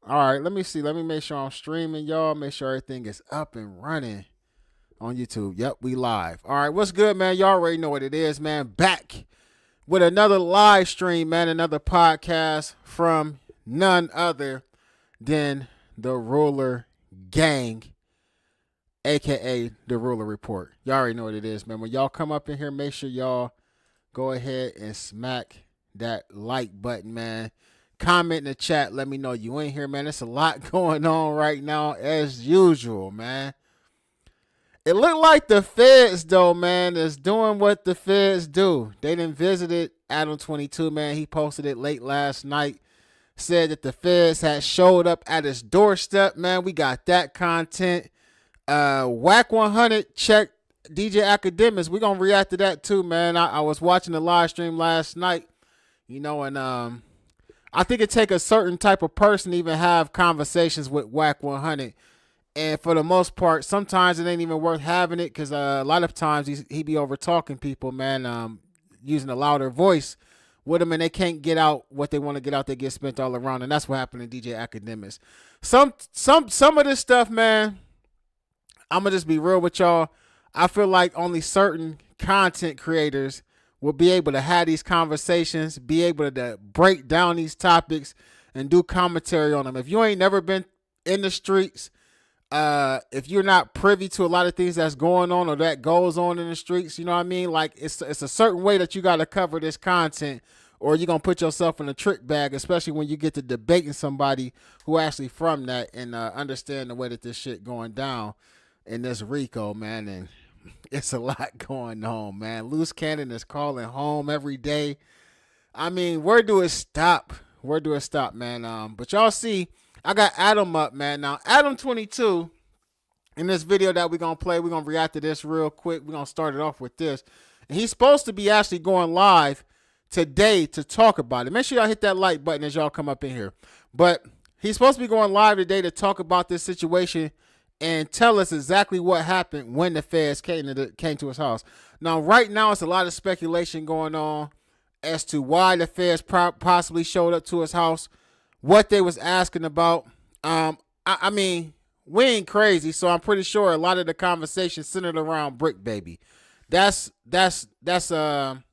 All right, let me see. Let me make sure I'm streaming, y'all. Make sure everything is up and running on YouTube. Yep, we live. All right, what's good, man? Y'all already know what it is, man. Back with another live stream, man. Another podcast from none other than the Ruler Gang, aka the Ruler Report. Y'all already know what it is, man. When y'all come up in here, make sure y'all go ahead and smack that like button, man. Comment in the chat. Let me know you in here, man. There's a lot going on right now, as usual, man. It looked like the feds, though, man, is doing what the feds do. They done visited Adam 22, man. He posted it late last night. Said that the feds had showed up at his doorstep, man. We got that content. Wack 100 checked DJ Akademiks. We're going to react to that, too, man. I was watching the live stream last night, you know, and I think it take a certain type of person to even have conversations with Wack 100. And for the most part, sometimes it ain't even worth having it because a lot of times he be over talking people, man, using a louder voice with them, and they can't get out what they want to get out. They get spent all around, and that's what happened to DJ Akademiks. Some of this stuff, man, I'm going to just be real with y'all. I feel like only certain content creators will be able to have these conversations, be able to break down these topics and do commentary on them. If you ain't never been in the streets, if you're not privy to a lot of things that's going on or that goes on in the streets, you know what I mean? Like it's a certain way that you got to cover this content or you're going to put yourself in a trick bag, especially when you get to debating somebody who actually from that and understand the way that this shit going down in this Rico, man. And it's a lot going on, man. Loose Cannon is calling home every day. I mean, where do it stop? Where do it stop, man? But y'all see, I got Adam up, man. Now, Adam 22, in this video that we're going to play, we're going to react to this real quick. We're going to start it off with this. And he's supposed to be actually going live today to talk about it. Make sure y'all hit that like button as y'all come up in here. But he's supposed to be going live today to talk about this situation and tell us exactly what happened when the feds came to his house. Now, right now, it's a lot of speculation going on as to why the feds possibly showed up to his house, what they was asking about. I mean, we ain't crazy, so I'm pretty sure a lot of the conversation centered around Bricc, baby. That's you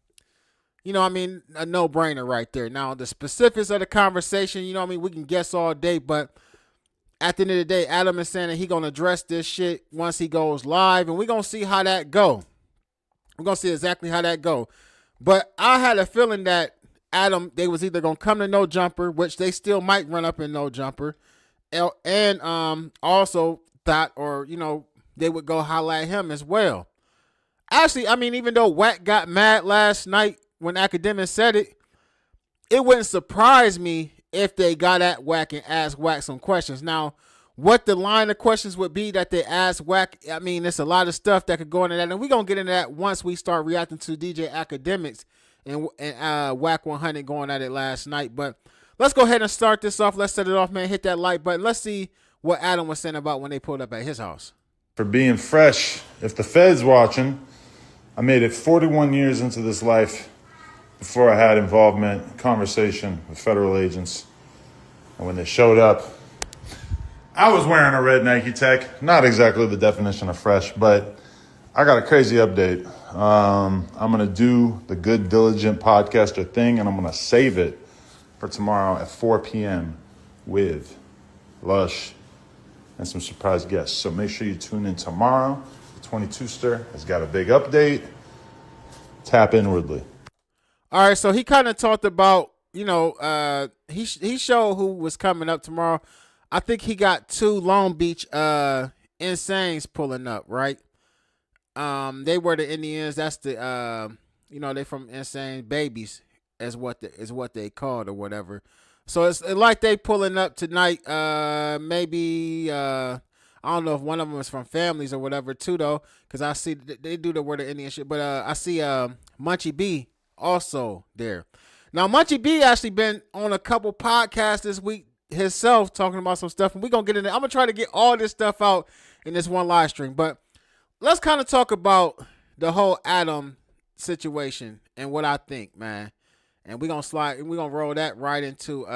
know, I mean, a no-brainer right there. Now, the specifics of the conversation, you know what I mean, we can guess all day, but at the end of the day, Adam is saying that he going to address this shit once he goes live, and we're going to see how that go. We're going to see exactly how that go. But I had a feeling that Adam, they was either going to come to No Jumper, which they still might run up in No Jumper, and also thought, or, you know, they would go holler at him as well. Actually, I mean, even though Wack got mad last night when Akademiks said it, it wouldn't surprise me if they got at Wack and asked Wack some questions. Now, what the line of questions would be that they asked Wack, I mean, there's a lot of stuff that could go into that, and we're going to get into that once we start reacting to DJ Akademiks and Wack 100 going at it last night. But let's go ahead and start this off. Let's set it off, man. Hit that like button. Let's see what Adam was saying about when they pulled up at his house. For being fresh, if the Fed's watching, I made it 41 years into this life before I had involvement, conversation with federal agents. And when they showed up, I was wearing a red Nike Tech. Not exactly the definition of fresh, but I got a crazy update. I'm going to do the Good Diligent podcaster thing, and I'm going to save it for tomorrow at 4 p.m. with Lush and some surprise guests. So make sure you tune in tomorrow. The 22ster has got a big update. Tap inwardly. All right, so he kind of talked about, you know, he showed who was coming up tomorrow. I think he got 2 Long Beach Insanes pulling up, right? They were the Indians. That's the you know, they from Insane Babies is what they called or whatever. So it's like they pulling up tonight. Maybe I don't know if one of them is from Families or whatever too, though, because I see they do the word of Indian shit. But I see Munchie B also there. Now Munchie B actually been on a couple podcasts this week himself talking about some stuff, and we're gonna get in there. I'm gonna try to get all this stuff out in this one live stream, but let's kind of talk about the whole Adam situation and what I think, man. And we're gonna roll that right into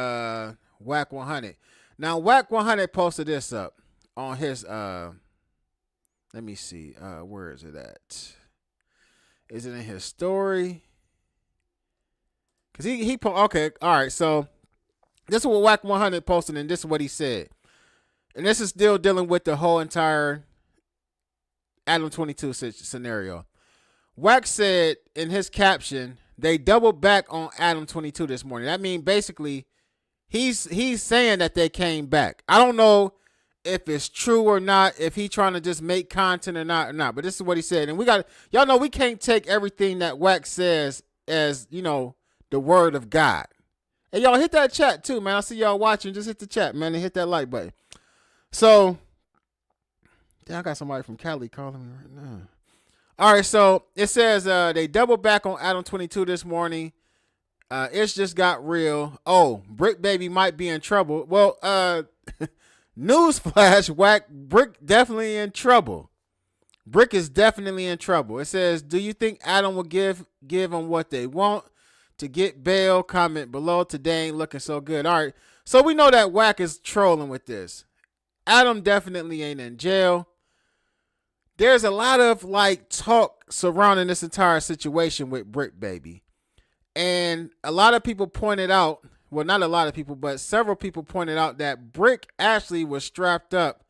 Wack 100. Now, Wack 100 posted this up on his, let me see, where is it at? Is it in his story? Because okay, all right, so this is what Wack 100 posted, and this is what he said. And this is still dealing with the whole entire Adam 22 scenario. Wack said in his caption, they doubled back on Adam 22 this morning. That means basically he's saying that they came back. I don't know if it's true or not, if he trying to just make content or not, but this is what he said. And y'all know we can't take everything that Wack says as, the word of God. And y'all hit that chat too, man. I see y'all watching. Just hit the chat, man, and hit that like button. So, damn, I got somebody from Cali calling me right now. All right, so it says they doubled back on Adam 22 this morning. It's just got real. Oh, Bricc baby might be in trouble. Well, newsflash, Wack, Bricc definitely in trouble. Bricc is definitely in trouble. It says, do you think Adam will give them what they want to get bail? Comment below. Today ain't looking so good. All right, so we know that Wack is trolling with this. Adam definitely ain't in jail. There's a lot of talk surrounding this entire situation with Bricc baby. And a lot of people pointed out, well, not a lot of people, but several people pointed out that Bricc actually was strapped up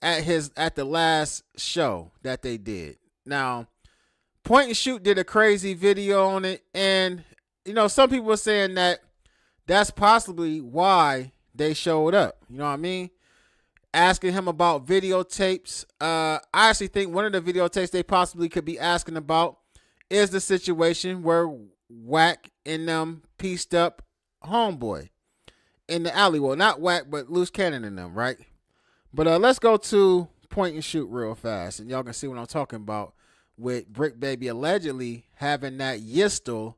at the last show that they did. Now, Point and Shoot did a crazy video on it, and some people were saying that that's possibly why they showed up. You know what I mean? Asking him about videotapes. I actually think one of the videotapes they possibly could be asking about is the situation where Wack and them pieced up Homeboy in the alley. Well, not Wack, but Loose Cannon and them, right? But let's go to Point and Shoot real fast, and y'all can see what I'm talking about with Bricc baby allegedly having that yistle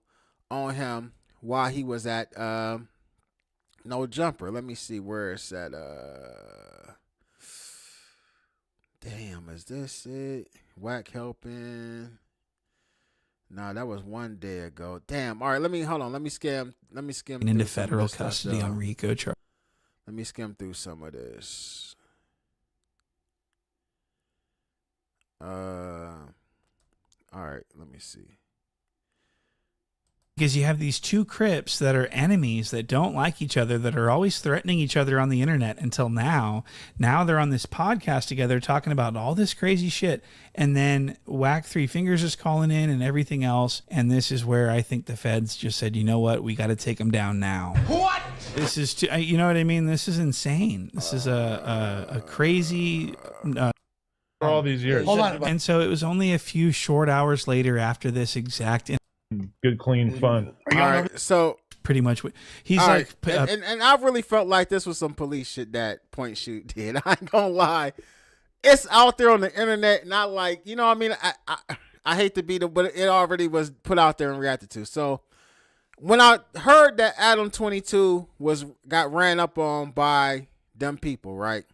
on him while he was at No Jumper. Let me see where it's at. Damn, is this it? Wack helping. Nah, that was one day ago. Damn. All right, let me skim. Into federal custody on Rico charge. Let me skim through some of this. All right, let me see. Because you have these two Crips that are enemies that don't like each other, that are always threatening each other on the internet until now. Now they're on this podcast together talking about all this crazy shit. And then Wack Three Fingers is calling in and everything else. And this is where I think the feds just said, you know what? We got to take them down now. What? This is, you know what I mean? This is insane. This is a crazy... for all these years. Hold on. And so it was only a few short hours later after this exact... Good, clean fun. All right, so pretty much what he's like, and I really felt like this was some police shit that Point Shoot did. I ain't gonna lie, it's out there on the internet, not like I mean. I hate to be but it already was put out there and reacted to. So when I heard that Adam 22 got ran up on by them people, right?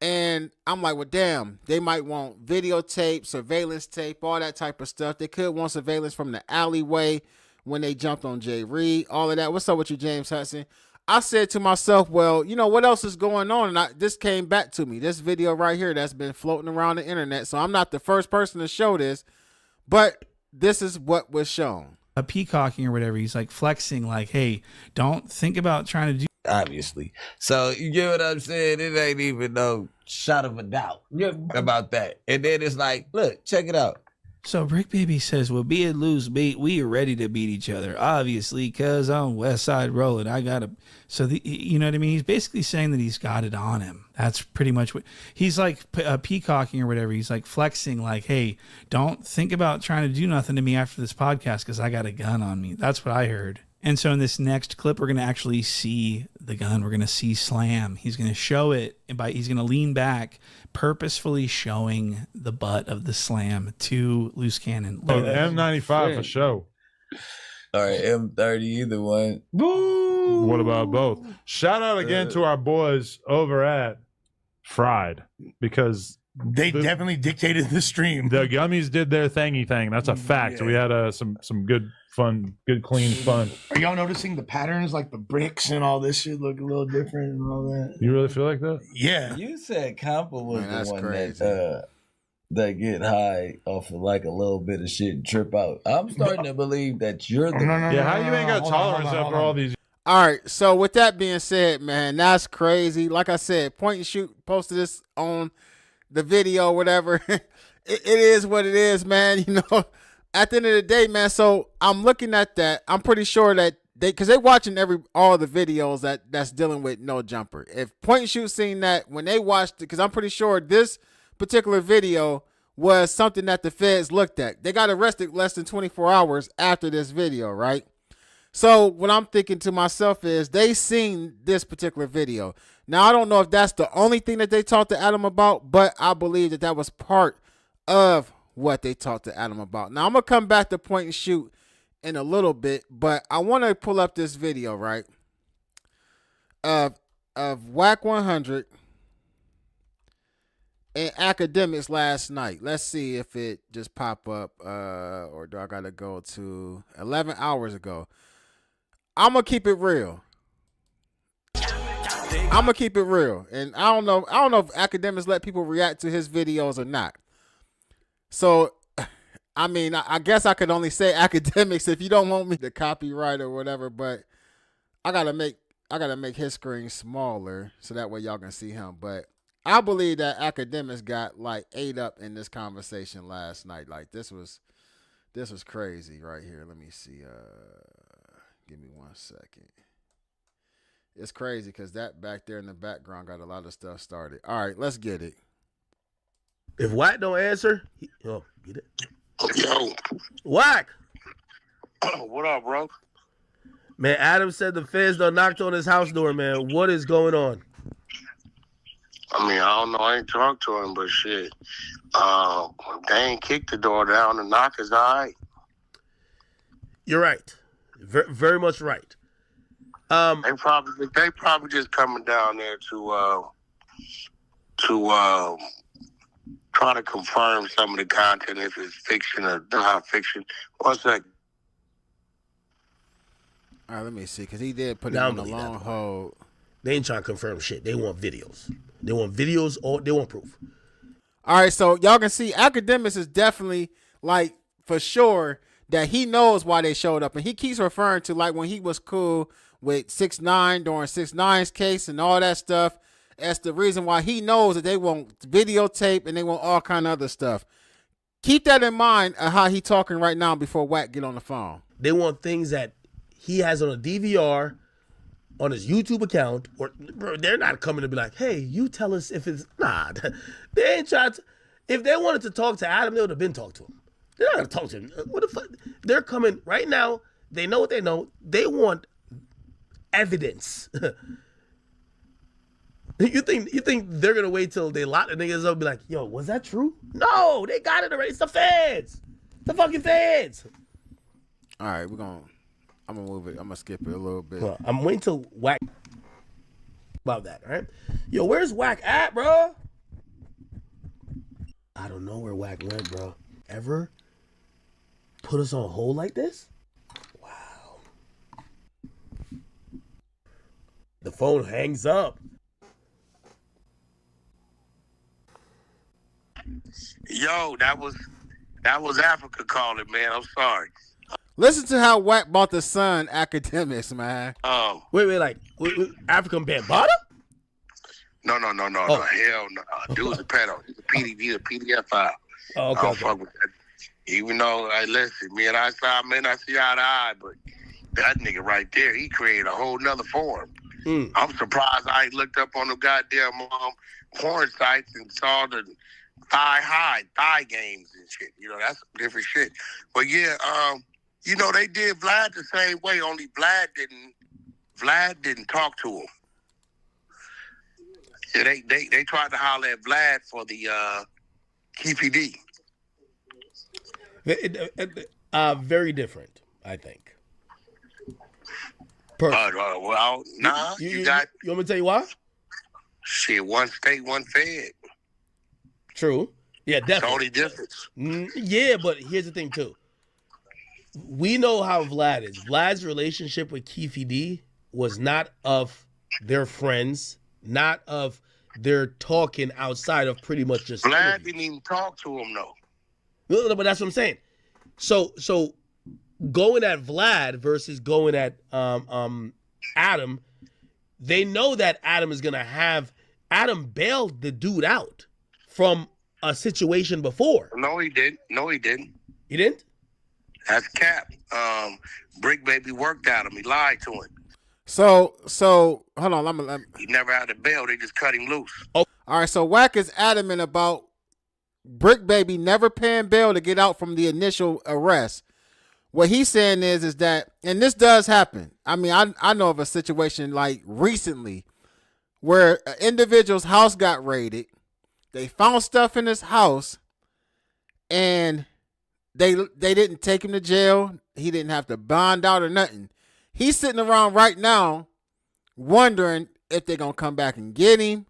And I'm like, well, damn, they might want videotape, surveillance tape, all that type of stuff. They could want surveillance from the alleyway when they jumped on Jay Reed, all of that. What's up with you, James Hudson? I said to myself, well, what else is going on? And this came back to me, this video right here that's been floating around the internet. So I'm not the first person to show this, but this is what was shown. A peacocking or whatever. He's like flexing like, hey, don't think about trying to do. Obviously. So you get what I'm saying? It ain't even no shot of a doubt about that. And then it's like, look, check it out. So Bricc baby says, well, be it loose beat, we are ready to beat each other. Obviously, cause on West Side rolling, I gotta. So you know what I mean? He's basically saying that he's got it on him. That's pretty much what he's like, peacocking or whatever. He's like flexing, like, hey, don't think about trying to do nothing to me after this podcast because I got a gun on me. That's what I heard. And so in this next clip, we're going to actually see the gun. We're going to see Slam. He's going to show it. He's going to lean back, purposefully showing the butt of the Slam to Loose Cannon. Oh, the M95 for show. All right, M30, either one. Boo! What about both? Shout out again to our boys over at Fried, because They definitely dictated the stream. The gummies did their thingy thing. That's a fact. Yeah. We had some good fun, good clean fun. Are y'all noticing the patterns, like the bricks and all this shit look a little different and all that? You really feel like that? Yeah. You said Compa was Man, that's the one crazy. that get high off of like a little bit of shit and trip out. I'm starting to believe that you're the Yeah, how you ain't got Hold on, tolerance hold on, after hold all on. these? All right. So with that being said, man, that's crazy. Like I said, Point and Shoot posted this on the video, whatever. it is what it is, man. You know, at the end of the day, man. So I'm looking at that. I'm pretty sure that because they're watching all the videos that's dealing with no jumper. If Point and Shoot seen that when they watched it, because I'm pretty sure this particular video was something that the feds looked at. They got arrested less than 24 hours after this video, right? So what I'm thinking to myself is they seen this particular video. Now, I don't know if that's the only thing that they talked to Adam about, but I believe that was part of what they talked to Adam about. Now, I'm going to come back to Point and Shoot in a little bit, but I want to pull up this video, right, of Wack 100 and Akademiks last night. Let's see if it just pop up, or do I got to go to 11 hours ago. I'm going to keep it real. I'm going to keep it real. And I don't know if Akademiks let people react to his videos or not. So, I mean, I guess I could only say Akademiks if you don't want me to copyright or whatever, but I got to make his screen smaller so that way y'all can see him. But I believe that Akademiks got like ate up in this conversation last night. Like this was crazy right here. Let me see. Give me 1 second. It's crazy because that back there in the background got a lot of stuff started. All right, let's get it. If Wack don't answer, get it. Yo, Wack, what up, bro? man, Adam said the feds done knocked on his house door, man. What is going on? I mean, I don't know. I ain't talked to him, but shit. They ain't kicked the door down. The knock is all right. You're right. Very much right. They probably just coming down there to try to confirm some of the content, if it's fiction or not fiction. 1 second. All right, let me see, because he did put it Now on the I'm long believe hold. They ain't trying to confirm shit. They want videos. They want videos or they want proof. All right, so y'all can see Akademiks is definitely, like, for sure that he knows why they showed up. And he keeps referring to, like, when he was cool with 6ix9ine during 6ix9ine's case and all that stuff. That's the reason why he knows that they want videotape and they want all kind of other stuff. Keep that in mind of how he talking right now before Wack get on the phone. They want things that he has on a DVR on his YouTube account, or bro, they're not coming to be like, hey, you tell us if it's they ain't trying to. If they wanted to talk to Adam, they would have been talked to him. They're not gonna talk to him. What the fuck? They're coming right now. They know what they know. They want evidence. You think they're gonna wait till they lock the niggas up and be like, yo, was that true? No, they got it already. It's the feds. The fucking feds. All right, I'm gonna move it. I'm gonna skip it a little bit. Well, I'm waiting till Wack about that, all right? Yo, where's Wack at, bro? I don't know where Wack went, bro. Ever put us on hold like this? Wow. The phone hangs up. Yo, that was Africa calling, man. I'm sorry. Listen to how Wack bought the son Akademiks, man. Wait, like African Bambaataa? No, hell no. Dude's a pedo. He's a PDF file. Oh, okay. I don't fuck with that. Even though, listen, me and I may not see eye to eye, but that nigga right there, he created a whole nother form. I'm surprised I ain't looked up on the goddamn porn sites and saw the thigh games and shit. You know, that's some different shit. But yeah, you know, they did Vlad the same way, only Vlad didn't talk to him. Yeah, they tried to holler at Vlad for the KPD. Very different, I think. Well, you want me to tell you why? Shit, one state, one fed. True. Yeah, That's the definitely. only difference. Yeah, but here's the thing too. We know how Vlad is. Vlad's relationship with Keefe D was not of their friends, not of their talking outside of pretty much just Vlad interviews. didn't even talk to him though. No, but that's what I'm saying. So going at Vlad versus going at Adam, they know that Adam bailed the dude out from a situation before. No, he didn't. No, he didn't. He didn't? That's cap. Bricc baby worked at him. He lied to him. So hold on. He never had a bail. They just cut him loose. All right. So Wack is adamant about Bricc baby never paying bail to get out from the initial arrest. What he's saying is that, and this does happen. I mean, I know of a situation like recently where an individual's house got raided. They found stuff in his house, and they didn't take him to jail. He didn't have to bond out or nothing. He's sitting around right now wondering if they're going to come back and get him,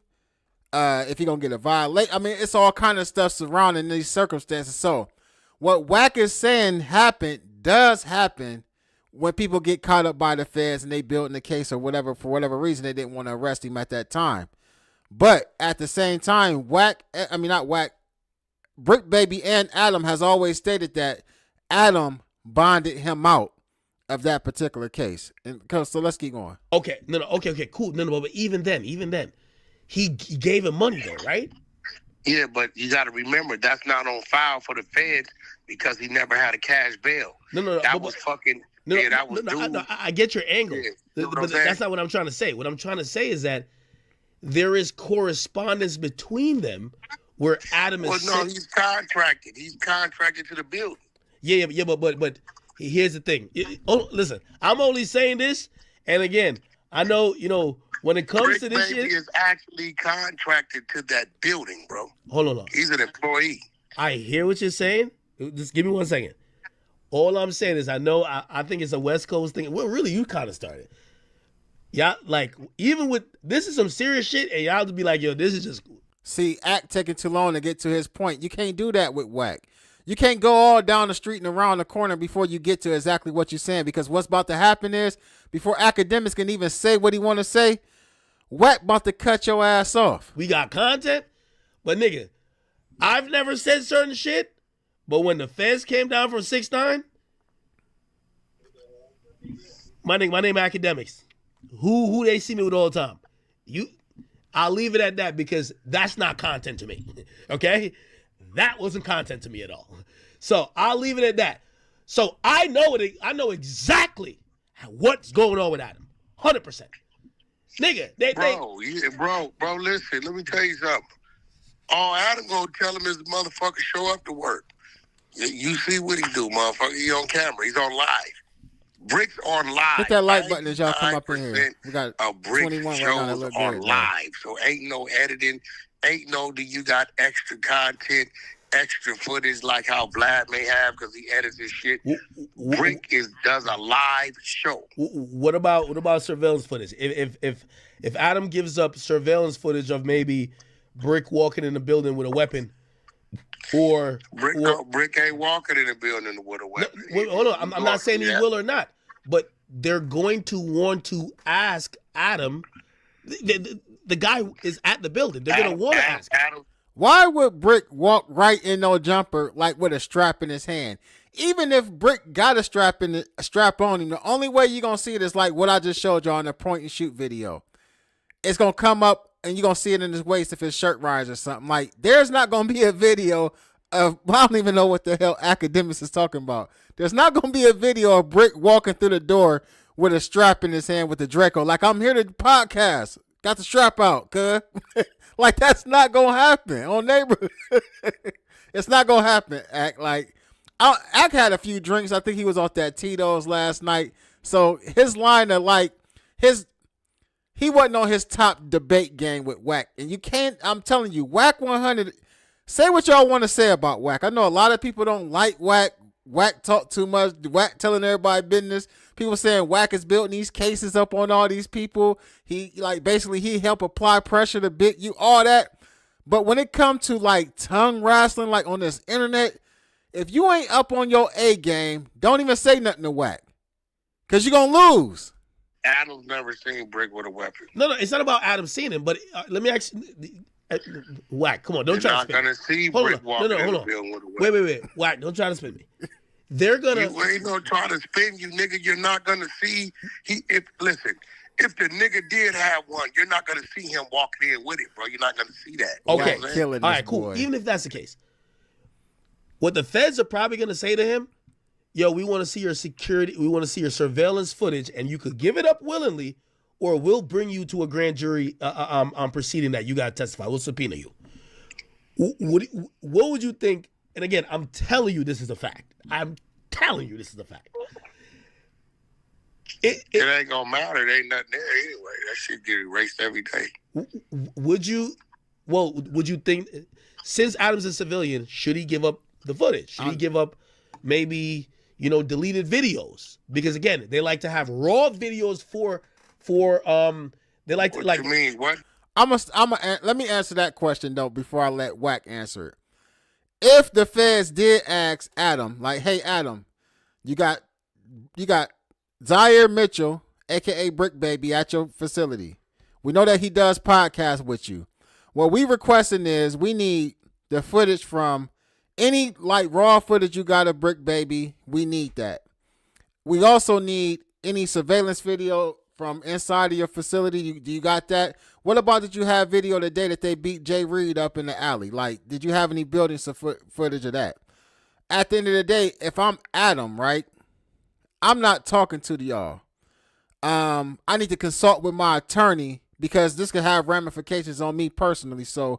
if he's going to get a violation. I mean, it's all kind of stuff surrounding these circumstances. So what Wack is saying does happen when people get caught up by the feds and they build in the case or whatever, for whatever reason, they didn't want to arrest him at that time. But at the same time, Bricc baby and Adam has always stated that Adam bonded him out of that particular case. So let's keep going. Okay, okay, cool. No, but even then, he gave him money though, right? Yeah, but you got to remember that's not on file for the feds because he never had a cash bail. No. That was fucking. Yeah, that was dude. I get your angle, Yeah, but that's not what I'm trying to say. What I'm trying to say is that there is correspondence between them where Adam is. Well, no, he's contracted. He's contracted to the building. Yeah, but here's the thing. Listen, I'm only saying this, and again, I know when it comes to this shit, is actually contracted to that building, bro. Hold on. He's an employee. I hear what you're saying. Just give me 1 second. All I'm saying is I think it's a West Coast thing. Well, really, you kind of started. Y'all, like, even with, this is some serious shit, and y'all to be like, yo, this is just. See, Act taking too long to get to his point. You can't do that with Wack. You can't go all down the street and around the corner before you get to exactly what you're saying, because what's about to happen is, before Akademiks can even say what he want to say, Wack about to cut your ass off. We got content, but nigga, I've never said certain shit, but when the feds came down from 6ix9ine, my name Akademiks. Who they see me with all the time. I'll leave it at that because that's not content to me. Okay? That wasn't content to me at all. So I'll leave it at that. So I know exactly what's going on with Adam. 100%. Nigga, Bro, listen, let me tell you something. All Adam gonna tell him is the motherfucker show up to work. You see what he do, motherfucker. He on camera. He's on live. Brick's on live. Hit that like button as y'all come up in here. We got a Bricc 21 shows right now. That on good, live. So ain't no editing. Ain't no do you got extra content, extra footage like how Vlad may have because he edits his shit. Bricc does a live show. What about surveillance footage? If Adam gives up surveillance footage of maybe Bricc walking in the building with a weapon, or Bricc ain't walking in the building with a weapon. No, hold on, I'm not saying he will or not, but they're going to want to ask Adam. The guy is at the building. They're going to want to ask Adam. Why would Bricc walk right in no jumper like with a strap in his hand? Even if Bricc got a strap on him, the only way you're going to see it is like what I just showed y'all in the point and shoot video. It's going to come up and you're going to see it in his waist if his shirt rises or something. Like, there's not going to be a video of, I don't even know what the hell Akademiks is talking about. There's not going to be a video of Bricc walking through the door with a strap in his hand with the Draco. Like, I'm here to podcast. Got the strap out, cuz. Like, that's not going to happen on Neighborhood. It's not going to happen, Act. Like, Act had a few drinks. I think he was off that Tito's last night. So his line of, like, he wasn't on his top debate game with Wack. And you can't, I'm telling you, Wack 100, say what y'all want to say about Wack. I know a lot of people don't like Wack. Wack talk too much. Wack telling everybody business. People saying Wack is building these cases up on all these people. He, like, basically he help apply pressure to Big U, all that. But when it comes to like tongue wrestling, like on this internet, if you ain't up on your A game, don't even say nothing to Wack. Because you're going to lose. Adam's never seen Bricc with a weapon. No, it's not about Adam seeing him, but let me actually... Wack, come on, don't try to spin me. You're not going to see Bricc walking in the building with a weapon. Wait. Wack, don't try to spin me. They're going to... You ain't going to try to spin you, nigga. You're not going to see... Listen, if the nigga did have one, you're not going to see him walking in with it, bro. You're not going to see that. Okay, killing all this right, cool. boy. Even if that's the case, what the feds are probably going to say to him, yo, we want to see your security, we want to see your surveillance footage, and you could give it up willingly, or we'll bring you to a grand jury proceeding that you got to testify. We'll subpoena you. What would you think? And again, I'm telling you this is a fact. I'm telling you this is a fact. It ain't going to matter. There ain't nothing there anyway. That shit get erased every day. Would you think, since Adam's a civilian, should he give up the footage? Should he give up maybe, deleted videos? Because again, they like to have raw videos for they like to What like. you mean? What? Let me answer that question though before I let Wack answer it. If the feds did ask Adam, like, hey Adam, you got Zaire Mitchell, aka Bricc Baby, at your facility. We know that he does podcasts with you. What we requesting is we need the footage from any like raw footage you got of Bricc Baby. We need that. We also need any surveillance video from inside of your facility. Do you got that? What about, did you have video the day that they beat Jay Reed up in the alley? Like, did you have any building footage of that? At the end of the day, if I'm Adam, right, I'm not talking to y'all. I need to consult with my attorney because this could have ramifications on me personally. So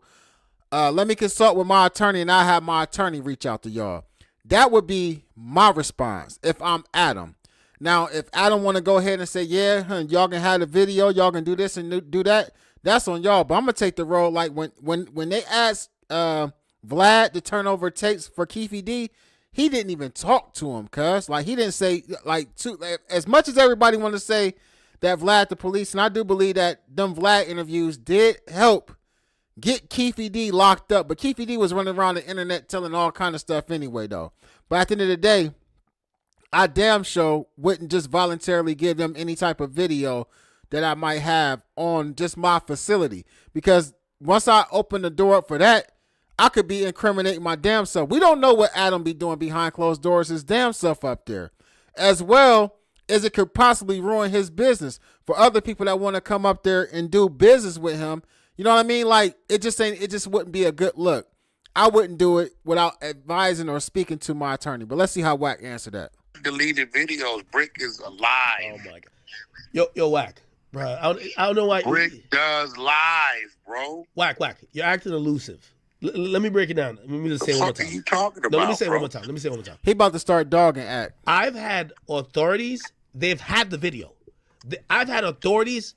let me consult with my attorney, and I'll have my attorney reach out to y'all. That would be my response if I'm Adam. Now, if Adam want to go ahead and say, yeah, y'all can have the video, y'all can do this and do that, that's on y'all. But I'm going to take the role like when they asked Vlad to turn over tapes for Keefy D, he didn't even talk to him, cuz. Like, he didn't say, as much as everybody want to say that Vlad the police, and I do believe that them Vlad interviews did help get Keefy D locked up. But Keefy D was running around the internet telling all kind of stuff anyway, though. But at the end of the day, I damn sure wouldn't just voluntarily give them any type of video that I might have on just my facility. Because once I open the door up for that, I could be incriminating my damn self. We don't know what Adam be doing behind closed doors, his damn self up there. As well as it could possibly ruin his business for other people that want to come up there and do business with him. You know what I mean? Like, it just wouldn't be a good look. I wouldn't do it without advising or speaking to my attorney. But let's see how Wack answer that. Deleted videos. Bricc is alive. Oh my god. Yo, Wack, bro. I don't know why. Bricc does live, bro. Wack. You're acting elusive. Let me break it down. Let me just say it one more time. What are you talking about? No, let me say it bro? one more time. He about to start dogging Act. I've had authorities. They've had the video. I've had authorities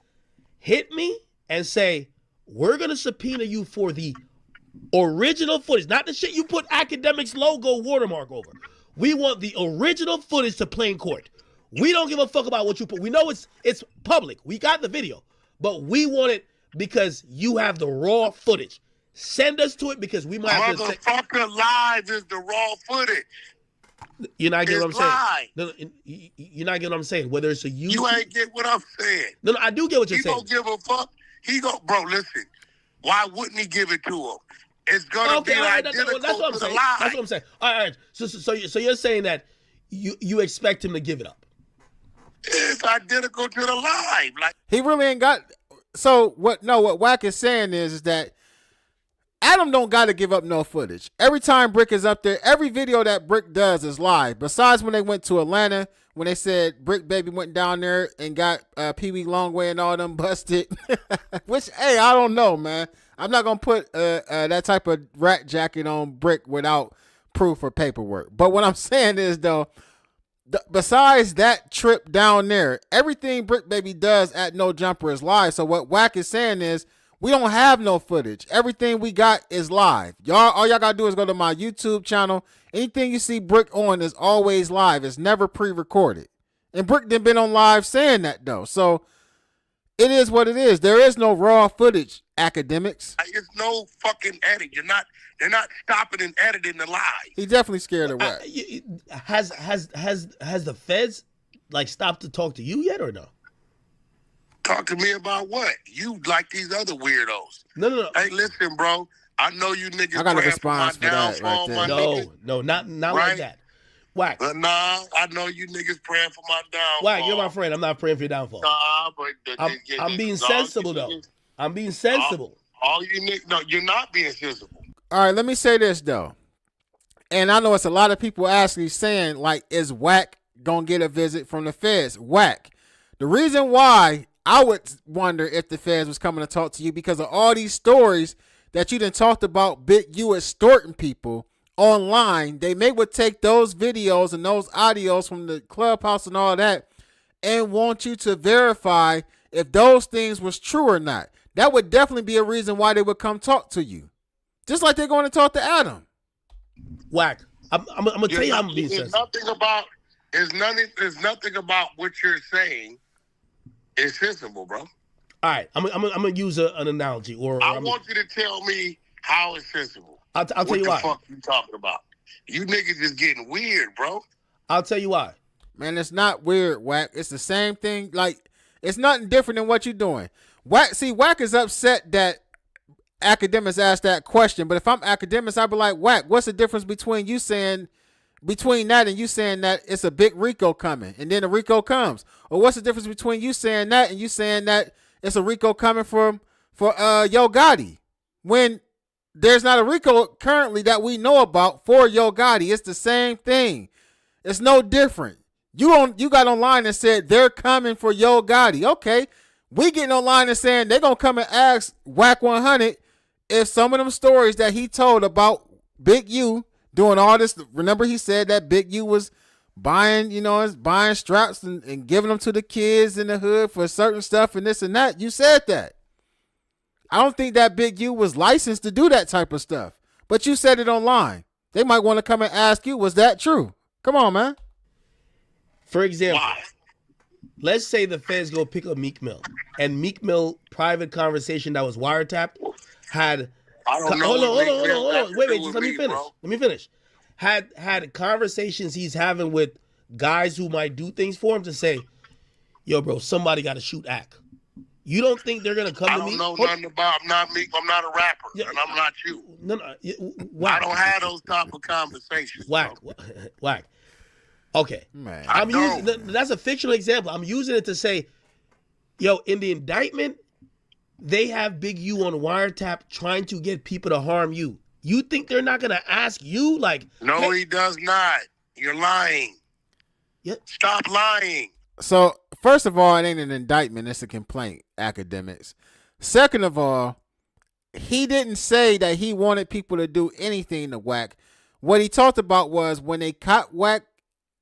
hit me and say, "We're gonna subpoena you for the original footage, not the shit you put Akademiks logo watermark over. We want the original footage to play in court. We don't give a fuck about what you put. We know it's public. We got the video, but we want it because you have the raw footage. Send us to it because we might have to." Motherfucker, live is the raw footage. You're not getting what I'm saying. Live. No, you're not getting what I'm saying. Whether it's a YouTube, You ain't get what I'm saying. No, I do get what you're He saying. don't give a fuck. Bro, listen. Why wouldn't he give it to him? It's gonna be identical that's what I'm to saying. the live. That's what I'm saying. All right. So you're saying that you expect him to give it up? It's identical to the live. Like, He really ain't got. So what Wack is saying is that Adam don't got to give up no footage. Every time Bricc is up there, every video that Bricc does is live. Besides when they went to Atlanta, when they said Bricc Baby went down there and got Pee Wee Longway and all them busted. Which, hey, I don't know, man. I'm not gonna put that type of rat jacket on Bricc without proof or paperwork. But what I'm saying is, though, besides that trip down there, everything Bricc Baby does at No Jumper is live. So what Wack is saying is, we don't have no footage. Everything we got is live. All y'all gotta do is go to my YouTube channel. Anything you see Bricc on is always live. It's never pre-recorded. And Bricc done been on live saying that though. So It is what it is. There is no raw footage, Akademiks. It's no fucking edit. They're not stopping and editing the live. He definitely scared of Wack. Has the feds like stopped to talk to you yet or no? Talk to me about what? You like these other weirdos. No. Hey, listen, bro. I know you niggas I got a praying response for my for that right downfall, there. my niggas. No, not Right? like that. Wack, But nah, I know you niggas praying for my downfall. Wack, you're my friend. I'm not praying for your downfall. Nah, but I'm being sensible though. I'm being sensible. All you niggas, no, you're not being sensible. All right, let me say this though. And I know it's a lot of people actually saying, like, is Wack gonna get a visit from the feds? Wack. The reason why I would wonder if the feds was coming to talk to you because of all these stories that you done talked about Big U extorting people online. They would take those videos and those audios from the clubhouse and all that and want you to verify if those things was true or not. That would definitely be a reason why they would come talk to you. Just like they're going to talk to Adam. Wack, I'm gonna tell you how I'm being sensible. There's nothing about what you're saying is sensible, bro. All right, I'm gonna use an analogy, or I want you to tell me how it's sensible. I'll tell you why. What the fuck you talking about? You niggas is getting weird, bro. I'll tell you why. Man, it's not weird, Wack. It's the same thing. Like, it's nothing different than what you're doing. Wack is upset that Akademiks asked that question. But if I'm Akademiks, I'd be like, Wack, what's the difference between that and you saying that it's a big Rico coming and then a Rico comes? Or what's the difference between you saying that and you saying that it's a Rico coming for Yo Gotti? When there's not a Rico currently that we know about for Yo Gotti. It's the same thing. It's no different. You got online and said they're coming for Yo Gotti. Okay. We getting online and saying they're going to come and ask Wack 100 if some of them stories that he told about Big U doing all this. Remember he said that Big U was buying straps and giving them to the kids in the hood for certain stuff and this and that. You said that. I don't think that Big U was licensed to do that type of stuff. But you said it online. They might want to come and ask you, was that true? Come on, man. For example, let's say the feds go pick up Meek Mill, and Meek Mill private conversation that was wiretapped had. I don't know. Hold on. Wait. Just let me finish. Let me finish. Had conversations he's having with guys who might do things for him to say, "Yo, bro, somebody got to shoot Ak." You don't think they're gonna come to me? I don't know nothing about. I'm not Meek. I'm not a rapper, and I'm not you. No. Wack. I don't have those type of conversations. Wack. Okay, man. I'm using that's a fictional example. I'm using it to say, yo, in the indictment, they have Big U on wiretap trying to get people to harm you. You think they're not gonna ask you? Like, no, hey, he does not. You're lying. Yep. Stop lying. So, first of all, it ain't an indictment. It's a complaint, Akademiks. Second of all, he didn't say that he wanted people to do anything to Wack. What he talked about was when they caught Wack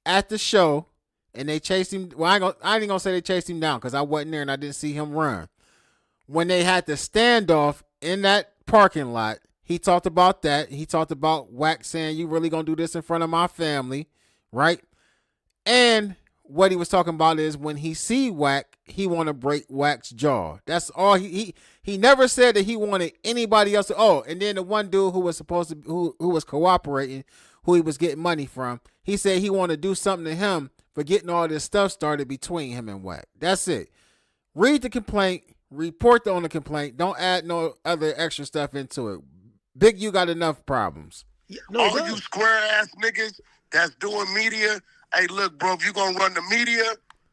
at the show and they chased him. Well, I ain't gonna say they chased him down because I wasn't there and I didn't see him run. When they had the standoff in that parking lot, he talked about that. He talked about Wack saying, "You really gonna do this in front of my family," right? And what he was talking about is when he see Wack, he want to break Wack's jaw. That's all. He never said that he wanted anybody else to. Oh, and then the one dude who was supposed to who was cooperating, who he was getting money from, he said he wanted to do something to him for getting all this stuff started between him and Wack. That's it. Read the complaint, report on the complaint. Don't add no other extra stuff into it. Big U got enough problems. yeah, All you square ass niggas that's doing media. Hey, look, bro, if you're going to run the media,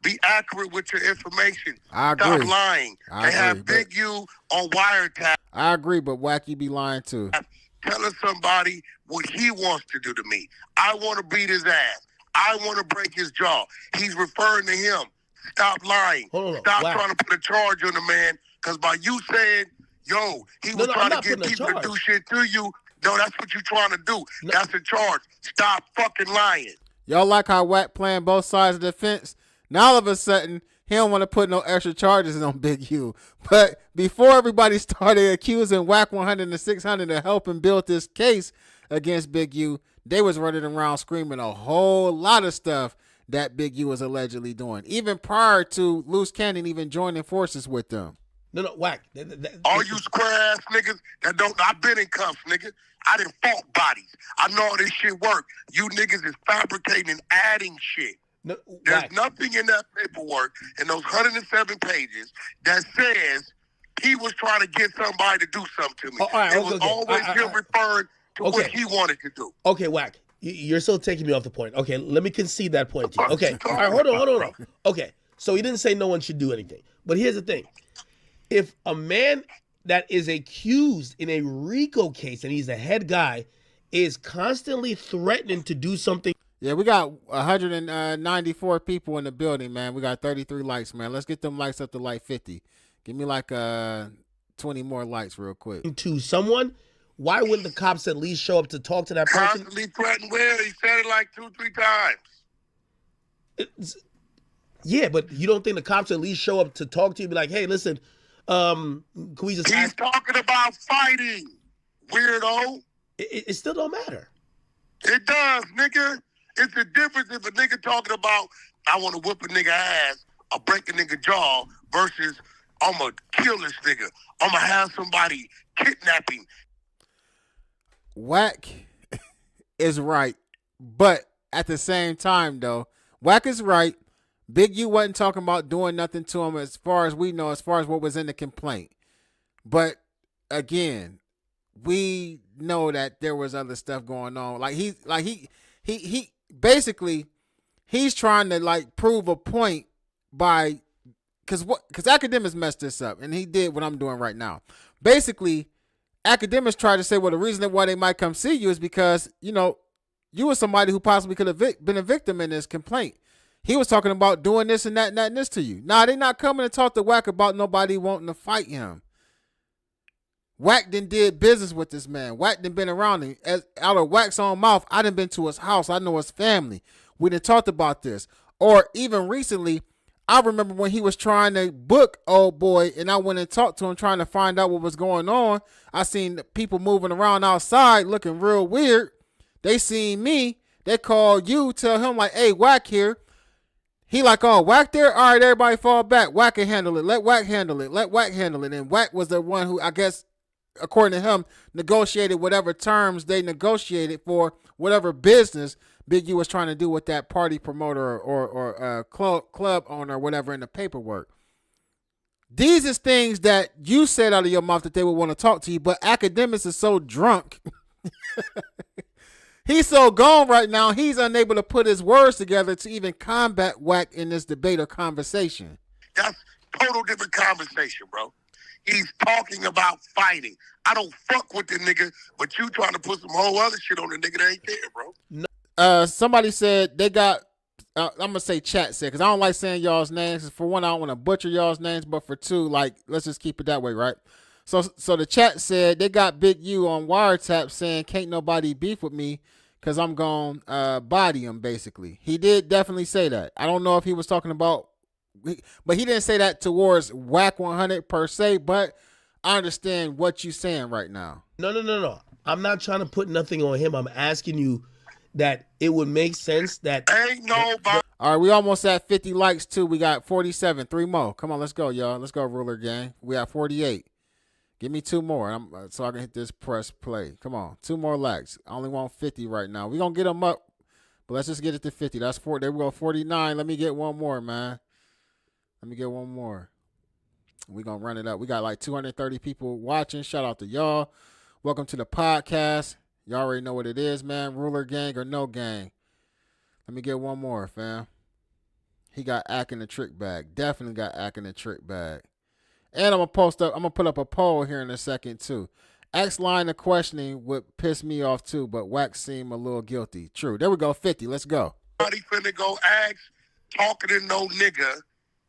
be accurate with your information. I agree. Stop lying. I they agree, have Big U on wiretap. I agree, but Wack, you be lying too. Telling somebody what he wants to do to me. I want to beat his ass. I want to break his jaw. He's referring to him. Stop lying. Hold on, Stop Wack. trying to put a charge on the man, because by you saying, yo, he was trying to get people to do shit to you, no, that's what you're trying to do. No. That's a charge. Stop fucking lying. Y'all like how Wack playing both sides of the fence? Now all of a sudden, he don't want to put no extra charges on Big U. But before everybody started accusing Wack 100 and 600 of helping build this case against Big U, they was running around screaming a whole lot of stuff that Big U was allegedly doing, even prior to Loose Cannon even joining forces with them. No, Wack. All you square ass niggas that don't, I've been in cuffs, nigga. I done fought bodies. I know how this shit work. You niggas is fabricating and adding shit. No, There's Wack. nothing in that paperwork in those 107 pages that says he was trying to get somebody to do something to me. Oh, all right, it okay, was okay. always him referring to what he wanted to do. Okay, Wack. You're still taking me off the point. Okay, let me concede that point to you. Okay, all right, hold on. Okay, so he didn't say no one should do anything. But here's the thing. If a man that is accused in a Rico case, and he's the head guy, is constantly threatening to do something. Yeah, we got 194 people in the building, man. We got 33 likes, man. Let's get them likes up to like 50. Give me like 20 more likes real quick. To someone, why wouldn't the cops at least show up to talk to that person? Constantly threatened where? He said it like 2-3 times. Yeah, but you don't think the cops at least show up to talk to you and be like, hey, listen, can we just He's talking about fighting, weirdo. It still don't matter. It does, nigga. It's a difference if a nigga talking about, I want to whip a nigga ass or break a nigga jaw versus I'm going to kill this nigga. I'm going to have somebody kidnapping. Wack is right, but at the same time, though, Wack is right. Big U wasn't talking about doing nothing to him as far as we know, as far as what was in the complaint. But again, we know that there was other stuff going on. He basically he's trying to like prove a point by because Akademiks messed this up, and he did what I'm doing right now. Basically, Akademiks tried to say, well, the reason that why they might come see you is because, you know, you were somebody who possibly could have been a victim in this complaint. He was talking about doing this and that and that and this to you. Nah, they not coming to talk to Wack about nobody wanting to fight him. Wack did business with this man. Wack been around him. Out of Wack's own mouth, I done been to his house. I know his family. We done talked about this. Or even recently, I remember when he was trying to book old boy, and I went and talked to him trying to find out what was going on. I seen people moving around outside looking real weird. They seen me. They called you, tell him like, hey, Wack here. He like, oh, Wack there? All right, everybody fall back. Wack can handle it. Let Wack handle it. Let Wack handle it. And Wack was the one who, I guess, according to him, negotiated whatever terms they negotiated for whatever business Big U was trying to do with that party promoter or club owner or whatever in the paperwork. These is things that you said out of your mouth that they would want to talk to you, but Akademiks is so drunk. He's so gone right now, he's unable to put his words together to even combat Wack in this debate or conversation. That's total different conversation, bro. He's talking about fighting. I don't fuck with the nigga, but you trying to put some whole other shit on the nigga that ain't there, bro. Somebody said they got, I'm going to say chat said, because I don't like saying y'all's names. For one, I don't want to butcher y'all's names, but for two, like, let's just keep it that way, right? So the chat said they got Big U on wiretap saying can't nobody beef with me because I'm going to body him, basically. He did definitely say that. I don't know if he was talking about, but he didn't say that towards Wack 100 per se, but I understand what you're saying right now. No. I'm not trying to put nothing on him. I'm asking you that it would make sense that... Ain't nobody... All right, we almost at 50 likes, too. We got 47. 3 more. Come on, let's go, y'all. Let's go, Ruler Gang. We got 48. Give me 2 more so I can hit this press play. Come on. 2 more likes. I only want 50 right now. We're going to get them up, but let's just get it to 50. That's 4. There we go, 49. Let me get one more, man. Let me get one more. We're going to run it up. We got like 230 people watching. Shout out to y'all. Welcome to the podcast. Y'all already know what it is, man. Ruler Gang or no gang. Let me get one more, fam. He got Ack in the trick bag. Definitely got Ack in the trick bag. And I'm gonna put up a poll here in a second too. Ack's line of questioning would piss me off too, but Wack seemed a little guilty. True. There we go. 50. Let's go. Somebody finna go ask talking to no nigga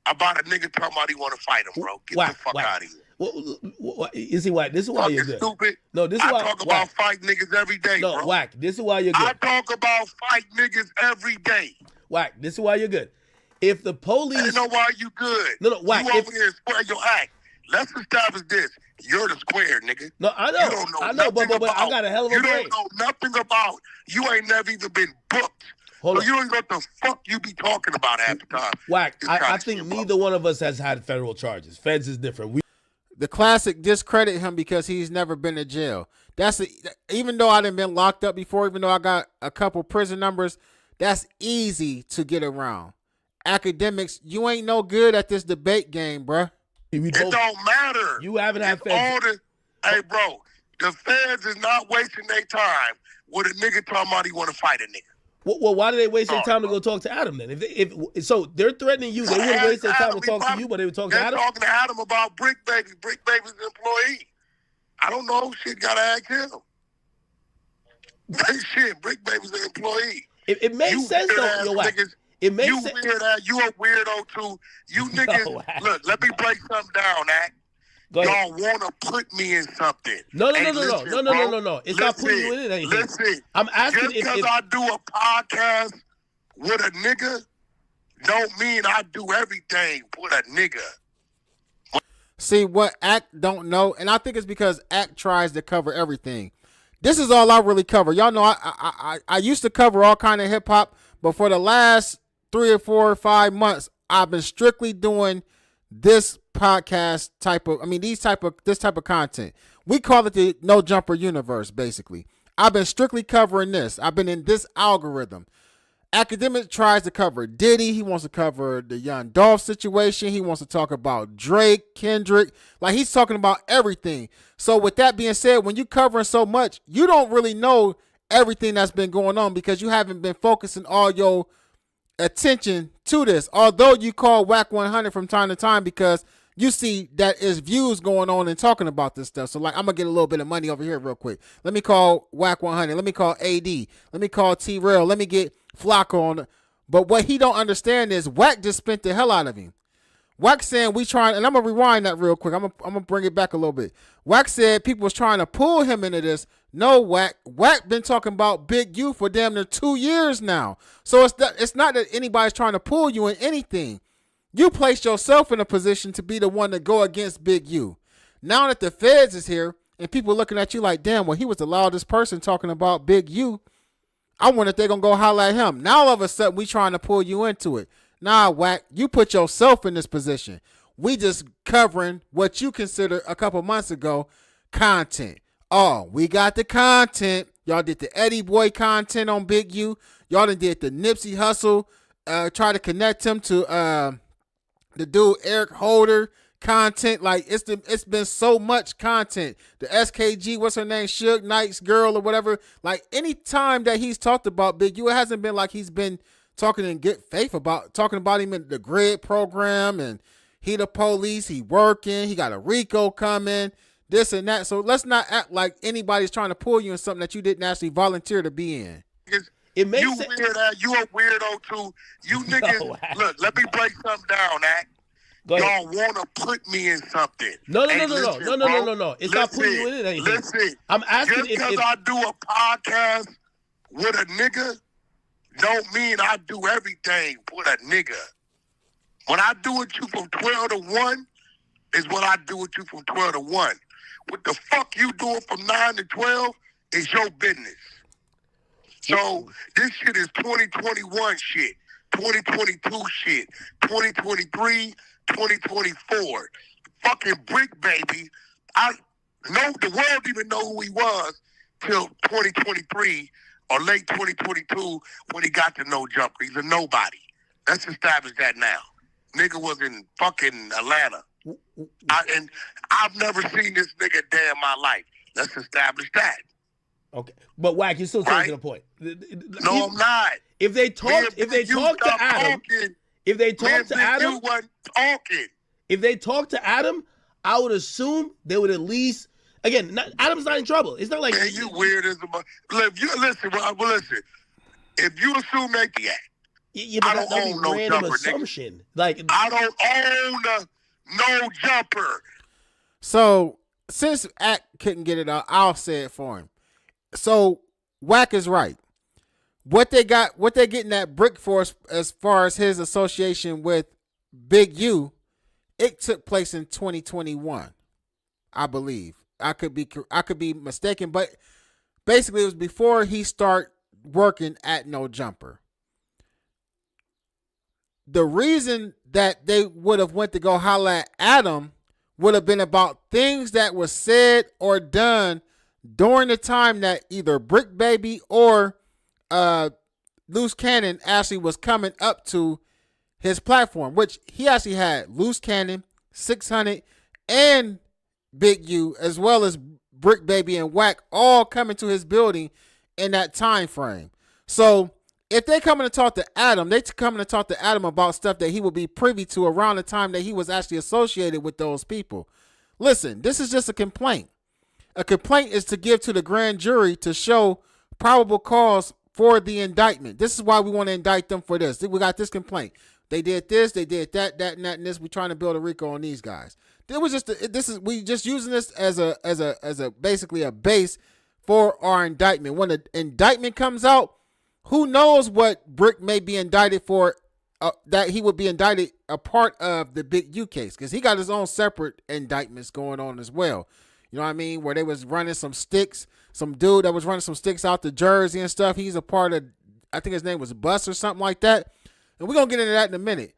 about a nigga talking about he want to fight him, bro. Get the fuck out of here. Well, you see why? This is why you're good. Stupid. No, this is why. I talk about fight niggas every day, no, bro. Wack. This is why you're good. I talk about fight niggas every day. Wack. This is why you're good. If the police, I know why you good. No, Wack. You over here square your act. Let's establish this. You're the square, nigga. No, I know. You don't know but I got a hell of a brain. You don't know nothing about. You ain't never even been booked Hold so on. you don't know what the fuck you be talking about half the time. Wack, This I kinda think shit, neither one of us has had federal charges. Feds is different. The classic discredit him because he's never been to jail. Even though I done been locked up before, even though I got a couple prison numbers, that's easy to get around. Academics, you ain't no good at this debate game, bruh. It don't matter. You haven't had It's feds. hey, bro, the feds is not wasting their time with a nigga talking about he want to fight a nigga. Well, why do they waste their time to go talk to Adam then? If so, they're threatening you. They wouldn't waste their time to talk to you, but they would talk to They're Adam. talking to Adam about Bricc Baby. Bricc Baby's an employee. I don't know. Shit, gotta ask him. Shit, Bricc Baby's an employee. It makes sense though, yo, Wack. It makes you sense. You a weirdo too. You niggas, look, let me break something down, Act. Y'all want to put me in something. No. Hey, No. It's not putting you in anything. Listen, I'm asking just because I do a podcast with a nigga don't mean I do everything with a nigga. See, what Act don't know, and I think it's because Act tries to cover everything. This is all I really cover. Y'all know I used to cover all kind of hip hop, but for the last 3 or 4 or 5 months, I've been strictly doing this podcast this type of content. We call it the No Jumper universe, basically. I've been strictly covering this. I've been in this algorithm. Akademiks tries to cover Diddy. He wants to cover the Young Dolph situation. He wants to talk about Drake, Kendrick. Like, he's talking about everything. So with that being said, when you covering so much, you don't really know everything that's been going on because you haven't been focusing all your attention to this. Although you call Wack 100 from time to time because you see that is views going on and talking about this stuff. So like, I'm gonna get a little bit of money over here real quick. Let me call Wack 100. Let me call AD. Let me call T-Rail. Let me get Flocko on. But what he don't understand is Wack just spent the hell out of him. Wack saying we trying, and I'm gonna rewind that real quick. I'm gonna bring it back a little bit. Wack said people was trying to pull him into this. No, Wack been talking about Big U for damn near 2 years now. So it's not that anybody's trying to pull you in anything. You placed yourself in a position to be the one to go against Big U. Now that the feds is here and people looking at you like, damn, well, he was the loudest person talking about Big U. I wonder if they're going to go holler at him. Now all of a sudden we trying to pull you into it. Nah, Wack, you put yourself in this position. We just covering what you considered a couple months ago content. Oh, we got the content. Y'all did the Eddie Boy content on Big U. Y'all done did the Nipsey Hussle. Try to connect him to the dude Eric Holder content. Like, it's been so much content. The SKG, what's her name, Suge Knight's girl or whatever. Like, any time that he's talked about Big U, it hasn't been like he's been talking in good faith about talking about him in the grid program and he the police, he working, he got a Rico coming, this and that. So let's not act like anybody's trying to pull you in something that you didn't actually volunteer to be in. It makes you sense. You a weirdo too. You niggas, look, let me break something down, Act. Y'all want to put me in something. No. Listen, It's not putting you in anything. Listen, I'm asking just because I do a podcast with a nigga don't mean I do everything with a nigga. When I do with you from 12 to 1 is what I do with you from 12 to 1. What the fuck you doing from 9 to 12 is your business. So this shit is 2021 shit, 2022 shit, 2023, 2024. Fucking Bricc Baby. I know the world didn't even know who he was till 2023 or late 2022 when he got to No Jumper. He's a nobody. Let's establish that now. Nigga was in fucking Atlanta. And I've never seen this nigga a day in my life. Let's establish that. Okay, but Wack, you're still taking the point. No, I'm not. If they talk to Adam, if they talk to Adam, I would assume they would at least. Again, Adam's not in trouble. It's not like you weird as a. Listen. If you assume that, I don't own no jumper, assumption. Nigga. Like I don't own no jumper. So since Act couldn't get it out, I'll say it for him. So Wack is right. What they're getting at Bricc for as far as his association with Big U, it took place in 2021, I believe. I could be mistaken, but basically it was before he started working at No Jumper. the reason that they would have went to go holler at Adam would have been about things that were said or done during the time that either Bricc Baby or Loose Cannon actually was coming up to his platform, which he actually had Loose Cannon, 600, and Big U, as well as Bricc Baby and Wack, all coming to his building in that time frame. So if they coming to talk to Adam, they coming to talk to Adam about stuff that he would be privy to around the time that he was actually associated with those people. Listen, this is just a complaint. A complaint is to give to the grand jury to show probable cause for the indictment. This is why we want to indict them for this. We got this complaint. They did this, they did that, and this. We're trying to build a Rico on these guys. It was just we just using this as a basically a base for our indictment. When the indictment comes out, who knows what Bricc may be indicted for? That he would be indicted a part of the Big U case, because he got his own separate indictments going on as well. You know what I mean? Where they was running some sticks, some dude that was running some sticks out to Jersey and stuff. He's a part of, I think his name was Bus or something like that. And we're going to get into that in a minute.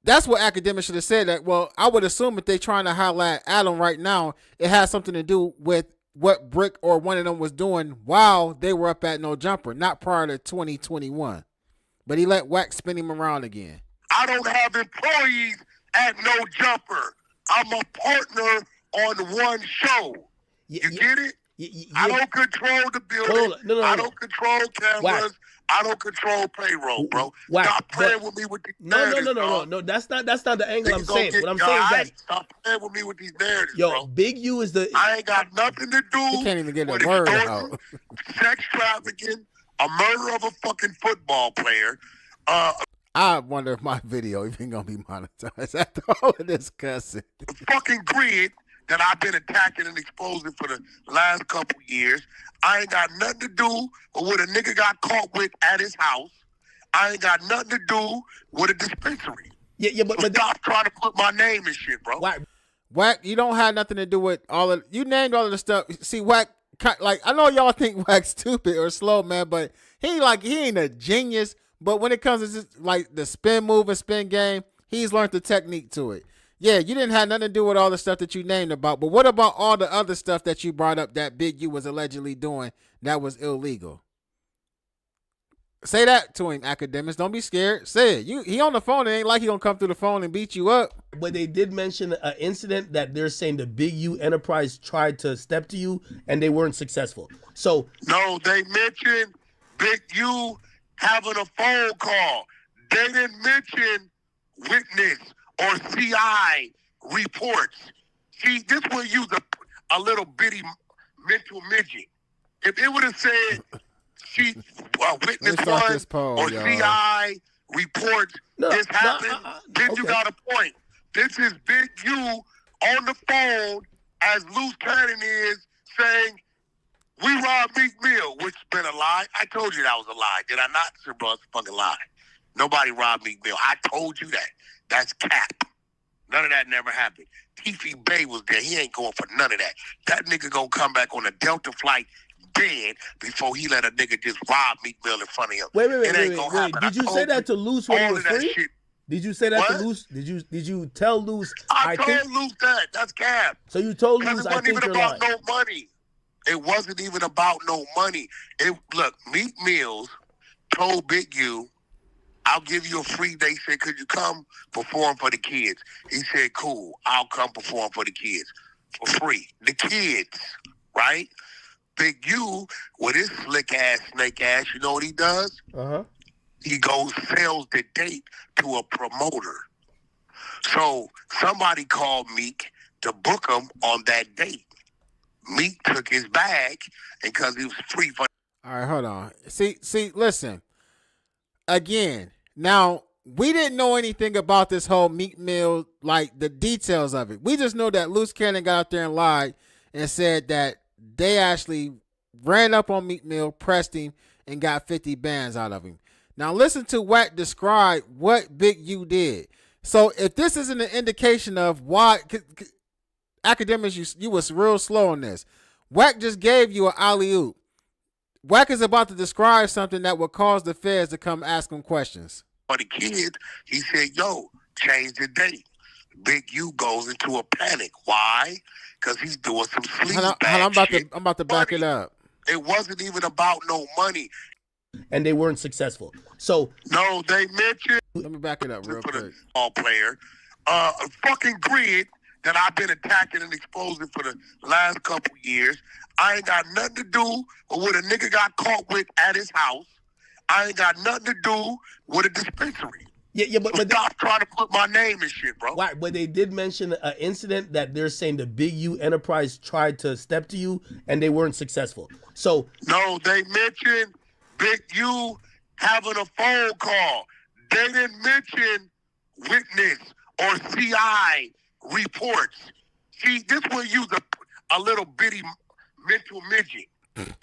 That's what Akademiks should have said. That, well, I would assume if they're trying to highlight Adam right now, it has something to do with what Bricc or one of them was doing while they were up at No Jumper, not prior to 2021. But he let Wack spin him around again. I don't have employees at No Jumper. I'm a partner on one show. You get it? I don't control the building. No. I don't control cameras. Wack. I don't control payroll, bro. Wack, stop playing with me with these narratives. No. That's not the angle I'm saying. What I'm saying is that stop playing with me with these narratives, yo, bro. Big U is the. I ain't got nothing to do. He can't even get a with word extortion, out. Sex trafficking, a murder of a fucking football player. I wonder if my video even gonna be monetized after all of this cussing. The fucking grid that I've been attacking and exposing for the last couple years. I ain't got nothing to do with what a nigga got caught with at his house. I ain't got nothing to do with a dispensary. But stop trying to put my name in shit, bro. Wack, you don't have nothing to do with all of. You named all of the stuff. See, Wack, like I know y'all think Wack's stupid or slow, man, but he ain't a genius. But when it comes to just, like the spin move and spin game, he's learned the technique to it. Yeah, you didn't have nothing to do with all the stuff that you named about, but what about all the other stuff that you brought up that Big U was allegedly doing that was illegal? Say that to him, Akademiks. Don't be scared. Say it. He on the phone. It ain't like he gonna come through the phone and beat you up. But they did mention an incident that they're saying the Big U enterprise tried to step to you and they weren't successful. So no, they mentioned Big U having a phone call. They didn't mention witness or CI reports. See, this will use a little bitty mental midget. If it would have said witness one or CI reports this happened, then you got a point. This is Big U on the phone as Loose Cannon is saying, we robbed Meek Mill, which has been a lie. I told you that was a lie. Did I not? Sir, bro, it's a fucking lie. Nobody robbed Meek Mill. I told you that. That's cap. None of that never happened. Tiffy Bay was there. He ain't going for none of that. That nigga gonna come back on a Delta flight dead before he let a nigga just rob Meek Mill in front of him. Wait. Did you say that to Loose when he was free? Shit. Did you say that to Loose? Did you tell Loose? I told Loose that. That's cap. So you told Loose I think you're lying. It wasn't even about no money. It wasn't even about no money. Look, Meek Mills told Big U, I'll give you a free. They said, could you come perform for the kids? He said, cool, I'll come perform for the kids for free. The kids, right? Big U, with his slick ass, snake ass, you know what he does? He goes, sells the date to a promoter. So somebody called Meek to book him on that date. Meek took his bag, and because he was free for. All right, hold on. See, listen. Again, now we didn't know anything about this whole Meek Mill, like the details of it. We just know that Loose Cannon got out there and lied and said that they actually ran up on Meek Mill, pressed him, and got 50 bands out of him. Now listen to Wack describe what Big U did. So if this isn't an indication of why, Akademiks, you was real slow on this. Wack just gave you an alley-oop. Wack is about to describe something that would cause the feds to come ask him questions. for the kids. He said, yo, change the date. Big U goes into a panic. Why? Because he's doing some sleazebag shit. I'm about to back it up. It wasn't even about no money. And they weren't successful. So no, they mentioned. Let me back it up real quick. All player, a fucking grid that I've been attacking and exposing for the last couple years. I ain't got nothing to do with what a nigga got caught with at his house. I ain't got nothing to do with a dispensary. Yeah, but stop trying to put my name in shit, bro. Why? But they did mention an incident that they're saying the Big U Enterprise tried to step to you and they weren't successful. So no, they mentioned Big U having a phone call. They didn't mention witness or CI reports. See, this will use a little bitty mental midget.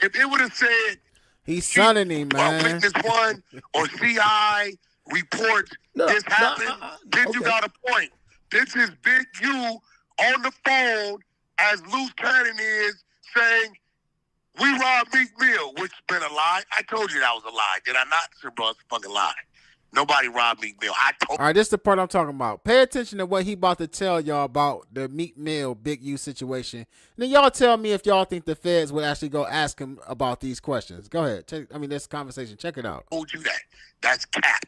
If it would have said he's sunning him, man. Witness one or CI reports this happened, then you got a point. This is Big U on the phone as loose cannon is saying, we robbed Meek Mill, which has been a lie. I told you that was a lie. Did I not? Sir, bro, it's a fucking lie. Nobody robbed Meek Mill. All right, this is the part I'm talking about. Pay attention to what he about to tell y'all about the Meek Mill Big U situation. And then y'all tell me if y'all think the feds would actually go ask him about these questions. Go ahead. This conversation. Check it out. I told you that. That's cap.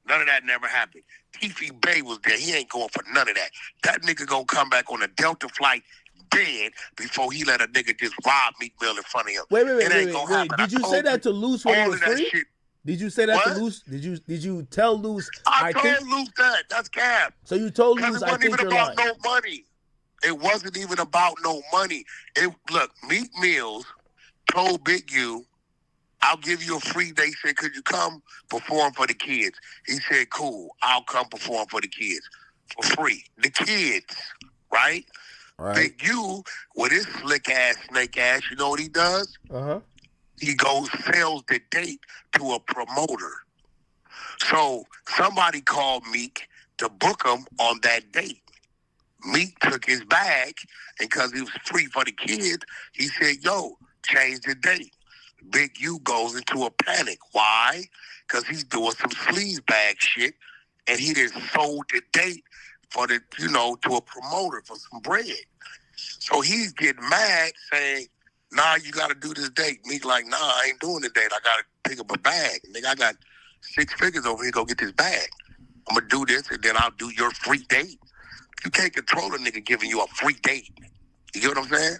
None of that never happened. Tiffy Bay was there. He ain't going for none of that. That nigga gonna come back on a Delta flight dead before he let a nigga just rob Meek Mill in front of him. Wait. Did you say that to Luce when he was free? Shit. Did you say that to Luce? Did you tell Luce? I told Luce that. That's cap. So you told Luce I think you're lying. It wasn't even about no money. It wasn't even about no money. Look, Meek Mills told Big U, I'll give you a free day. He said, could you come perform for the kids? He said, cool, I'll come perform for the kids for free. The kids, right? Big U, with his slick ass, snake ass, you know what he does? He goes, sells the date to a promoter. So somebody called Meek to book him on that date. Meek took his bag, and because he was free for the kids, he said, yo, change the date. Big U goes into a panic. Why? Because he's doing some sleazebag shit, and he just sold the date for the, to a promoter for some bread. So he's getting mad, saying, nah, you got to do this date. Meek like, nah, I ain't doing the date. I got to pick up a bag. Nigga, I got 6 figures over here. Go get this bag. I'm going to do this, and then I'll do your free date. You can't control a nigga giving you a free date. You get what I'm saying?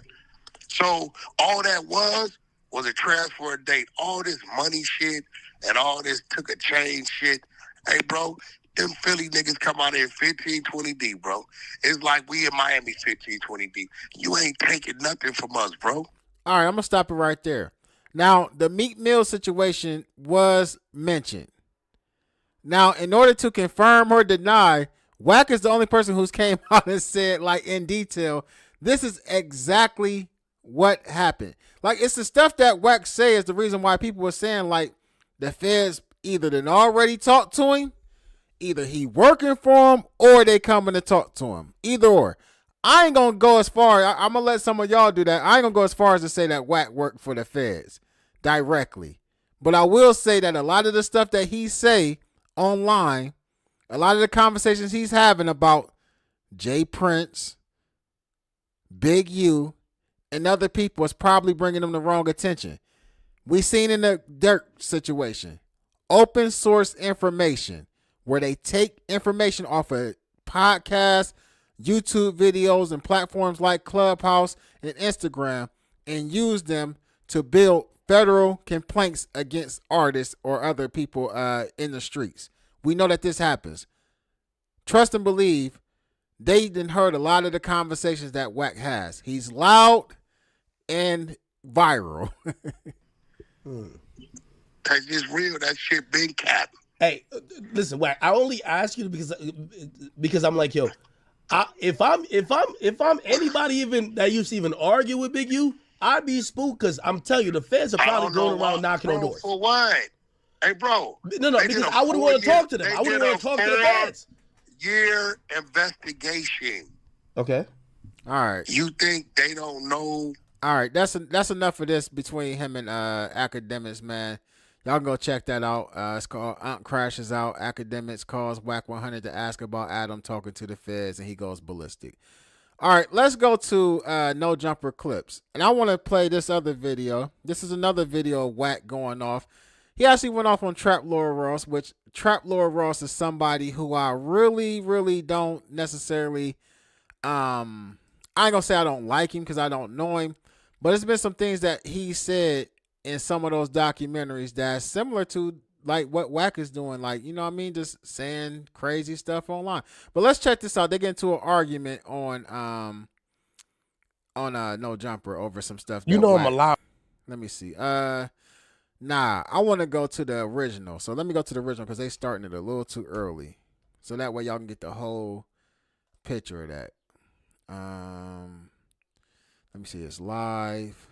So all that was a transfer of date. All this money shit and all this took a change shit. Hey, bro, them Philly niggas come out here 15, 20 deep, bro. It's like we in Miami 15, 20 deep. You ain't taking nothing from us, bro. All right, I'm going to stop it right there. Now, the Meek Mill situation was mentioned. Now, in order to confirm or deny, Wack is the only person who's came out and said, like, in detail, this is exactly what happened. Like, it's the stuff that Wack say is the reason why people were saying, like, the feds either done already talked to him, either he working for him, or they coming to talk to him. Either or. I ain't going to go as far. I'm going to let some of y'all do that. I ain't going to go as far as to say that Wack worked for the feds directly. But I will say that a lot of the stuff that he say online, a lot of the conversations he's having about Jay Prince, Big U, and other people is probably bringing them the wrong attention. We seen in the Dirt situation, open source information, where they take information off of podcasts, YouTube videos, and platforms like Clubhouse and Instagram and use them to build federal complaints against artists or other people in the streets. We know that this happens. Trust and believe, they done heard a lot of the conversations that Wack has. He's loud and viral. Cause it's real. That shit been cap. Hey, listen, Wack. I only ask you because I'm like, yo, if I'm anybody even that used to even argue with Big U, I'd be spooked because I'm telling you, the feds are probably going around knocking on doors. For what? Hey, bro. No, because I wouldn't want to talk to them. I wouldn't want to talk to the feds. Year investigation. Okay. All right. You think they don't know? All right. That's enough of this between him and Akademiks, man. Y'all can go check that out. It's called Aunt Crashes Out. Akademiks calls Wack 100 to ask about Adam talking to the feds, and he goes ballistic. All right, let's go to No Jumper clips. And I want to play this other video. This is another video of Wack going off. He actually went off on Trap Lord Ross, which Trap Lord Ross is somebody who I really, really don't necessarily, I ain't going to say I don't like him because I don't know him, but there's been some things that he said in some of those documentaries that's similar to like what Wack is doing, like, you know what I mean, just saying crazy stuff online. But let's check this out. They get into an argument on No Jumper over some stuff. You know, Wack, I'm allowed. Let me see. Nah, I want to go to the original. So let me go to the original because they starting it a little too early. So that way y'all can get the whole picture of that. Let me see. It's live.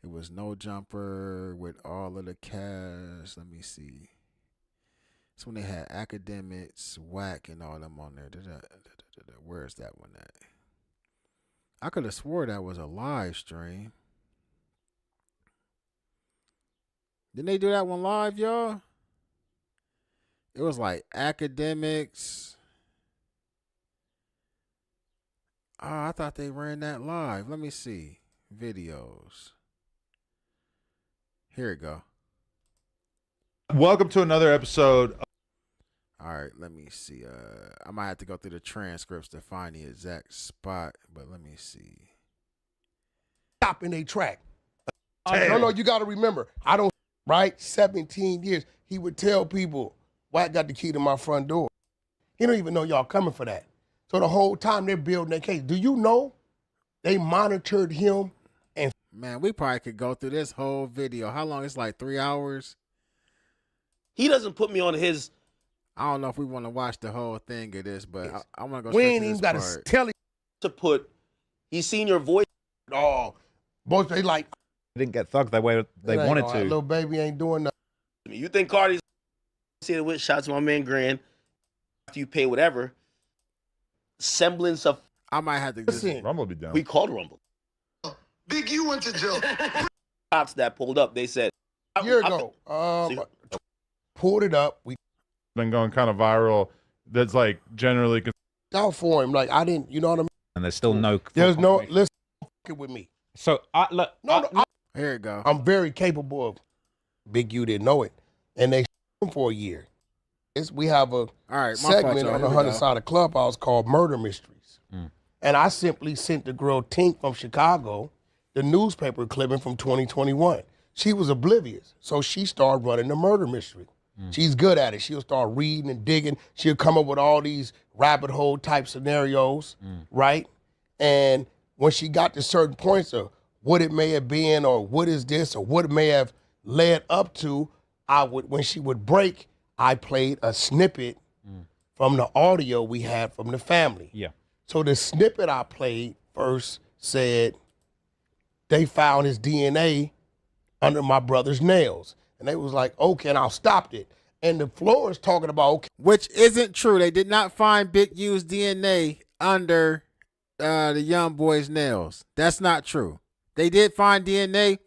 It was No Jumper with all of the cast. Let me see. It's when they had Akademiks, Wack, and all them on there. Where's that one at? I could have swore that was a live stream. Didn't they do that one live, y'all? It was like Akademiks. Oh, I thought they ran that live. Let me see. Videos. Here we go. Welcome to another episode. All right, let me see. I might have to go through the transcripts to find the exact spot, but let me see. Stop in a track. No, you got to remember. I don't, right? 17 years. He would tell people, Wack got the key to my front door. He don't even know y'all coming for that. So the whole time they're building their case. Do you know they monitored him? And man, we probably could go through this whole video. How long? It's like 3 hours. He doesn't put me on his. I don't know if we want to watch the whole thing of this, but I want to go we straight ain't to even this got to part. tell him. To put, he's seen your voice. Oh, both they like. Didn't get thugged the way they wanted to. Little baby ain't doing nothing. You think Cardi's see the witch shots to my man Grand after you pay whatever semblance of I might have to just Rumble be down. we called Rumble. Big U went to jail. Cops that pulled up, they said A year ago, pulled it up. We Been going kind of viral. That's like generally. out for him. Like I didn't, you know what I mean? And there's still no. There's no listen fucking with me. So I look. here you go. I'm very capable of. Big U didn't know it, and they him for a year. We have a All right, my segment fault, on y'all. the Here we 100 go. side of Clubhouse called Murder Mysteries, and I simply sent the girl Tink from Chicago the newspaper clipping from 2021. She was oblivious, so she started running the murder mystery. She's good at it. She'll start reading and digging. She'll come up with all these rabbit hole type scenarios, right? And when she got to certain points of what it may have been or what is this or what it may have led up to, when she would break, I played a snippet from the audio we had from the family. Yeah. So the snippet I played first said they found his DNA under my brother's nails. And they was like, okay, and I stopped it. And the floor is talking about, okay. Which isn't true. They did not find Big U's DNA under the young boy's nails. That's not true. They did find DNA,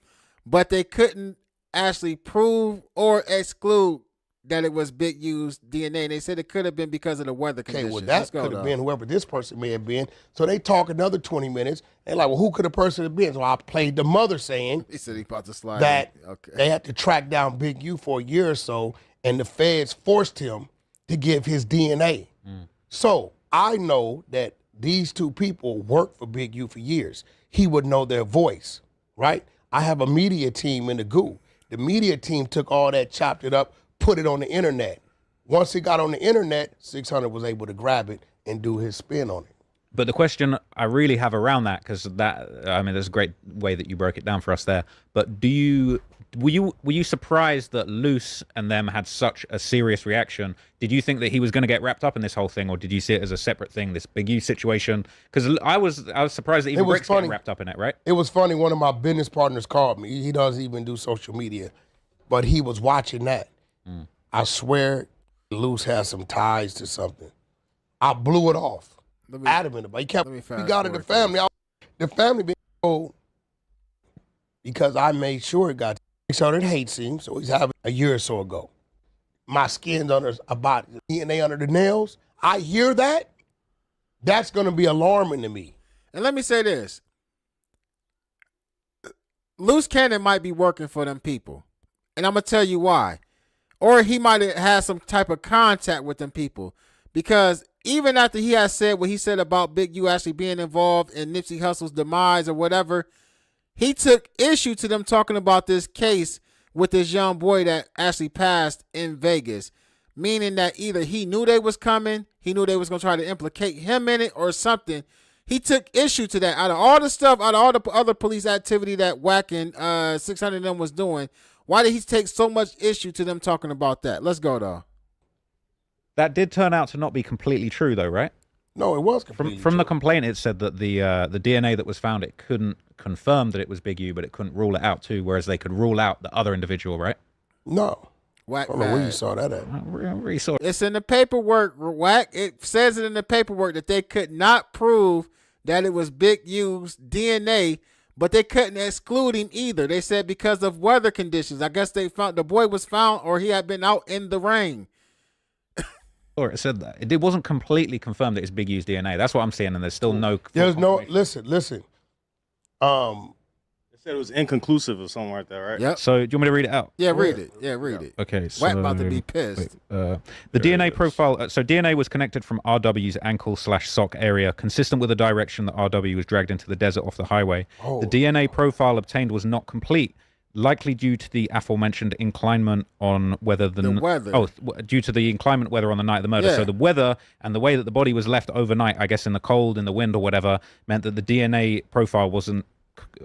but they couldn't actually prove or exclude that it was Big U's DNA. And they said it could have been because of the weather Okay, conditions. well, that Let's go, could have though. been whoever this person may have been. So they talk another 20 minutes. They're like, well, who could the person have been? So I played the mother saying He said he about to slide that in. Okay. they had to track down Big U for a year or so, and the feds forced him to give his DNA. So I know that these two people worked for Big U for years. He would know their voice, right? I have a media team in the GOO. The media team took all that, chopped it up, put it on the internet. Once it got on the internet, 600 was able to grab it and do his spin on it. But the question I really have around that, because there's a great way that you broke it down for us there. But were you surprised that Luce and them had such a serious reaction? Did you think that he was going to get wrapped up in this whole thing, or did you see it as a separate thing, this Big U situation? Because I was surprised that even Brick's getting wrapped up in it, right? It was funny. One of my business partners called me. He doesn't even do social media, but he was watching that. I swear, Luce has some ties to something. I blew it off. Adamant about it. He kept, we got it, the family. The family been told because I made sure it got started hate scene, so he's having a year or so ago. My skin's under about DNA under the nails. I hear that. That's going to be alarming to me. And let me say this. Loose Cannon might be working for them people. And I'm going to tell you why. Or he might have had some type of contact with them people. Because even after he has said what he said about Big U actually being involved in Nipsey Hussle's demise or whatever, he took issue to them talking about this case with this young boy that actually passed in Vegas. Meaning that either he knew they was coming, he knew they was going to try to implicate him in it or something. He took issue to that. Out of all the stuff, out of all the other police activity that Wack and 600 of them was doing, why did he take so much issue to them talking about that? Let's go, though. That did turn out to not be completely true, though, right? No, it was completely From true. the complaint, it said that the DNA that was found, it couldn't confirm that it was Big U, but it couldn't rule it out too, whereas they could rule out the other individual, right? No. Wack I don't know where you saw that at. I really saw it. It's in the paperwork, Wack. It says it in the paperwork that they could not prove that it was Big U's DNA, but they couldn't exclude him either. They said because of weather conditions. I guess they found the boy was found or he had been out in the rain. Or it said that. It wasn't completely confirmed that it's Big U's DNA. That's what I'm saying, and there's still no... There's no... Listen. They said it was inconclusive or something like that, right? Yep. So, do you want me to read it out? Yeah, read it. Yeah, read it. Okay, so... Wack about to be pissed. The DNA profile... So, DNA was connected from RW's ankle/sock area, consistent with the direction that RW was dragged into the desert off the highway. Oh. The DNA profile obtained was not complete, likely due to the aforementioned inclinement on whether the weather. Due to the inclement weather on the night of the murder. Yeah. So the weather and the way that the body was left overnight, I guess in the cold, in the wind or whatever, meant that the DNA profile wasn't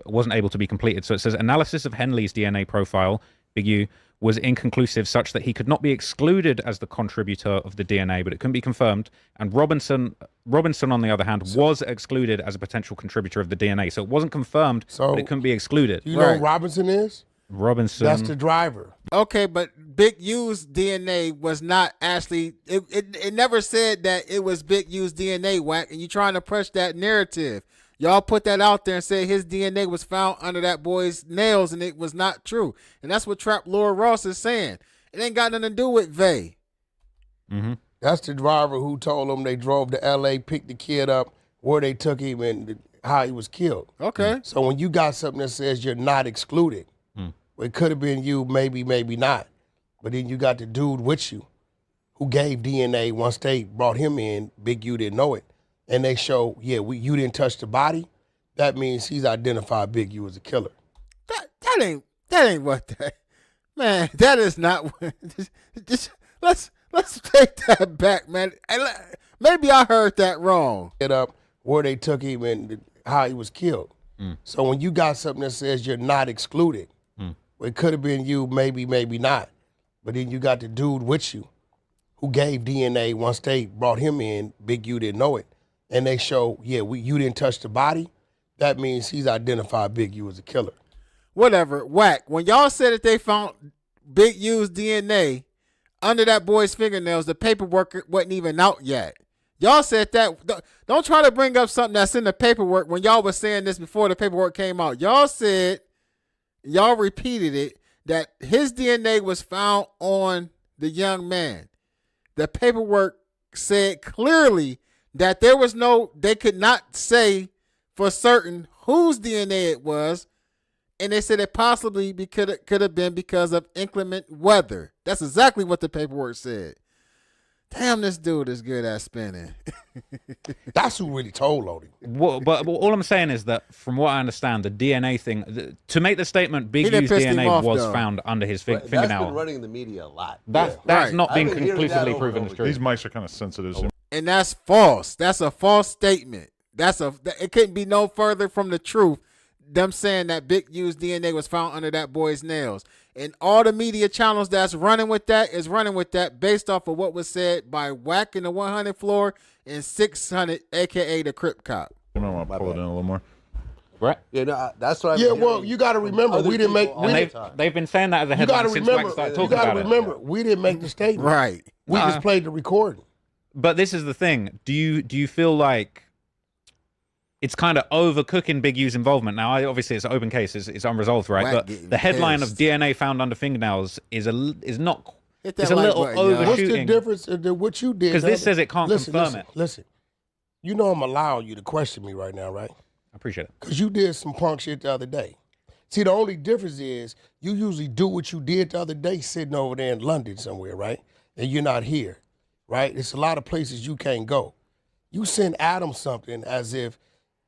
able to be completed. So it says analysis of Henley's DNA profile, Big U, was inconclusive such that he could not be excluded as the contributor of the DNA, but it couldn't be confirmed. And Robinson, on the other hand, was excluded as a potential contributor of the DNA. So it wasn't confirmed, but it couldn't be excluded. You know who Robinson is? Robinson. That's the driver. Okay, but Big U's DNA was not actually... It never said that it was Big U's DNA, Wack, and you're trying to push that narrative. Y'all put that out there and said his DNA was found under that boy's nails, and it was not true. And that's what Trap Lord Ross is saying. It ain't got nothing to do with Vay. Mm-hmm. That's the driver who told them they drove to L.A., picked the kid up, where they took him, and how he was killed. Okay. So when you got something that says you're not excluded, well, it could have been you, maybe not. But then you got the dude with you who gave DNA once they brought him in. Big U didn't know it. And they show, you didn't touch the body. That means he's identified Big U as a killer. That ain't what that, man. That is not what. Let's take that back, man. Maybe I heard that wrong. Get up where they took him and how he was killed. So when you got something that says you're not excluded, well, it could have been you, maybe not. But then you got the dude with you who gave DNA once they brought him in. Big U didn't know it. And they show, you didn't touch the body. That means he's identified Big U as a killer. Whatever. Wack. When y'all said that they found Big U's DNA under that boy's fingernails, the paperwork wasn't even out yet. Y'all said that. Don't try to bring up something that's in the paperwork when y'all was saying this before the paperwork came out. Y'all said, y'all repeated it, that his DNA was found on the young man. The paperwork said clearly that they could not say for certain whose DNA it was, and they said it possibly could have been because of inclement weather. That's exactly what the paperwork said. Damn, this dude is good at spinning. That's who really told on him. But all I'm saying is that, from what I understand, the DNA thing, to make the statement Big U's DNA was found under his fingernail. That's been running in the media a lot. That's not been conclusively proven as true. These mics are kind of sensitive. And that's false. That's a false statement. It couldn't be no further from the truth. Them saying that Big U's DNA was found under that boy's nails. And all the media channels that's running with that is running with that based off of what was said by Wack in the 100 floor and 600, a.k.a. the Crip Cop. You might want to pull it in a little more. Right? Yeah, no, that's what you got to remember, we didn't make... They've been saying that as a headline since Wack started talking about it. You got to remember, we didn't make the statement. Right. We just played the recording. But this is the thing. Do you feel like it's kind of overcooking Big U's involvement. Now, obviously, it's an open case; it's unresolved, right? Wack But the headline of DNA found under fingernails is not. Hit that It's a like little button, y'all. What's the overshooting. difference in what you did? Because this says it can't confirm it. Listen, you know I'm allowing you to question me right now, right? I appreciate it. Because you did some punk shit the other day. See, the only difference is you usually do what you did the other day sitting over there in London somewhere, right? And you're not here, right? There's a lot of places you can't go. You send Adam something as if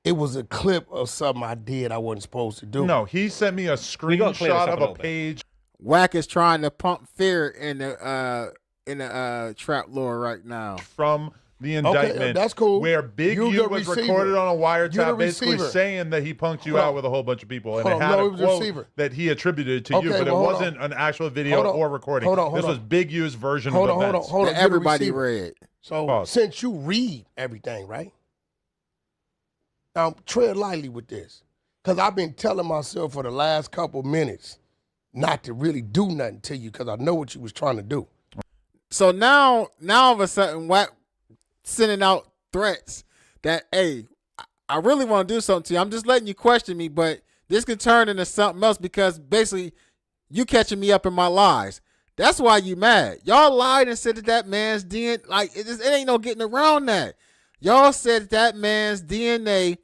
it was a clip of something I did I wasn't supposed to do. No, he sent me a screenshot of a page. Wack is trying to pump fear in the trap lore right now. From the indictment, Okay, that's cool. where Big You U the was receiver. recorded on a You the wiretap, basically receiver. saying that he punked you Hold out on. with a whole bunch of people, and Hold it on. had No, a it was the quote receiver. that he attributed to you, Okay, but it well, hold wasn't an actual video Hold on. or recording. Hold on. This was Big U's version Hold of on, hold on, events. hold on. That You're the everybody receiver. read. So Pause. since you read everything, right? Now tread lightly with this. Because I've been telling myself for the last couple minutes not to really do nothing to you because I know what you was trying to do. So now all of a sudden, Wack sending out threats that, hey, I really want to do something to you. I'm just letting you question me, but this could turn into something else because basically you catching me up in my lies. That's why you mad. Y'all lied and said that man's DNA, like, it ain't no getting around that. Y'all said that man's DNA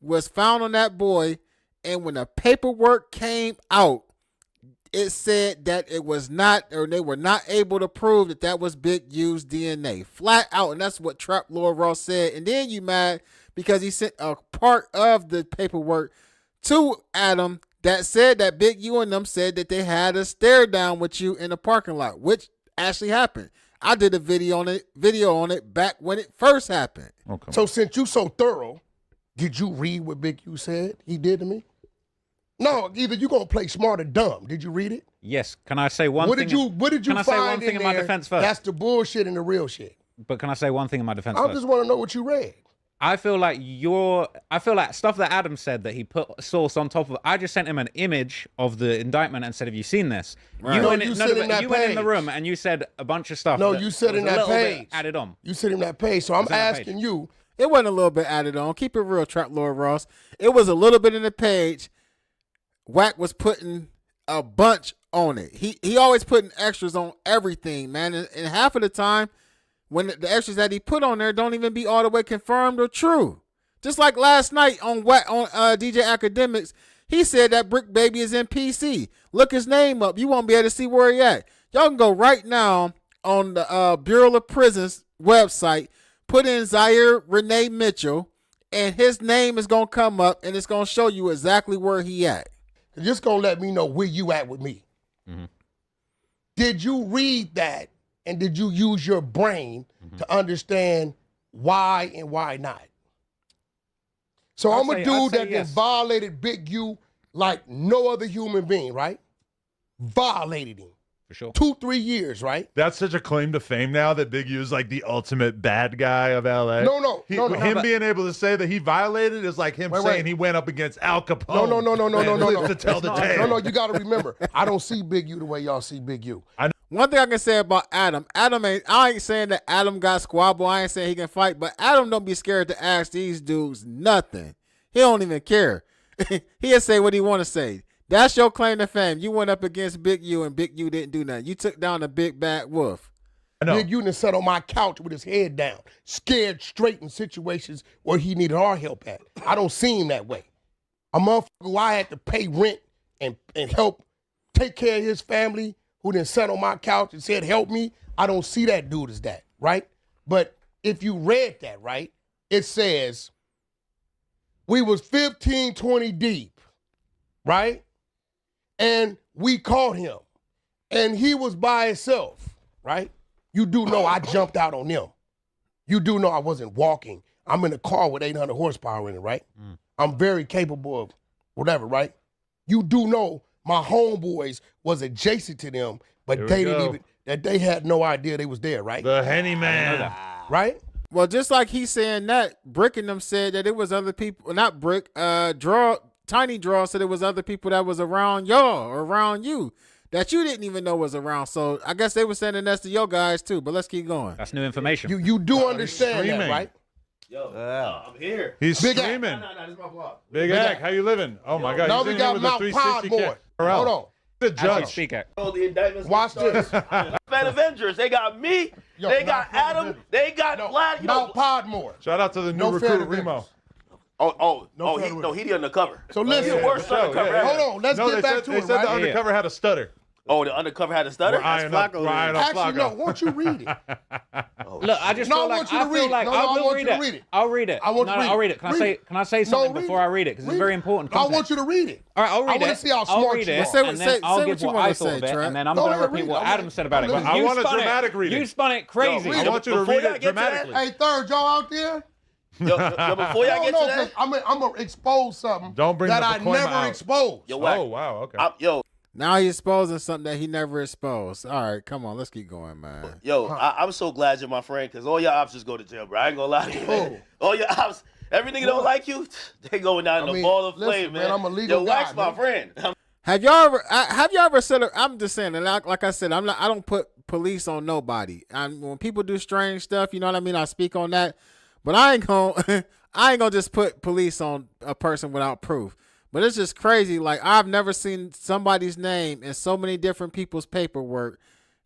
was found on that boy, and when the paperwork came out, it said that it was not, or they were not able to prove that was Big U's DNA. Flat out, and that's what Trap Lord Ross said. And then you mad because he sent a part of the paperwork to Adam that said that Big U and them said that they had a stare down with you in the parking lot, which actually happened. I did a video on it back when it first happened. Okay. So since you so thorough, did you read what Big U said he did to me? No, either you gonna play smart or dumb. Did you read it? Yes. Can I say one What thing? did you Can I say one find thing in in my there defense first? That's the bullshit and the real shit. But can I say one thing in my defense I first? just want to know what you read. I feel like stuff that Adam said that he put source on top of. I just sent him an image of the indictment and said, "Have you seen this?" Right. No, you said in that you went in the page. room and you said a bunch of stuff. No, that you said was in a that little bit page. added on. You said in that page. So I'm in that page. asking you. It wasn't a little bit added on. Keep it real, Trap Lord Ross. It was a little bit in the page. Wack was putting a bunch on it. He always putting extras on everything, man. And half of the time, when the extras that he put on there don't even be all the way confirmed or true. Just like last night on DJ Akademiks, he said that Bricc Baby is in PC. Look his name up. You won't be able to see where he at. Y'all can go right now on the Bureau of Prisons website, put in Zaire Renee Mitchell, and his name is going to come up, and it's going to show you exactly where he at. Just gonna let me know where you at with me. Mm-hmm. Did you read that and did you use your brain to understand why and why not? So I'm a dude that yes. violated Big U like no other human being, right? Violated him. For sure. 2-3 years, right? That's such a claim to fame now that Big U is like the ultimate bad guy of LA. No. Him being able to say that he violated is like him saying he went up against Al Capone. No. To tell the tale. No, you got to remember, I don't see Big U the way y'all see Big U. One thing I can say about Adam I ain't saying that Adam got squabble. I ain't saying he can fight, but Adam don't be scared to ask these dudes nothing. He don't even care. He'll say what he want to say. That's your claim to fame. You went up against Big U and Big U didn't do nothing. You took down the big bad wolf. Big U done sat on my couch with his head down, scared straight in situations where he needed our help at. I don't see him that way. A motherfucker who I had to pay rent and help take care of his family, who then sat on my couch and said, help me. I don't see that dude as that, right? But if you read that, right, it says we was 15, 20 deep, right? And we caught him. And he was by himself, right? You do know I jumped out on them. You do know I wasn't walking. I'm in a car with 800 horsepower in it, right? I'm very capable of whatever, right? You do know my homeboys was adjacent to them, but they didn't even, that they had no idea they was there, right? The Henny Man. Right? Well, just like he's saying that, Bricc and them said that it was other people, not Bricc, Tiny Draw said it was other people that was around y'all or around you that you didn't even know was around. So I guess they were sending that to your guys too, but let's keep going. That's new information. You do understand that, right? Yo, I'm here. He's Big streaming. Nah, this is my vlog. Big Ack, how you living? Oh my God, Now he's we in here got with a Mount 360 Podmore. camera. Hold on. The As we judge. speak, Ack. All the indictments. Watch this. Fan Avengers. They got me. Yo, they got not Adam. Avengers. They got Vlad. You know, Mount Podmore. Shout out to the new No recruit fan Remo. Avengers. he the undercover. So He the listen. worst undercover ever. Hold on. Let's No, get they back said, to they it, said right? the undercover had a stutter. Oh, the undercover had a stutter. We're eyeing up Actually, no. Flacco. Won't you read it? Look, I just No, feel I like want you to I read feel it. like No, I I will want read you to it. read it. I'll read it. I want you to No, read I'll it. read it. Can Read I say? it. Can I say No, something read before it. I read it? Because it's Read very it. important. I Context. want you to read it. All right, I'll read I want it. to see how I'll smart read you it, are. Say what- and then I'll say give what you what wanna I thought say, of it, Trent. and then I'm Go going to ahead, repeat read what it. Adam said about it. But Because I you want a spun dramatic it. reading. You spun it crazy. I want you to Before read y'all it get to that- dramatically. Hey, third, y'all out there? Yo, before y'all get to that, I'm going to expose something Don't bring that the I Pacoima never out. exposed. yo, Wack, Oh, wow, okay. yo, Now he's exposing something that he never exposed. All right, come on, let's keep going, man. I'm so glad you're my friend because all your ops just go to jail, bro. I ain't gonna lie to you, man. All your ops, every nigga don't like you, they going down in the ball of flame, man. I'm a legal Yo, guy, Wack's my man. friend. Have y'all ever said? I'm just saying, and like I said, I don't put police on nobody. When people do strange stuff, you know what I mean. I speak on that, but I ain't gonna just put police on a person without proof. But it's just crazy. Like, I've never seen somebody's name in so many different people's paperwork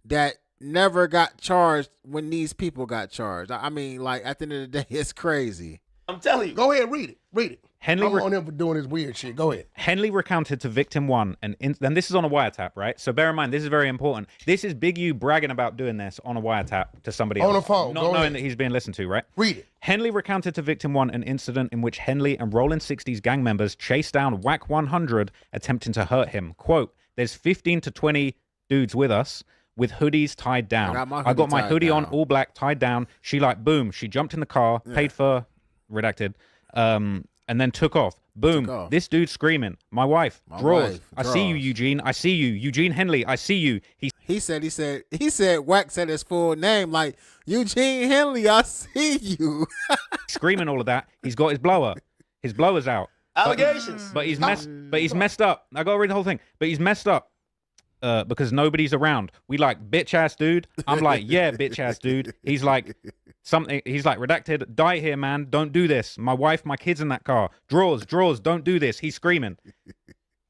that never got charged when these people got charged. I mean, like, at the end of the day, it's crazy. I'm telling you. Go ahead, read it. Read it. Henley I'm on him for doing this weird shit. Go ahead. Henley recounted to victim one, and this is on a wiretap, right? So bear in mind, this is very important. This is Big U bragging about doing this on a wiretap to somebody On else. the phone. Not Go knowing ahead. that he's being listened to, right? Read it. Henley recounted to victim one an incident in which Henley and Rolling 60s gang members chased down Wack 100, attempting to hurt him. Quote, "There's 15 to 20 dudes with us with hoodies tied down. I got my hoodie on, all black, tied down. She like, boom, she jumped in the car, paid for, redacted, and then took off. Boom. This dude screaming. My wife, draws. I see you, Eugene. I see you. Eugene Henley, I see you. He said, Wack said his full name, like, Eugene Henley, I see you. Screaming all of that. He's got his blower. His blower's out. Allegations. But he's messed up. I gotta read the whole thing. But he's messed up. Because nobody's around. We like, bitch ass dude. I'm like, yeah, bitch ass dude. He's like, redacted, die here, man. Don't do this. My wife, my kids in that car. Drawers, don't do this. He's screaming.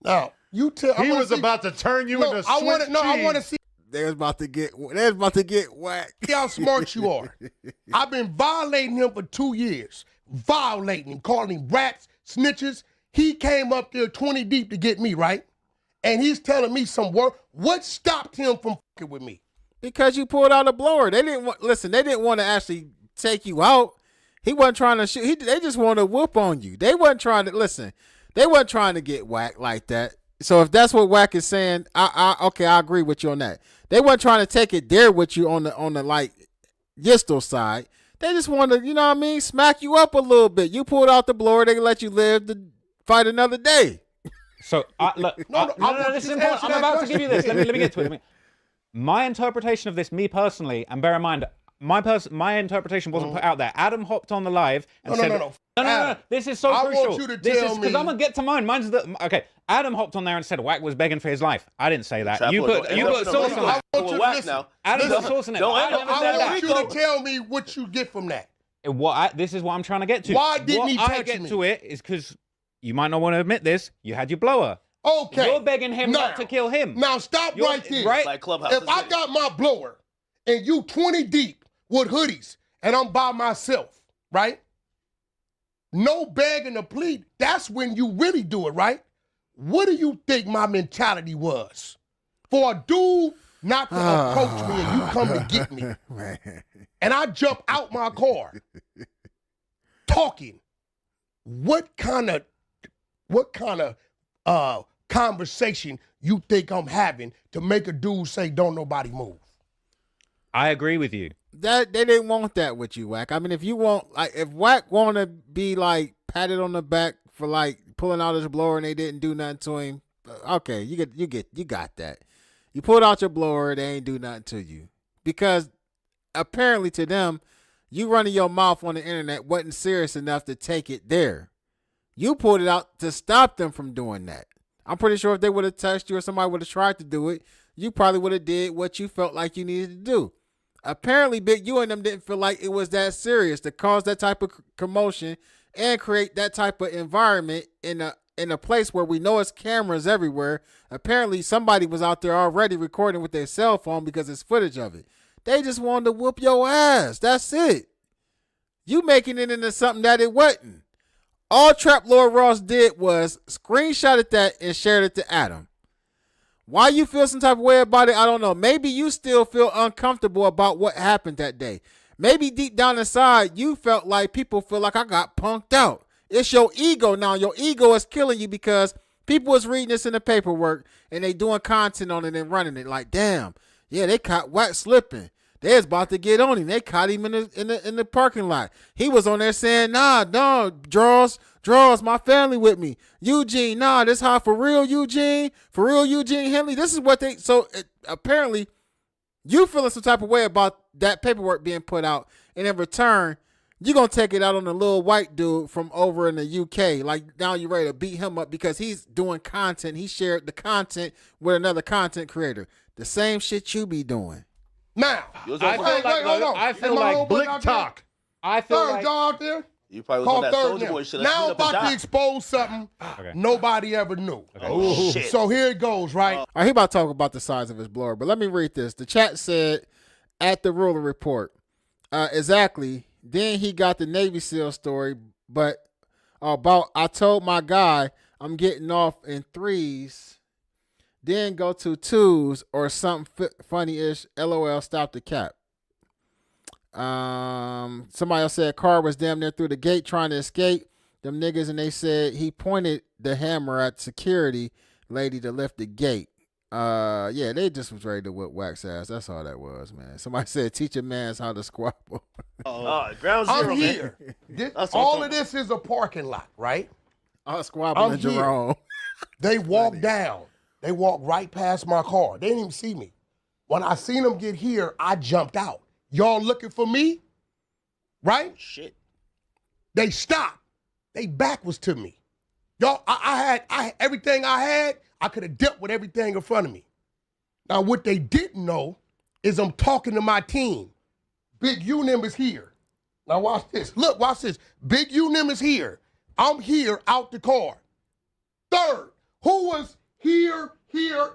Now, you tell. He was about to turn you into I want to see. They was about to get whacked. See how smart you are. I've been violating him for 2 years. Violating him, calling him rats, snitches. He came up there 20 deep to get me, right? And he's telling me some word. What stopped him from fucking with me? Because you pulled out a blower. They didn't want to actually take you out. He wasn't trying to shoot. They just wanted to whoop on you. They wasn't trying to listen. They wasn't trying to get Wack like that. So if that's what Wack is saying, I agree with you on that. They weren't trying to take it there with you on the like Yistel side. They just wanted to, you know what I mean, smack you up a little bit. You pulled out the blower, they let you live to fight another day. So look, no, this is important. I'm about to give you this. Let me get to it. My interpretation of this, me personally, and bear in mind, my interpretation wasn't put out there. Adam hopped on the live and said, No. This is so crucial. I want you to tell me. Because I'm gonna get to mine. Okay. Adam hopped on there and said Wack was begging for his life. I didn't say that. You put source on that. I want you to listen. Adam's the source on it. I want you to tell me what you get from that. This is what I'm trying to get to. Why didn't he touch me? I get to it is because you might not want to admit this. You had your blower. Okay. You're begging him not to kill him. Now stop right there. Right? Like Clubhouse. If I got my blower and you 20 deep with hoodies and I'm by myself, right? No begging to plead. That's when you really do it, right? What do you think my mentality was? For a dude not to approach me and you come to get me. And I jump out my car talking. What kind of conversation you think I'm having to make a dude say don't nobody move? I agree with you. That they didn't want that with you, Wack. I mean, if you want, like, if Wack want to be like patted on the back for like pulling out his blower and they didn't do nothing to him, okay, you got that. You pulled out your blower, they ain't do nothing to you because apparently to them, you running your mouth on the internet wasn't serious enough to take it there. You pulled it out to stop them from doing that. I'm pretty sure if they would have touched you or somebody would have tried to do it, you probably would have did what you felt like you needed to do. Apparently, Big U and them didn't feel like it was that serious to cause that type of commotion and create that type of environment in a place where we know it's cameras everywhere. Apparently, somebody was out there already recording with their cell phone because there's footage of it. They just wanted to whoop your ass. That's it. You making it into something that it wasn't. All Trap Lord Ross did was screenshotted that and shared it to Adam. Why you feel some type of way about it, I don't know. Maybe you still feel uncomfortable about what happened that day. Maybe deep down inside, you felt like people feel like I got punked out. It's your ego now. Your ego is killing you because people was reading this in the paperwork and they doing content on it and running it. Like, damn, yeah, they caught Wack slipping. They was about to get on him. They caught him in the parking lot. He was on there saying, nah, draws, my family with me. Eugene, nah, this how for real Eugene Henley. This is what they, so apparently you feeling some type of way about that paperwork being put out. And in return, you're going to take it out on the little white dude from over in the UK. Like now you're ready to beat him up because he's doing content. He shared the content with another content creator. The same shit you be doing. Now, I feel like Blick talk. I feel third, like y'all out there? You probably was Call on that third Soldier now. Boy shit. Now I'm about to expose something nobody ever knew. Oh, shit. So here it goes, right? All right, he about to talk about the size of his blower, but let me read this. The chat said at the ruler report, exactly. Then he got the Navy SEAL story, but about I told my guy I'm getting off in 3s. Then go to 2s or something funny-ish. LOL, stop the cap. Somebody else said car was damn near through the gate trying to escape them niggas, and they said he pointed the hammer at security lady to lift the gate. Yeah, they just was ready to whip Wack's ass. That's all that was, man. Somebody said teach a man how to squabble. Ground zero, I'm here. All of this is a parking lot, right? Squabbling Jerome. They walked down. They walked right past my car. They didn't even see me. When I seen them get here, I jumped out. Y'all looking for me? Right? Shit. They stopped. They back was to me. Y'all, I had everything I had, I could have dealt with everything in front of me. Now, what they didn't know is I'm talking to my team. Big Unim is here. Now watch this. Look, watch this. Big Unim is here. I'm here out the car. Third, who was here,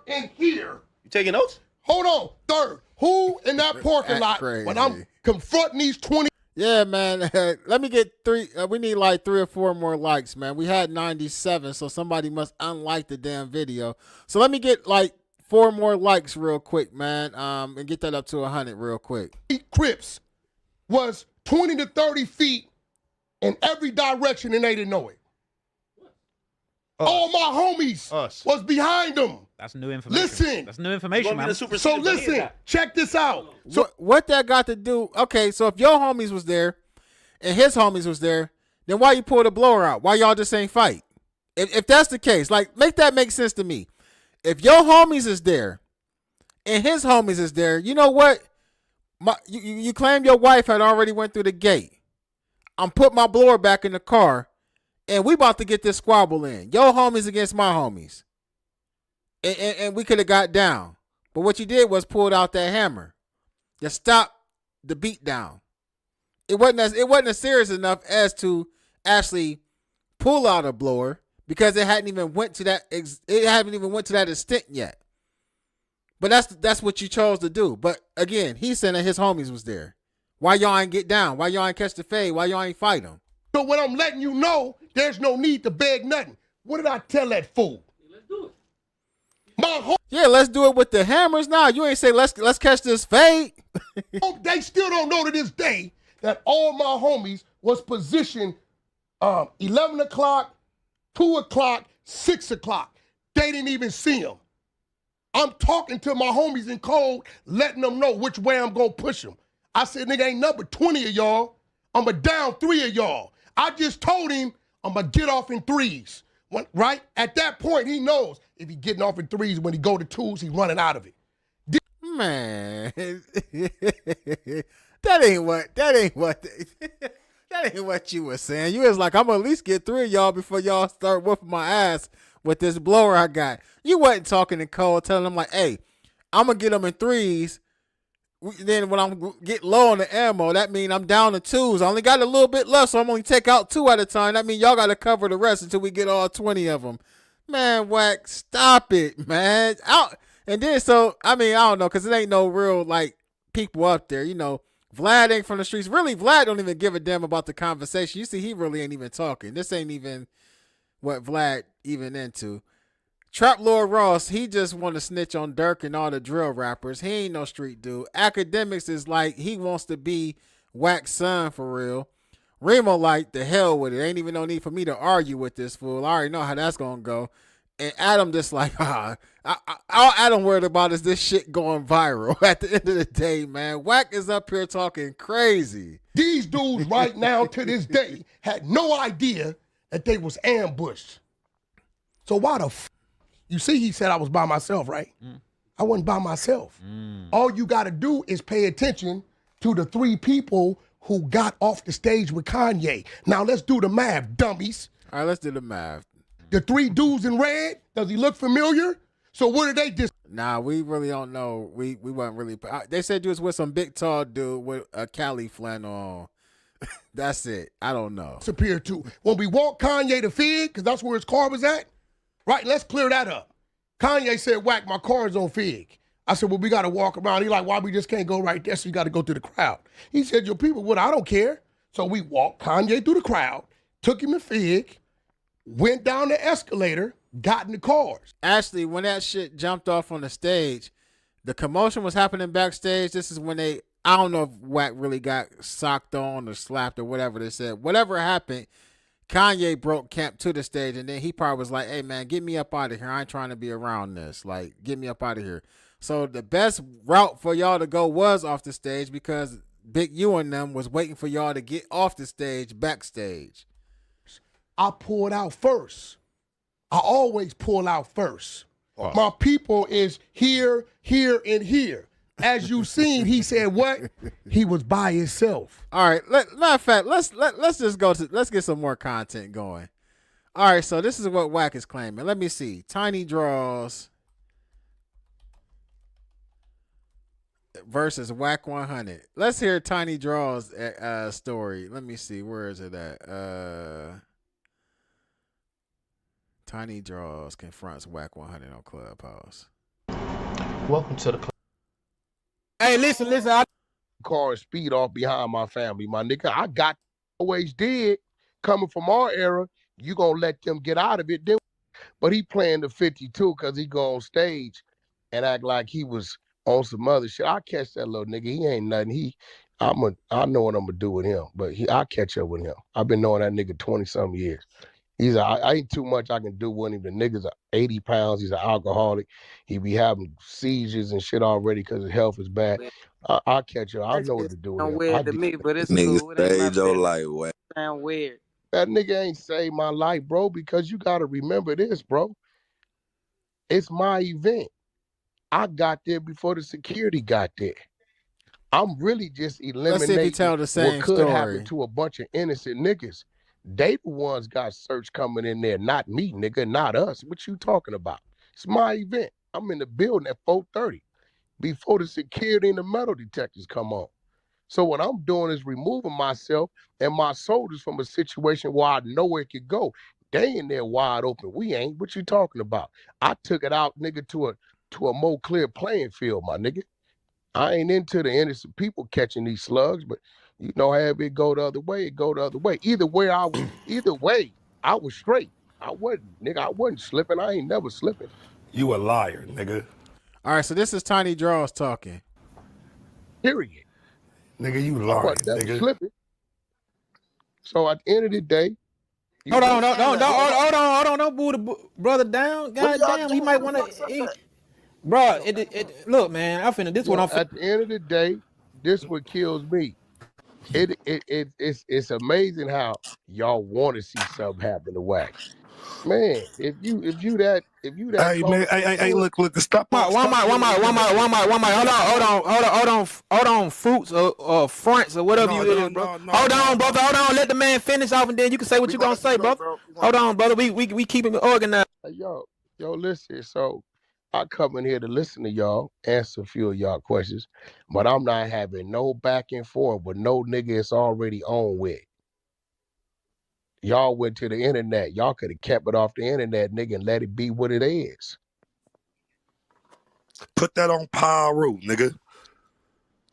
and here? You taking notes? Hold on. Third, who in that parking lot when I'm confronting these 20? Yeah, man. Let me get 3. We need like 3 or 4 more likes, man. We had 97, so somebody must unlike the damn video. So let me get like 4 more likes real quick, man, and get that up to 100 real quick. Crips was 20 to 30 feet in every direction, and they didn't know it. All my homies was behind them. That's new information. Listen. That's new information, man. So listen, check this out. So what that got to do? Okay, so if your homies was there and his homies was there, then why you pull the blower out? Why y'all just ain't fight? If that's the case, like make that make sense to me. If your homies is there and his homies is there, you know what? You claim your wife had already went through the gate. I'm put my blower back in the car. And we about to get this squabble in. Your homies against my homies. And we could have got down. But what you did was pulled out that hammer. You stopped the beat down. It wasn't as serious enough as to actually pull out a blower because it hadn't even went to that extent yet. But that's what you chose to do. But again, he's saying that his homies was there. Why y'all ain't get down? Why y'all ain't catch the fade? Why y'all ain't fight him? So when I'm letting you know, there's no need to beg nothing. What did I tell that fool? Let's do it. Yeah, let's do it with the hammers now. You ain't say let's catch this fade. They still don't know to this day that all my homies was positioned 11 o'clock, 2 o'clock, 6 o'clock. They didn't even see them. I'm talking to my homies in code, letting them know which way I'm going to push them. I said, nigga, ain't number 20 of y'all. I'm a down 3 of y'all. I just told him I'm going to get off in 3s. Right? At that point, he knows if he getting off in 3s, when he go to 2s, he running out of it. Man, that ain't what you were saying. You was like, I'm gonna at least get 3 of y'all before y'all start whooping my ass with this blower I got. You wasn't talking in code, telling them like, hey, I'm gonna get them in 3s Then when I'm get low on the ammo, that mean I'm down to 2s. I only got a little bit left, so I'm only take out 2 at a time. That mean y'all got to cover the rest until we get all 20 of them. Man, Wack, stop it, man. And then I don't know, because it ain't no real like people up there. Vlad ain't from the streets. Really, Vlad don't even give a damn about the conversation. You see, he really ain't even talking. This ain't even what Vlad even into. Trap Lord Ross, he just want to snitch on Dirk and all the drill rappers. He ain't no street dude. Akademiks is like, he wants to be Wack's son for real. Remo like, the hell with it. Ain't even no need for me to argue with this fool. I already know how that's going to go. And Adam just like, all Adam worried about is this shit going viral. At the end of the day, man, Wack is up here talking crazy. These dudes right now to this day had no idea that they was ambushed. So why the you see, he said I was by myself, right? I wasn't by myself. All you got to do is pay attention to the 3 people who got off the stage with Kanye. Now, let's do the math, dummies. All right, let's do the math. The 3 dudes in red, does he look familiar? So what did they just... Nah, we really don't know. We wasn't really... They said you was with some big, tall dude with a Cali flannel on. That's it. I don't know. Disappear too. When we walked Kanye to Fig, because that's where his car was at, right, let's clear that up. Kanye said, Wack, my car's on Fig. I said, well, we got to walk around. He like, why we just can't go right there? So you got to go through the crowd. He said, your people would. I don't care. So we walked Kanye through the crowd, took him to Fig, went down the escalator, got in the cars. Actually, when that shit jumped off on the stage, the commotion was happening backstage. This is when I don't know if Wack really got socked on or slapped or whatever they said. Whatever happened, Kanye broke camp to the stage, and then he probably was like, hey, man, get me up out of here. I ain't trying to be around this. Like, get me up out of here. So the best route for y'all to go was off the stage because Big U and them was waiting for y'all to get off the stage backstage. I pulled out first. I always pull out first. Wow. My people is here, here, and here. As you seen, he said what? He was by himself. All right. Matter of fact, let's get some more content going. All right. So this is what Wack is claiming. Let me see. Tiny Draws versus Wack 100. Let's hear Tiny Draws story. Let me see. Where is it at? Tiny Draws confronts Wack 100 on Clubhouse. Welcome to the club. Hey, listen. Car and speed off behind my family, my nigga. I got always did. Coming from our era, you gonna let them get out of it. Then, but he playing the 52 because he go on stage and act like he was on some other shit. I catch that little nigga. He ain't nothing. I know what I'm gonna do with him, but I catch up with him. I've been knowing that nigga 20-some years. I ain't too much I can do with him. The nigga's 80 pounds. He's an alcoholic. He be having seizures and shit already because his health is bad. I'll catch up. I know what to do with him. Weird to me, but it's nigga cool. saved your life, Wack. Sound weird. That nigga ain't saved my life, bro, because you got to remember this, bro. It's my event. I got there before the security got there. I'm really just eliminating what could happen to a bunch of innocent niggas. They the ones got search coming in there, not me, nigga, not us. What you talking about? It's my event. I'm in the building at 4:30 before the security and the metal detectors come on. So what I'm doing is removing myself and my soldiers from a situation where I know where it could go. They in there wide open. We ain't. What you talking about? I took it out, nigga, to a more clear playing field, my nigga. I ain't into the innocent people catching these slugs, but you know, have it go the other way, it go the other way. Either way, I was straight. I wasn't slipping. I ain't never slipping. You a liar, nigga. All right, so this is Tiny Draws talking. Period. Nigga, you lying, nigga. Slipping. So at the end of the day, hold on, don't boo the brother down. God damn, he might want to. Bro, look, man, I finna this one. At the end of the day, this what kills me. It's amazing how y'all want to see something happen to Wack. Man, if you that hey man, hey, look, stop. One mic. Hold on, fruits or fronts or whatever you is, bro. Hold on, brother. Hold on, let the man finish off, and then you can say what you gonna say, brother. Hold on, brother. We keep it organized. Yo, listen. So I come in here to listen to y'all, answer a few of y'all questions, but I'm not having no back and forth with no nigga it's already on with. Y'all went to the internet. Y'all could have kept it off the internet, nigga, and let it be what it is. Put that on Pyro, nigga.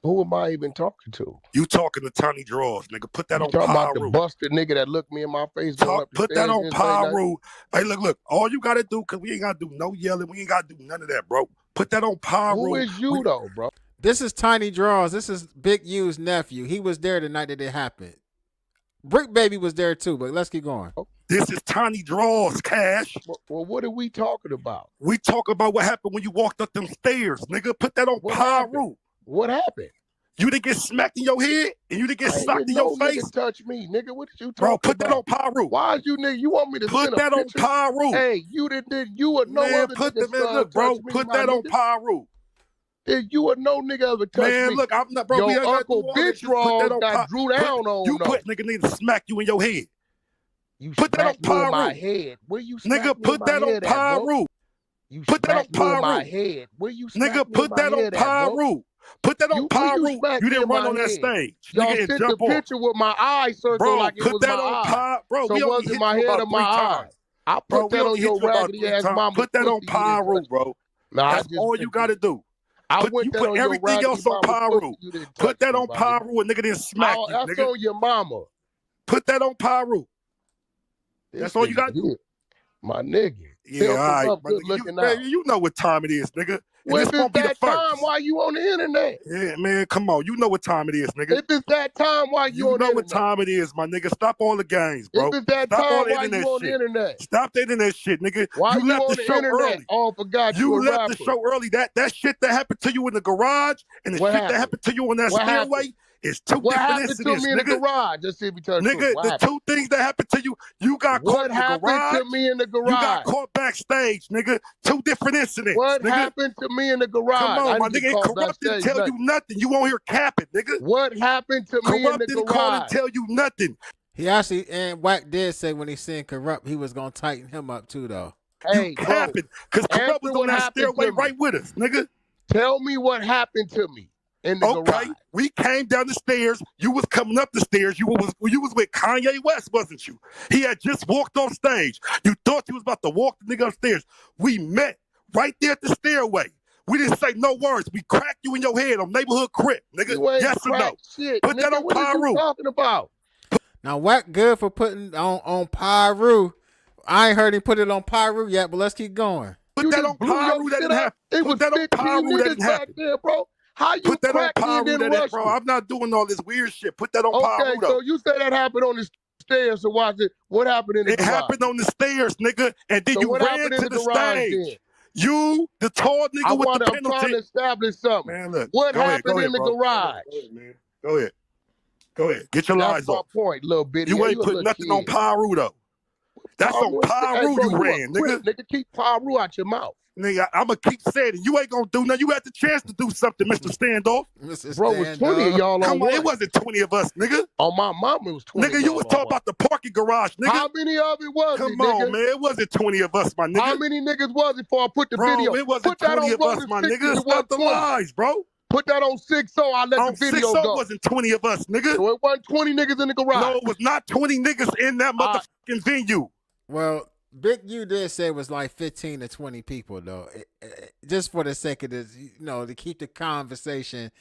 Who am I even talking to? You talking to Tiny Draws, nigga. Put that You on talking about the Pyro. busted nigga that looked me in my face going up the Put that stairs on and say nothing? Pyro. Hey, look. All you gotta do, cause we ain't gotta do no yelling. We ain't gotta do none of that, bro. Put that on Pyro. Who is you though, bro? This is Tiny Draws. This is Big U's nephew. He was there the night that it happened. Bricc Baby was there too, but let's keep going. This is Tiny Draws, Cash. Well, what are we talking about? We talk about what happened when you walked up them stairs, nigga. Put that on Pyro. What happened? You didn't get smacked in your head and you didn't get socked in your face. Nigga touch me, nigga. What did you talking Bro, put about? that on Pyro. Why is you nigga? You want me to put send that a on picture? Pyro? Hey, you didn't. You or no man, other put nigga. The, man, look, bro. Put that on Pyro. You or no nigga ever touch me? Man, look, I'm not, bro. Your uncle bitch wrong got drew down on. You put nigga need to smack you in your head. You put that on Pyro. My head. Where you nigga? Put that on Pyro. You put that on Pyro. My head. Where you nigga? Put that on Pyro. Put that on Pyro. You didn't run on that stage. Y'all nigga, sent the picture with my eye circle like it was my eye. Bro, so was it my head or my eye? I put that on your raggedy ass mama. Put that on Pyro, bro. That's all you gotta do. You put everything else on Pyro. Put that on Pyro and nigga didn't smack you, nigga. That's on your mama. Put that on Pyro. That's all you gotta do. My nigga. Yeah, all right. You know what time it is, nigga. Well, if it's that time, why you on the internet? Yeah, man, come on. You know what time it is, nigga. If it's that time, why you on the internet? You know what time it is, my nigga. Stop all the games, bro. If it's that time, why you on the internet? Stop the internet shit, nigga. Why you left on the show internet? early. Oh, forgot you left the show early. That shit that happened to you in the garage and the shit that happened to you on that stairway is two different incidents, What happened to me in the garage? Just see if you tell the truth. Nigga, the two things that happened to you, you got caught in the garage. What happened to me in the garage? You got caught backstage, nigga. Two different incidents. What happened to me in the garage? Come on, my nigga. Corrupt didn't tell you nothing. You won't hear capping, nigga. What happened to me in the garage? Didn't call and tell you nothing. He actually, and Wack did say when he seen Corrupt, he was gonna tighten him up too, though. Hey, you capping, because Corrupt was on that stairway right with us, nigga. Tell me what happened to me. In the garage. We came down the stairs. You was coming up the stairs. You was with Kanye West, wasn't you? He had just walked off stage. You thought you was about to walk the nigga upstairs. We met right there at the stairway. We didn't say no words. We cracked you in your head on Neighborhood Crip, nigga. Yes or no? Shit, put that on Pyro. What are you talking about? Now Wack good for putting on Pyro. I ain't heard him put it on Pyro yet, but let's keep going. Put that on Pyro. That didn't happen. It was 15 niggas back there, bro. How you put that on Pyro, bro? I'm not doing all this weird shit. Put that on Pyro. Okay, so you say that happened on the stairs. So watch it. What happened in the garage? It happened on the stairs, nigga, and then you ran to the stage. Then? You, the tall nigga with the penalty. I'm trying to establish something. Man, look. What happened in the garage? Go ahead. Go ahead. Get your lies on. That's my point, little bitty. You ain't put nothing on Pyro, though. That's on Pyro you ran, nigga. Nigga, keep Pyro out your mouth. Nigga, I'm going to keep saying it. You ain't going to do nothing. You had the chance to do something, Mr. Standoff. Bro, it was 20 of y'all on Come on, it wasn't 20 of us, nigga. On my mama, it was 20 Nigga, you was talking about the parking garage, nigga. How many of it was Come on, man. It wasn't 20 of us, my nigga. How many niggas was it before I put the video? It wasn't 20 of us, my nigga. Stop the lies, bro. Put that on 6-0, I let the video go. It wasn't 20 of us, nigga. So it wasn't 20 niggas in the garage. No, it was not 20 niggas in that motherfucking venue. Well, Big U did say it was like 15 to 20 people, though. Just for the sake of this, to keep the conversation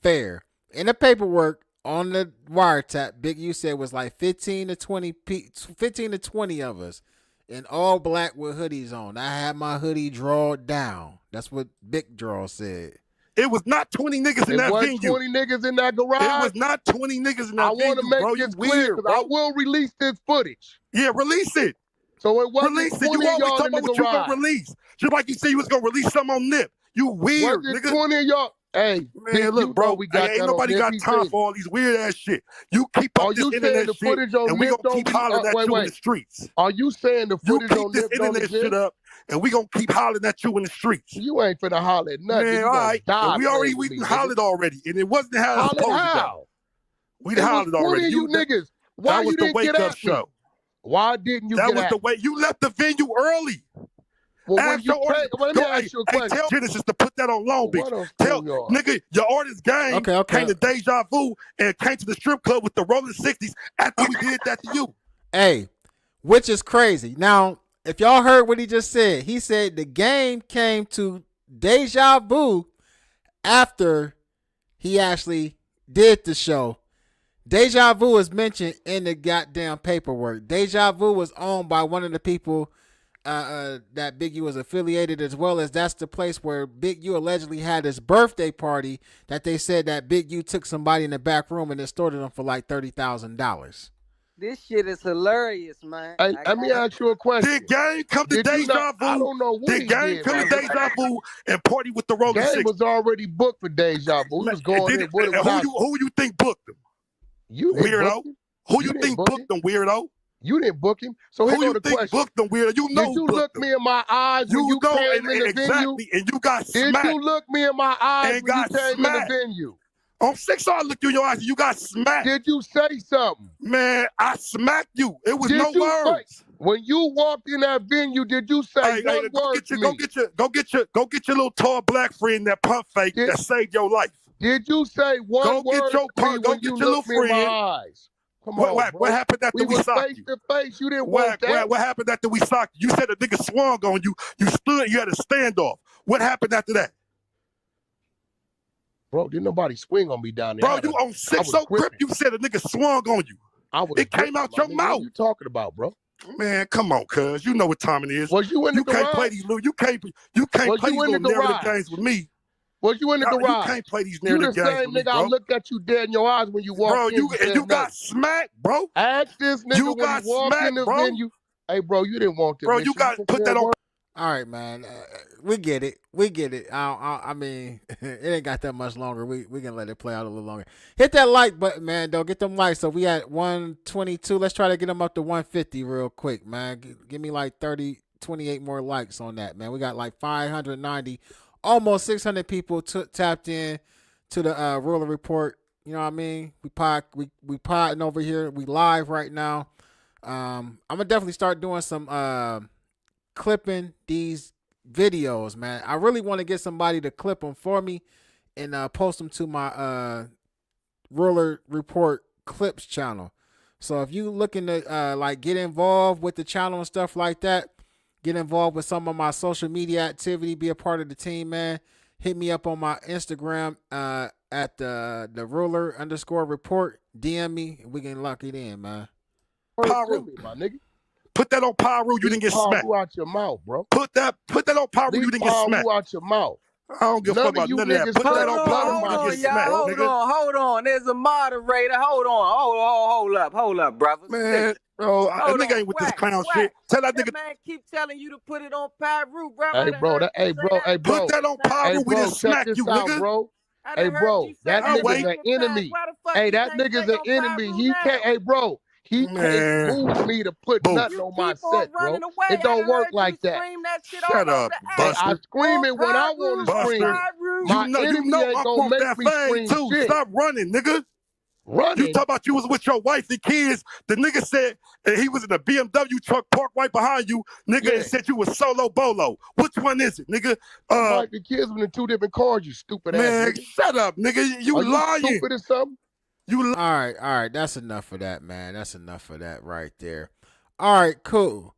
fair. In the paperwork on the wiretap, Big U said it was like 15 to 20 of us, in all black with hoodies on. I had my hoodie drawed down. That's what Big Draw said. It was not 20 niggas in that venue. It wasn't 20 niggas in that garage. It was not 20 niggas in that venue, I want to make this clear, because I will release this footage. Yeah, release it. So it wasn't release 20 it. You always talking about what you garage. gonna release. Just like you said you was gonna release something on Nip. You weird, wasn't nigga. 20 of y'all. Hey, man, look, bro. We got ain't nobody got time for all these weird ass shit. You keep up this internet shit, and we gonna keep hollering at you in the streets. Are you saying the footage on Nip? You keep this internet shit up, and we gonna keep hollering at you in the streets. You ain't finna holler at nothing. Man, all right. We hollered already, and it wasn't how it's supposed to go. We hollered already. You niggas. Why that was you the didn't wake get up at me? show. Why didn't you that get was at the way you left the venue early. Well, when Ask you your audience. let me ask you a question. Tell Genesis to put that on Long Beach. What on Tell schoolyard? nigga, your artist game came to Deja Vu and came to the strip club with the Rolling 60s after we did that to you. Hey, which is crazy. Now, if y'all heard what he just said, he said the game came to Deja Vu after he actually did the show. Deja Vu is mentioned in the goddamn paperwork. Deja Vu was owned by one of the people that Big U was affiliated, as well as that's the place where Big U allegedly had his birthday party that they said that Big U took somebody in the back room and extorted them for like $30,000. This shit is hilarious, man. Hey, let me ask you a question. Did Game come to Did you Deja not- Vu? I don't know what Did he Game did, come to man. Deja Vu and party with the Rolling Game 60s? was already booked for Deja Vu. He was going in with it. Who you think booked him? You didn't Weirdo. book him. Who you think booked him, weirdo? You didn't book him. So here Who go you the think question. booked him, weirdo? You know Did you who booked look him. me in my eyes when you know came in the exactly, venue? and you got Did smacked. you look me in my eyes And when you got came smacked. in the venue? On 6 I looked you in your eyes and you got smacked. Did you say something? Man, I smacked you. It was Did no you words. When you walked in that venue, did you say one word to me? Go get your little tall black friend that pump fake that saved your life. Did you say one word to me when you looked me in my eyes? Come on, Wack, bro. what happened after we was socked face you? to face. You didn't Wack, want that. what happened after we socked you? You said a nigga swung on you. You stood, you had a standoff. What happened after that? Bro, didn't nobody swing on me down there. Bro, you on 6-0 grip, you said a nigga swung on you. It came out your mouth. What are you talking about, bro? Man, come on, cuz. You know what time it is. Was you in the garage? Can't play these little, you can't play these little narrative games with me. Was you in the garage? You can't play these narrative You the games same with me, nigga I bro. looked at you dead in your eyes when you walked Bro, in. you got smacked, bro. Ask this nigga You when got you walked in smacked, the bro. venue. Hey, bro, you didn't want to. Bro, you got put that on. All right, man. We get it. We get it. I mean, it ain't got that much longer. We can let it play out a little longer. Hit that like button, man. Don't get them likes. So we at 122. Let's try to get them up to 150 real quick, man. Give me like 28 more likes on that, man. We got like 590, almost 600 people tapped in to the Ruler Report. You know what I mean? We podding over here. We live right now. I'm gonna definitely start doing some clipping these videos, man. I really want to get somebody to clip them for me and post them to my Ruler Report clips channel. So if you looking to like get involved with the channel and stuff like that, get involved with some of my social media activity, be a part of the team, man, hit me up on my Instagram at the Ruler_report. DM me and we can lock it in, man. Pyro, my nigga. Put that on Pyro, you didn't get smacked. out your mouth, bro. Put that on Pyro, you didn't get smacked. out your mouth. I don't give a fuck about none of that. Put that on Pyro, you didn't get smacked, nigga. Hold on. There's a moderator. Hold on. Hold up, brother. Man, bro, that nigga ain't with this clown shit. Tell that nigga. Man, keep telling you to put it on Pyro, bro. Hey, bro. Put that on Pyro, we didn't smack you, nigga. Bro. Hey, bro, that nigga's an enemy. Hey, that nigga's an enemy. He can't. Hey, bro. He can't move me to put nothing on my set, bro. It don't work like that. Shut up, Buster. I scream it when I want to scream. My enemy ain't gonna make me scream too. shit. Stop running, nigga. Running? You talk about you was with your wife and kids. The nigga said he was in a BMW truck parked right behind you, nigga, and said you was solo bolo. Which one is it, nigga? Wife and kids was in 2 different cars, you stupid ass nigga. Man, shut up, nigga. You lying. You stupid or something? All right. That's enough of that, man. That's enough of that right there. All right, cool.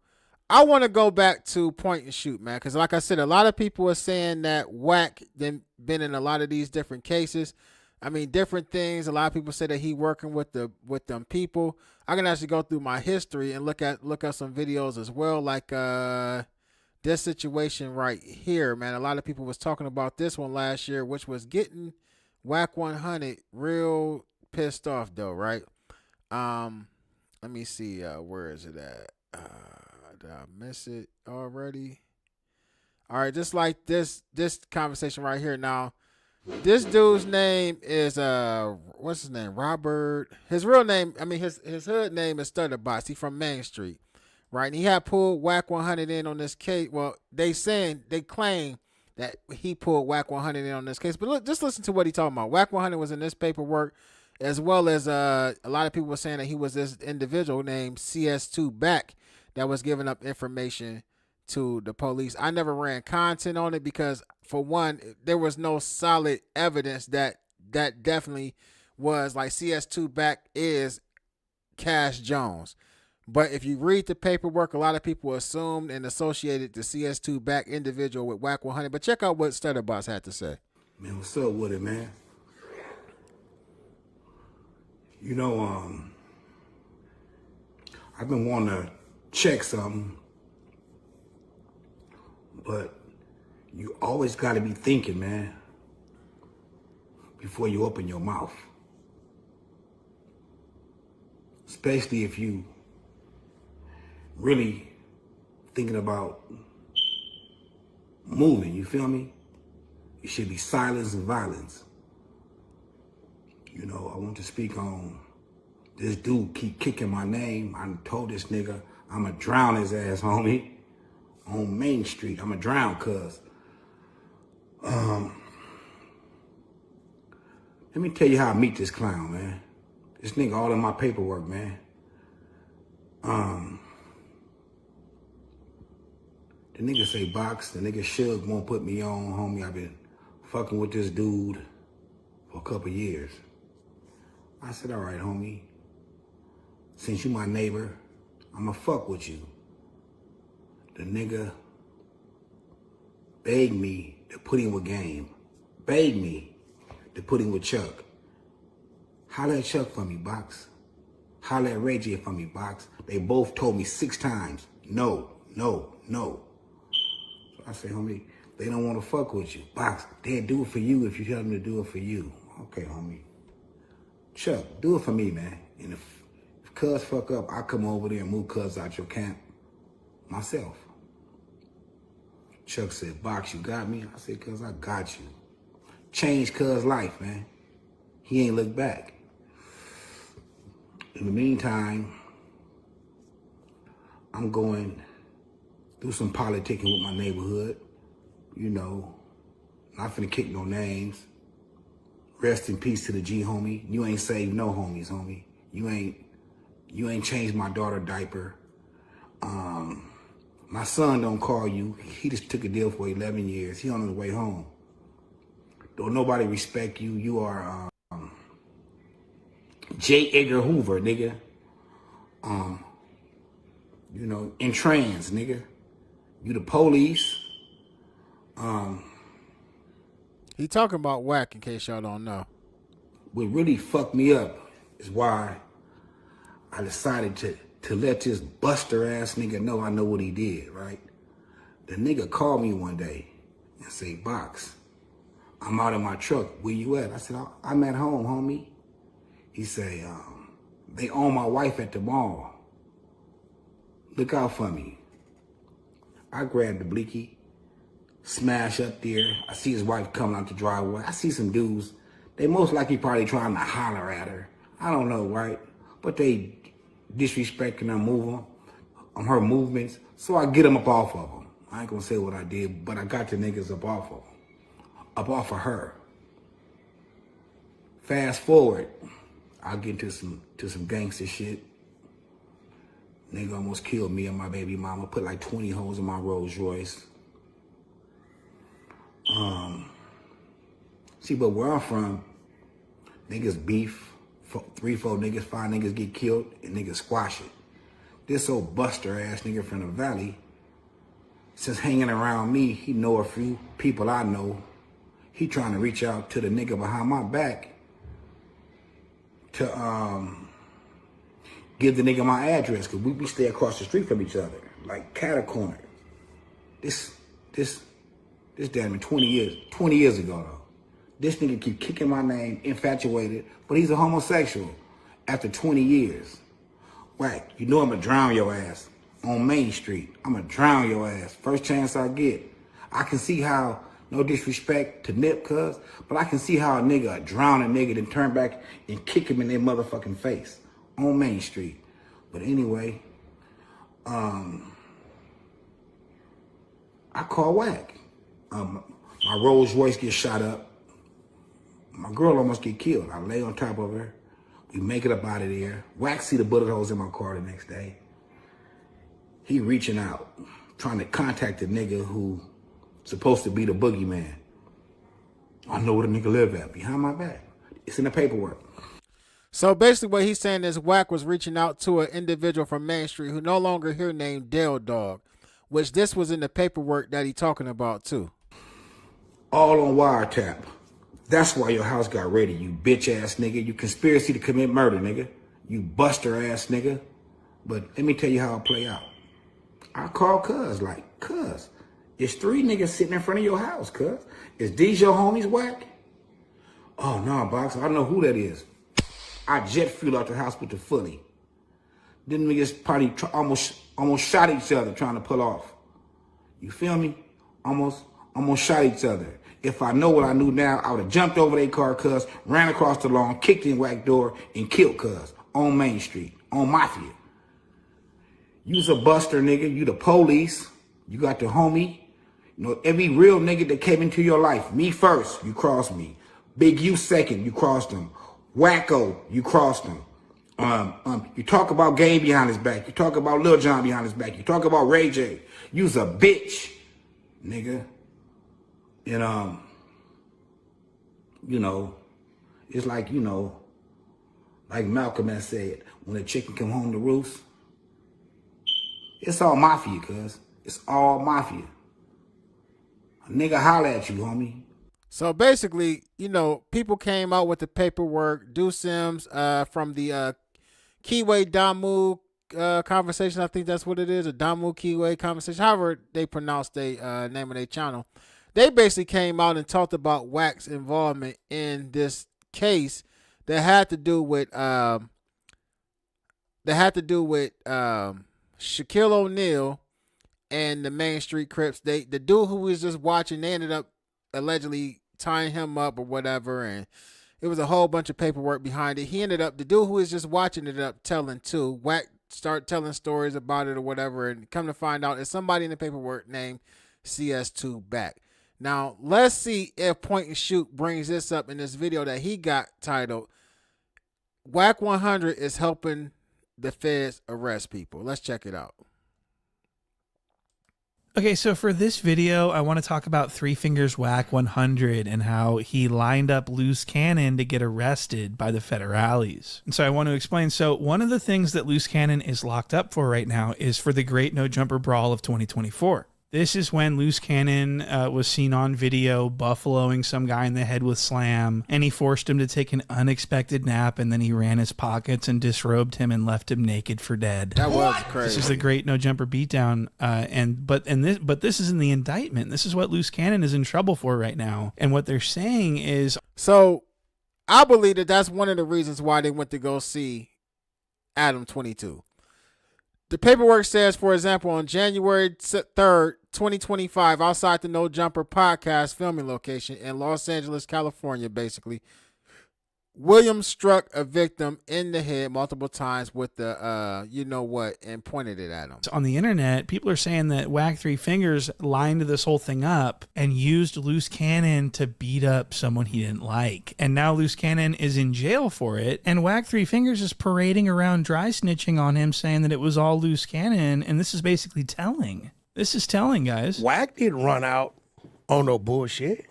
I want to go back to point and shoot, man, because like I said, a lot of people are saying that Wack been in a lot of these different cases. I mean, different things. A lot of people say that he working with them people. I can actually go through my history and look at some videos as well, like this situation right here, man. A lot of people was talking about this one last year, which was getting Wack 100 real pissed off though, right? Let me see, where is it at? Did I miss it already? All right, just like this conversation right here. Now, this dude's name is what's his name? Robert. His real name, I mean his hood name is Stutterbox. He from Main Street, right? And he had pulled Wack 100 in on this case. Well, they claim that he pulled Wack 100 in on this case. But look, just listen to what he talking about. Wack 100 was in this paperwork, as well as a lot of people were saying that he was this individual named CS2 Back that was giving up information to the police. I never ran content on it because, for one, there was no solid evidence that definitely was like CS2 back is Cash Jones. But if you read the paperwork, a lot of people assumed and associated the CS2 back individual with Wack 100. But check out what Stutterboss had to say. Man, what's up with it, man? You know, I've been wanting to check something, but you always got to be thinking, man, before you open your mouth. Especially if you really thinking about moving, you feel me? It should be silence and violence. You know, I want to speak on this dude keep kicking my name. I told this nigga I'ma drown his ass, homie, on Main Street. I'ma drown, cuz. Let me tell you how I meet this clown, man. This nigga all in my paperwork, man. The nigga say box, the nigga Suge won't put me on, homie. I've been fucking with this dude for a couple years. I said, all right, homie. Since you my neighbor, I'ma fuck with you. The nigga begged me to put him with game. Begged me to put him with Chuck. Holla at Chuck for me, Box. Holla at Reggie for me, Box. They both told me 6 times, no, no, no. So I say, homie, they don't want to fuck with you. Box, they'll do it for you if you tell them to do it for you. Okay, homie. Chuck, do it for me, man. And if Cuz fuck up, I come over there and move Cuz out your camp myself. Chuck said, Box, you got me? I said, Cuz, I got you. Changed Cuz' life, man. He ain't looked back. In the meantime, I'm going through some politicking with my neighborhood. You know, not finna kick no names. Rest in peace to the G, homie. You ain't saved no homies, homie. You ain't changed my daughter diaper. My son don't call you. He just took a deal for 11 years. He on his way home. Don't nobody respect you. You are J. Edgar Hoover, nigga. You know, in trans, nigga. You the police. He talking about Wack, in case y'all don't know. What really fucked me up is why I decided to let this buster ass nigga know I know what he did, right? The nigga called me one day and say, Box, I'm out of my truck. Where you at? I said, I'm at home, homie. He say, they own my wife at the mall. Look out for me. I grabbed the blicky, smash up there. I see his wife coming out the driveway. I see some dudes. They most likely probably trying to holler at her. I don't know, right? But they disrespecting her her movements. So I get them up off of them. I ain't gonna say what I did, but I got the niggas up off of them. Up off of her. Fast forward, I'll get to some gangster shit. Nigga almost killed me and my baby mama. Put like 20 holes in my Rolls Royce. See, but where I'm from, niggas beef. 3, 4 niggas, 5 niggas get killed, and niggas squash it. This old buster ass nigga from the valley, since hanging around me, he know a few people I know. He trying to reach out to the nigga behind my back to give the nigga my address, cause we stay across the street from each other, like cat a corner. This damn near 20 years ago though. This nigga keep kicking my name, infatuated, but he's a homosexual after 20 years. Wack, you know I'ma drown your ass on Main Street. I'ma drown your ass. First chance I get. I can see how, no disrespect to Nip, cuz, but I can see how a nigga drown a nigga then turn back and kick him in their motherfucking face on Main Street. But anyway, I call Wack. My Rolls Royce gets shot up. My girl almost get killed. I lay on top of her. We make it up out of there. Wack see the bullet holes in my car the next day. He reaching out trying to contact the nigga who supposed to be the boogeyman. I know where the nigga live at, behind my back. It's in the paperwork. So basically what he's saying is Wack was reaching out to an individual from Main Street who no longer here named Dale Dog, which this was in the paperwork that he talking about too. All on wiretap. That's why your house got raided, you bitch ass nigga. You conspiracy to commit murder, nigga. You buster ass nigga. But let me tell you how it play out. I call cuz, like, cuz, it's 3 niggas sitting in front of your house, cuz. Is these your homies, Wack? Oh, no, Box, I know who that is. I jet fuel out the house with the fully. Then niggas probably almost shot each other trying to pull off. You feel me? Almost shot each other. If I know what I knew now, I would have jumped over their car, cuz, ran across the lawn, kicked in Wack door, and killed cuz on Main Street, on Mafia. You's a buster, nigga. You the police. You got the homie. You know, every real nigga that came into your life, me first, you crossed me. Big U second, you crossed him. Wacko, you crossed him. You talk about Game behind his back. You talk about Lil Jon behind his back. You talk about Ray J. You's a bitch, nigga. And, you know, it's like, you know, like Malcolm has said, when a chicken come home to roost, it's all mafia, cuz. It's all mafia. A nigga holler at you, homie. So basically, you know, people came out with the paperwork. Deuce Sims from the Kiwe Damu conversation, I think that's what it is, a Damu Kiwe conversation, however they pronounce the name of their channel. They basically came out and talked about Wack's involvement in this case that had to do with Shaquille O'Neal and the Main Street Crips. The dude who was just watching, they ended up allegedly tying him up or whatever, and it was a whole bunch of paperwork behind it. The dude who was just watching ended up telling too. Wack started telling stories about it or whatever, and come to find out it's somebody in the paperwork named CS2 Back. Now, let's see if Point and Shoot brings this up in this video that he got titled, Wack 100 is helping the feds arrest people. Let's check it out. Okay, so for this video, I want to talk about Three Fingers Wack 100 and how he lined up Loose Cannon to get arrested by the federales. And so I want to explain. So one of the things that Loose Cannon is locked up for right now is for the Great No Jumper Brawl of 2024. This is when Loose Cannon was seen on video buffaloing some guy in the head with slam, and he forced him to take an unexpected nap, and then he ran his pockets and disrobed him and left him naked for dead. That was crazy. This is the Great No Jumper beatdown, but this is in the indictment. This is what Loose Cannon is in trouble for right now, and what they're saying is. So, I believe that that's one of the reasons why they went to go see Adam 22. The paperwork says, for example, on January 3rd, 2025, outside the No Jumper podcast filming location in Los Angeles, California, basically, Williams struck a victim in the head multiple times with the, you know what, and pointed it at him. On the internet, people are saying that Wack Three Fingers lined this whole thing up and used Loose Cannon to beat up someone he didn't like. And now Loose Cannon is in jail for it. And Wack Three Fingers is parading around dry snitching on him, saying that it was all Loose Cannon. And this is basically telling. This is telling, guys. Wack didn't run out on no bullshit.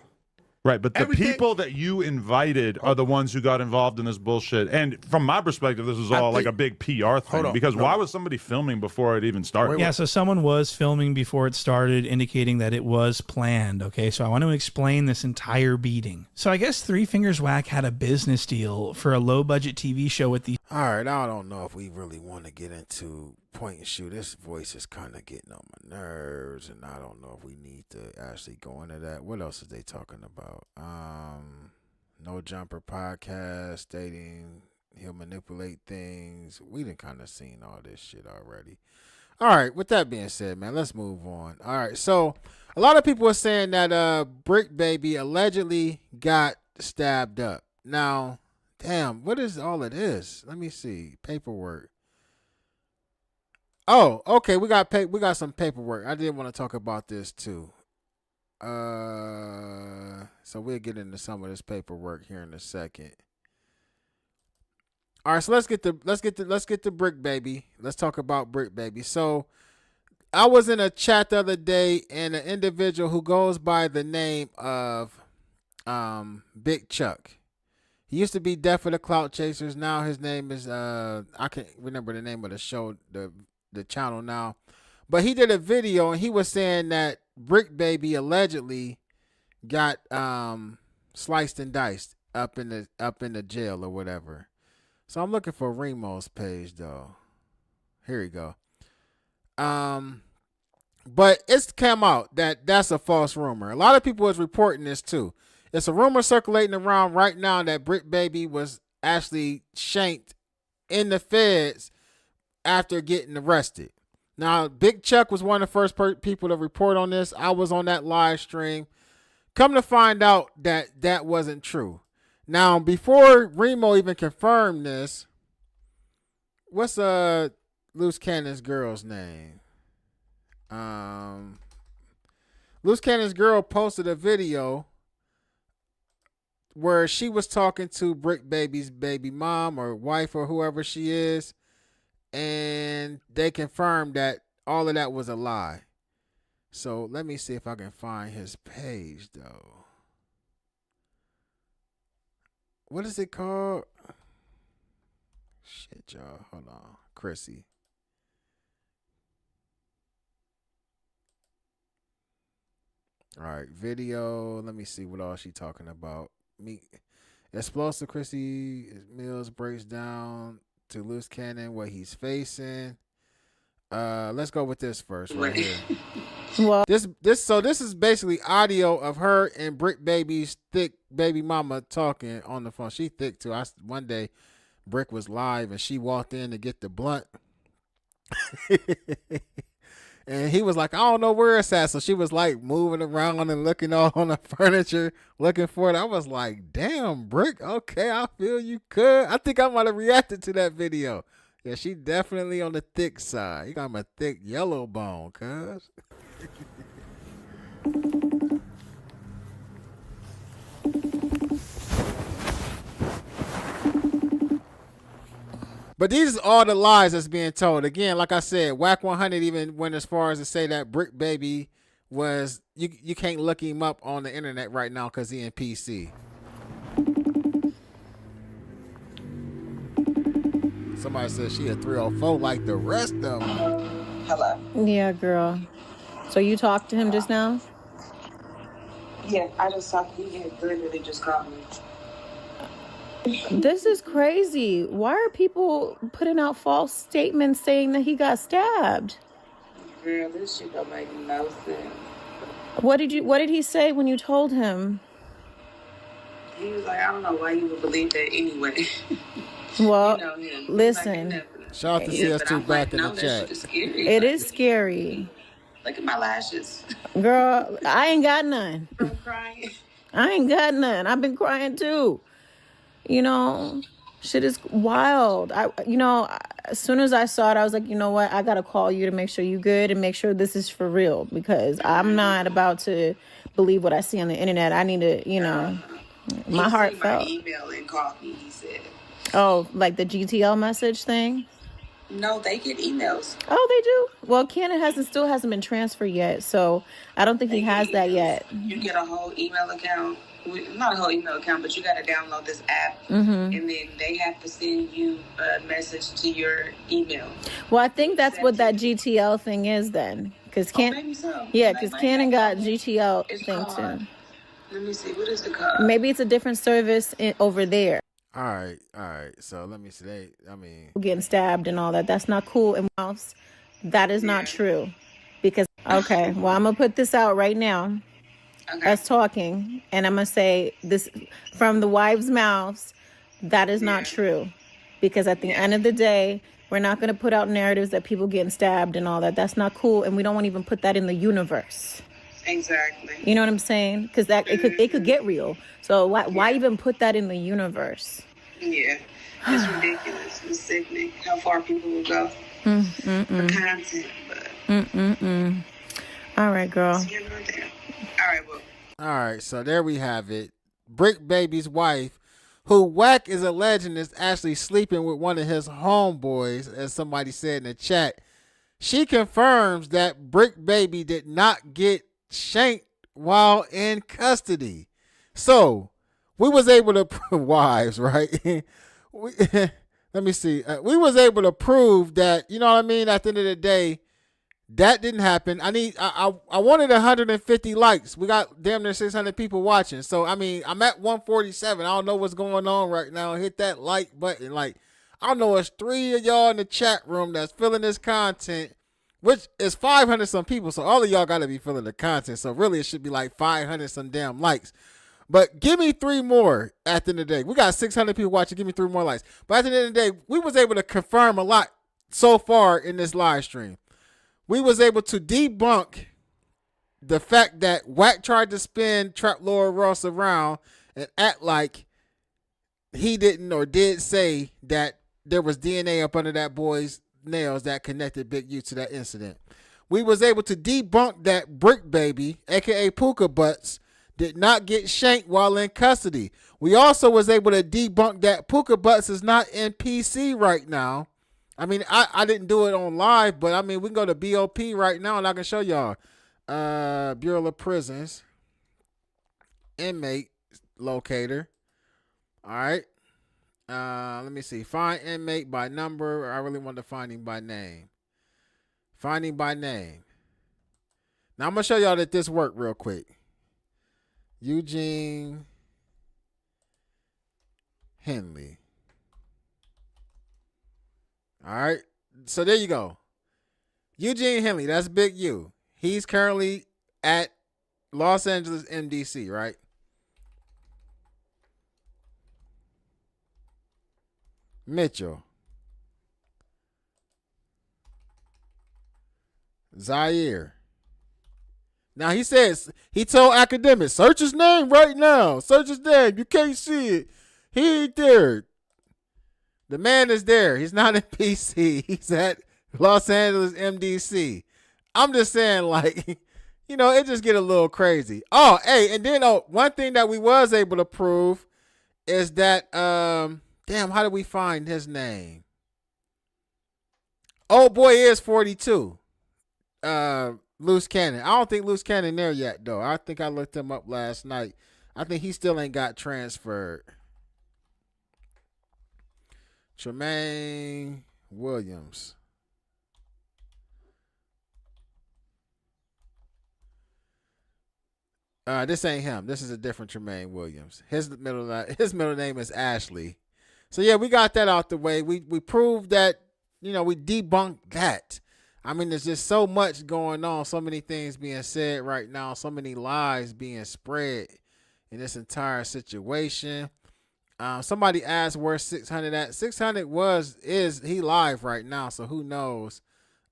Right, but the people that you invited are the ones who got involved in this bullshit. And from my perspective, this was all like a big PR thing. Because why was somebody filming before it even started? Yeah, so someone was filming before it started, indicating that it was planned. Okay, so I want to explain this entire beating. So I guess Three Fingers Wack had a business deal for a low-budget TV show with the... All right, I don't know if we really want to get into Point and Shoot. This voice is kind of getting on my nerves, and I don't know if we need to actually go into that. What else is they talking about? No Jumper podcast stating he'll manipulate things. We done kind of seen all this shit already. All right, with that being said, man, let's move on. All right, so a lot of people are saying that Bricc Baby allegedly got stabbed up. Now, damn, what is all of this? Let me see. Paperwork. Oh, okay. We got some paperwork. I did want to talk about this too. So we'll get into some of this paperwork here in a second. All right, so let's get to Bricc Baby. Let's talk about Bricc Baby. So I was in a chat the other day, and an individual who goes by the name of Big Chuck. He used to be Death for the Clout Chasers. Now his name is I can't remember the name of the show, the channel now. But he did a video and he was saying that Bricc Baby allegedly got sliced and diced up in the jail or whatever. So I'm looking for Remo's page though. Here we go. But it's come out that that's a false rumor. A lot of people is reporting this too. It's a rumor circulating around right now that Bricc Baby was actually shanked in the feds after getting arrested. Now, Big Chuck was one of the first people to report on this. I was on that live stream. Come to find out that that wasn't true. Now, before Remo even confirmed this, what's Loose Cannon's girl's name? Loose Cannon's girl posted a video where she was talking to Bricc Baby's baby mom or wife or whoever she is, and they confirmed that all of that was a lie. So let me see if I can find his page though. What is it called? Shit, y'all. Hold on. Chrissy. All right, video. Let me see what all she talking about. Explosive Chrissy Mills breaks down to Loose Cannon what he's facing. Let's go with this first right here. Well, this is basically audio of her and Bricc Baby's thick baby mama talking on the phone. She thick too. One day Bricc was live and she walked in to get the blunt. And he was like, I don't know where it's at. So she was like moving around and looking all on the furniture, looking for it. I was like, damn, Bricc. Okay, I feel you could. I think I might have reacted to that video. Yeah, she definitely on the thick side. You got my thick yellow bone, cuz. But these are all the lies that's being told. Again, like I said, Wack 100 even went as far as to say that Bricc Baby was, you can't look him up on the internet right now because he in PC. Somebody said she a 304 like the rest of them. hello. Yeah, girl. So you talked to him just now? Yeah, I just talked to you. He literally just called me. This is crazy. Why are people putting out false statements saying that he got stabbed? Girl, this shit don't make no sense. What did he say when you told him? He was like, I don't know why you would believe that anyway. Well, you know him. listen. Shout out to CS2 back in the chat. It is scary. Look at my lashes. Girl, I ain't got none. I'm crying. I ain't got none. I've been crying too. You know, shit is wild. As soon as I saw it, I was like, you know what? I got to call you to make sure you good and make sure this is for real because I'm not about to believe what I see on the internet. I need to, my heart felt. He email and called me, he said. Oh, like the GTL message thing? No, they get emails. Oh, they do? Well, Cannon still hasn't been transferred yet, so I don't think he has that yet. You get a whole email account. Not a whole email account, but you got to download this app, Mm-hmm. and then they have to send you a message to your email. Well, I think that's what that GTL thing is then. Maybe so. Yeah, because Cannon got GTL thing too. Let me see. What is it called? Maybe it's a different service over there. All right. So let me see. Getting stabbed and all that. That's not cool. And else, that is not true. Because, okay, well, I'm going to put this out right now. Okay. Us talking. And I'm going to say this from the wives' mouths. That is not true. Because at the end of the day, we're not going to put out narratives that people getting stabbed and all that. That's not cool. And we don't want to even put that in the universe. Exactly. You know what I'm saying? Because it could get real. So why even put that in the universe? Yeah, it's ridiculous. It's sickening how far people will go for content. But all right, girl. All right, so there we have it. Bricc Baby's wife, who Wack is alleging is actually sleeping with one of his homeboys, as somebody said in the chat. she confirms that Bricc Baby did not get shanked while in custody. So we was able to prove wives, right? Let me see. We was able to prove that, you know what I mean? At the end of the day, that didn't happen. I wanted 150 likes. We got damn near 600 people watching. So, I mean, I'm at 147. I don't know what's going on right now. Hit that like button. Like, I don't know, it's 3 of y'all in the chat room that's feeling this content, which is 500 some people. So all of y'all got to be feeling the content. So really it should be like 500 some damn likes. But give me 3 more at the end of the day. We got 600 people watching. Give me 3 more likes. But at the end of the day, we was able to confirm a lot so far in this live stream. We was able to debunk the fact that Wack tried to spin Trap Lord Ross around and act like he didn't or did say that there was DNA up under that boy's nails that connected Big U to that incident. We was able to debunk that Bricc Baby, aka Puka Butts, did not get shanked while in custody. We also was able to debunk that Puka Butts is not in PC right now. I mean, I didn't do it on live, but I mean, we can go to BOP right now and I can show y'all. Bureau of Prisons. Inmate locator. All right. Let me see. Find inmate by number. I really want to find him by name. Find him by name. Now, I'm going to show y'all that this worked real quick. Eugene Henley. All right. So there you go. Eugene Henley, that's Big U. He's currently at Los Angeles MDC, right? Mitchell. Zaire. Now he says, he told Akademiks, search his name right now. Search his name. You can't see it. He ain't there. The man is there. He's not in PC. He's at Los Angeles MDC. I'm just saying, like, you know, it just get a little crazy. Oh, hey, and then one thing that we was able to prove is that, damn, how did we find his name? Oh boy is 42. Loose Cannon. I don't think Loose Cannon there yet, though. I think I looked him up last night. I think he still ain't got transferred. Tremaine Williams. This ain't him. This is a different Tremaine Williams. His middle name is Ashley. So yeah, we got that out the way. We proved that, you know, we debunked that. I mean, there's just so much going on, so many things being said right now, so many lies being spread in this entire situation. Somebody asked where 600 at. 600 is he live right now, so who knows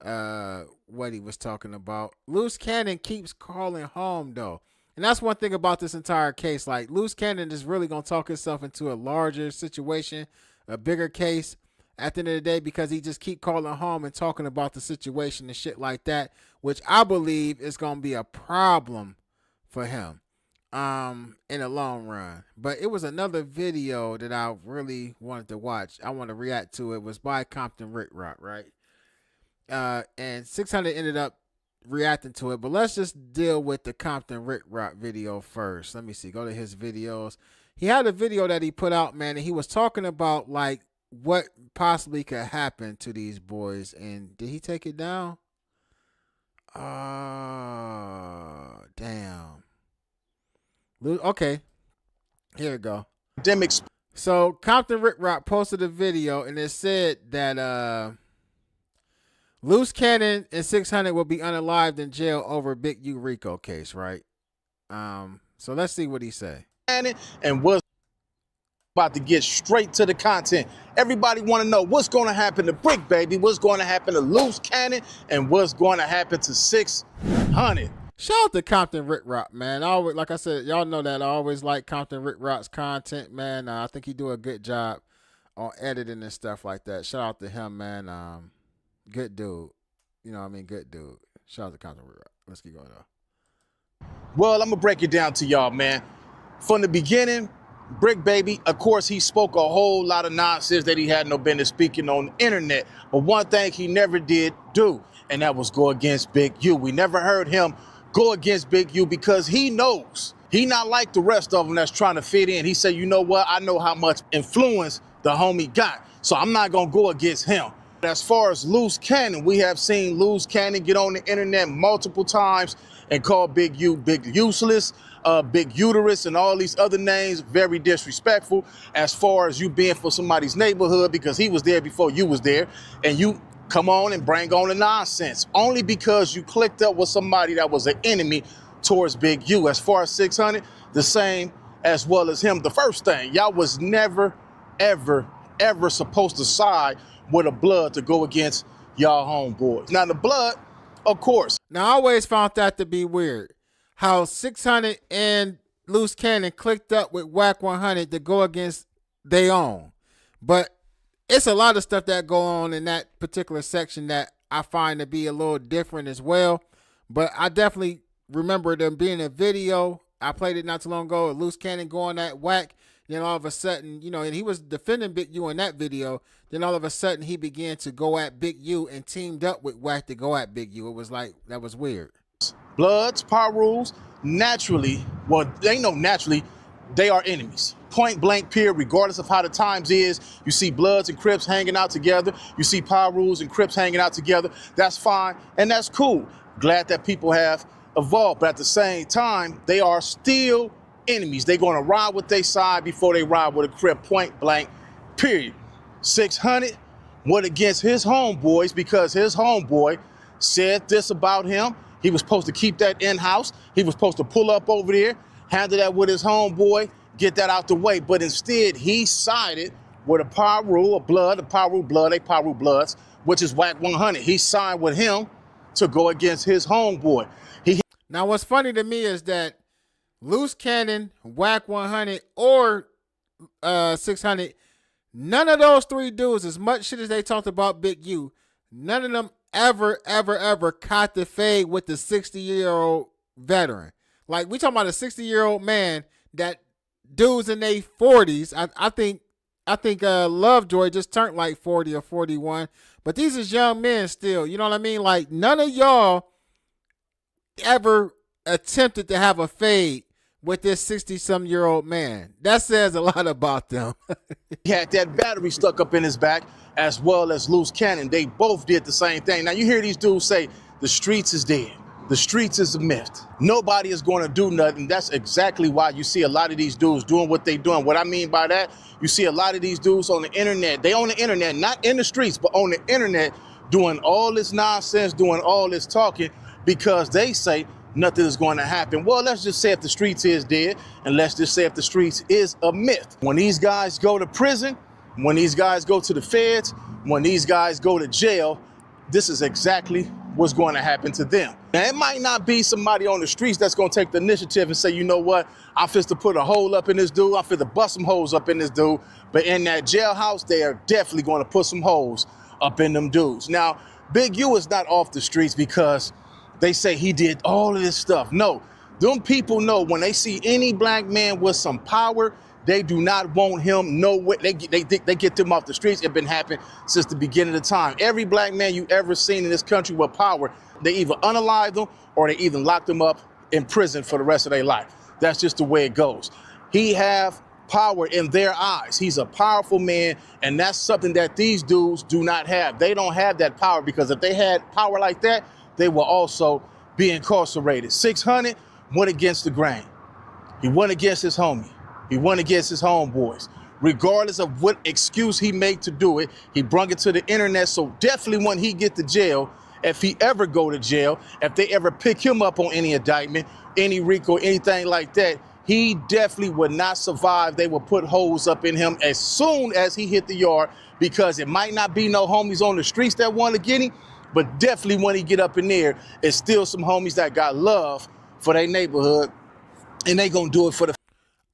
what he was talking about. Loose Cannon keeps calling home though. And that's one thing about this entire case. Like, Loose Cannon is really going to talk himself into a larger situation, a bigger case at the end of the day, because he just keep calling home and talking about the situation and shit like that, which I believe is going to be a problem for him in the long run. But it was another video that I really wanted to watch. I want to react to. It was by Compton Rick Rock, right? And 600 ended up reacting to it, but let's just deal with the Compton Rick Rock video first. Let me see. Go to his videos. He had a video that he put out, man, and he was talking about like what possibly could happen to these boys. And did he take it down? Damn. Okay. Here we go. Akademiks. So Compton Rick Rock posted a video and it said that Loose Cannon and 600 will be unalived in jail over Big U Rico case, right? So let's see what he say. And was about to get straight to the content. Everybody want to know what's going to happen to Bricc Baby, what's going to happen to Loose Cannon, and what's going to happen to 600. Shout out to Compton Rick Rock, man. I always, like I said, y'all know that I always like Compton Rick Rock's content, man. I think he do a good job on editing and stuff like that. Shout out to him, man. Good dude. You know what I mean? Good dude. Shout out to Compton Rick Rock. Let's keep going, though. Well, I'm going to break it down to y'all, man. From the beginning, Bricc Baby, of course, he spoke a whole lot of nonsense that he had no business speaking on the internet. But one thing he never did do, and that was go against Big U. We never heard him go against Big U because he knows he not like the rest of them that's trying to fit in. He said, you know what? I know how much influence the homie got, so I'm not going to go against him. As far as Loose Cannon, we have seen Loose Cannon get on the internet multiple times and call Big U Big Useless, Big Uterus, and all these other names, very disrespectful as far as you being for somebody's neighborhood because he was there before you was there, and you come on and bring on the nonsense only because you clicked up with somebody that was an enemy towards Big U. As far as 600, the same as well as him. The first thing, y'all was never, ever, ever supposed to side with a blood to go against y'all homeboys. Now the blood, of course. Now I always found that to be weird. How 600 and Loose Cannon clicked up with Wack 100 to go against they own. But it's a lot of stuff that go on in that particular section that I find to be a little different as well. But I definitely remember them being a video. I played it not too long ago. Loose Cannon going at Wack. Then all of a sudden, you know, and he was defending Big U in that video. Then all of a sudden he began to go at Big U and teamed up with Wack to go at Big U. It was like, that was weird. Bloods, power rules, naturally, well, they know naturally, they are enemies. Point blank period, regardless of how the times is. You see Bloods and Crips hanging out together. You see power rules and Crips hanging out together. That's fine, and that's cool. Glad that people have evolved, but at the same time, they are still enemies. They're going to ride with their side before they ride with a Crip, point blank, period. 600 went against his homeboys because his homeboy said this about him. He was supposed to keep that in-house. He was supposed to pull up over there, handle that with his homeboy, get that out the way. But instead, he sided with a power rule of blood, a power rule blood, they power rule bloods, which is Wack 100. He signed with him to go against his homeboy. Now, what's funny to me is that Loose Cannon, Wack 100, or 600, none of those three dudes, as much shit as they talked about Big U, none of them ever caught the fade with the 60-year-old veteran. Like, we talking about a 60-year-old man that dudes in their 40s. I think Lovejoy just turned like 40 or 41. But these is young men still. You know what I mean? Like, none of y'all ever attempted to have a fade with this 60-some-year-old man. That says a lot about them. He had that battery stuck up in his back, as well as Loose Cannon. They both did the same thing. Now, you hear these dudes say, the streets is dead. The streets is a myth. Nobody is going to do nothing. That's exactly why you see a lot of these dudes doing what they doing. What I mean by that, you see a lot of these dudes on the internet. They on the internet, not in the streets, but on the internet, doing all this nonsense, doing all this talking, because they say nothing is going to happen. Well, let's just say if the streets is dead, and let's just say if the streets is a myth. When these guys go to prison, when these guys go to the feds, when these guys go to jail, this is exactly what's going to happen to them. Now, it might not be somebody on the streets that's going to take the initiative and say, you know what, I'm fit to put a hole up in this dude, I'm fit to bust some holes up in this dude, but in that jailhouse, they are definitely going to put some holes up in them dudes. Now, Big U is not off the streets because they say he did all of this stuff. No, them people know when they see any black man with some power, they do not want him nowhere. They get them off the streets. It's been happening since the beginning of time. Every black man you ever seen in this country with power, they either unalive them or they even lock them up in prison for the rest of their life. That's just the way it goes. He have power in their eyes. He's a powerful man, and that's something that these dudes do not have. They don't have that power, because if they had power like that, they will also be incarcerated. 600 went against the grain. He went against his homie. He went against his homeboys. Regardless of what excuse he made to do it, he brung it to the internet. So definitely when he get to jail, if he ever go to jail, if they ever pick him up on any indictment, any Rico, anything like that, he definitely would not survive. They will put holes up in him as soon as he hit the yard, because it might not be no homies on the streets that want to get him, but definitely when he get up in there, it's still some homies that got love for their neighborhood, and they gonna do it for the...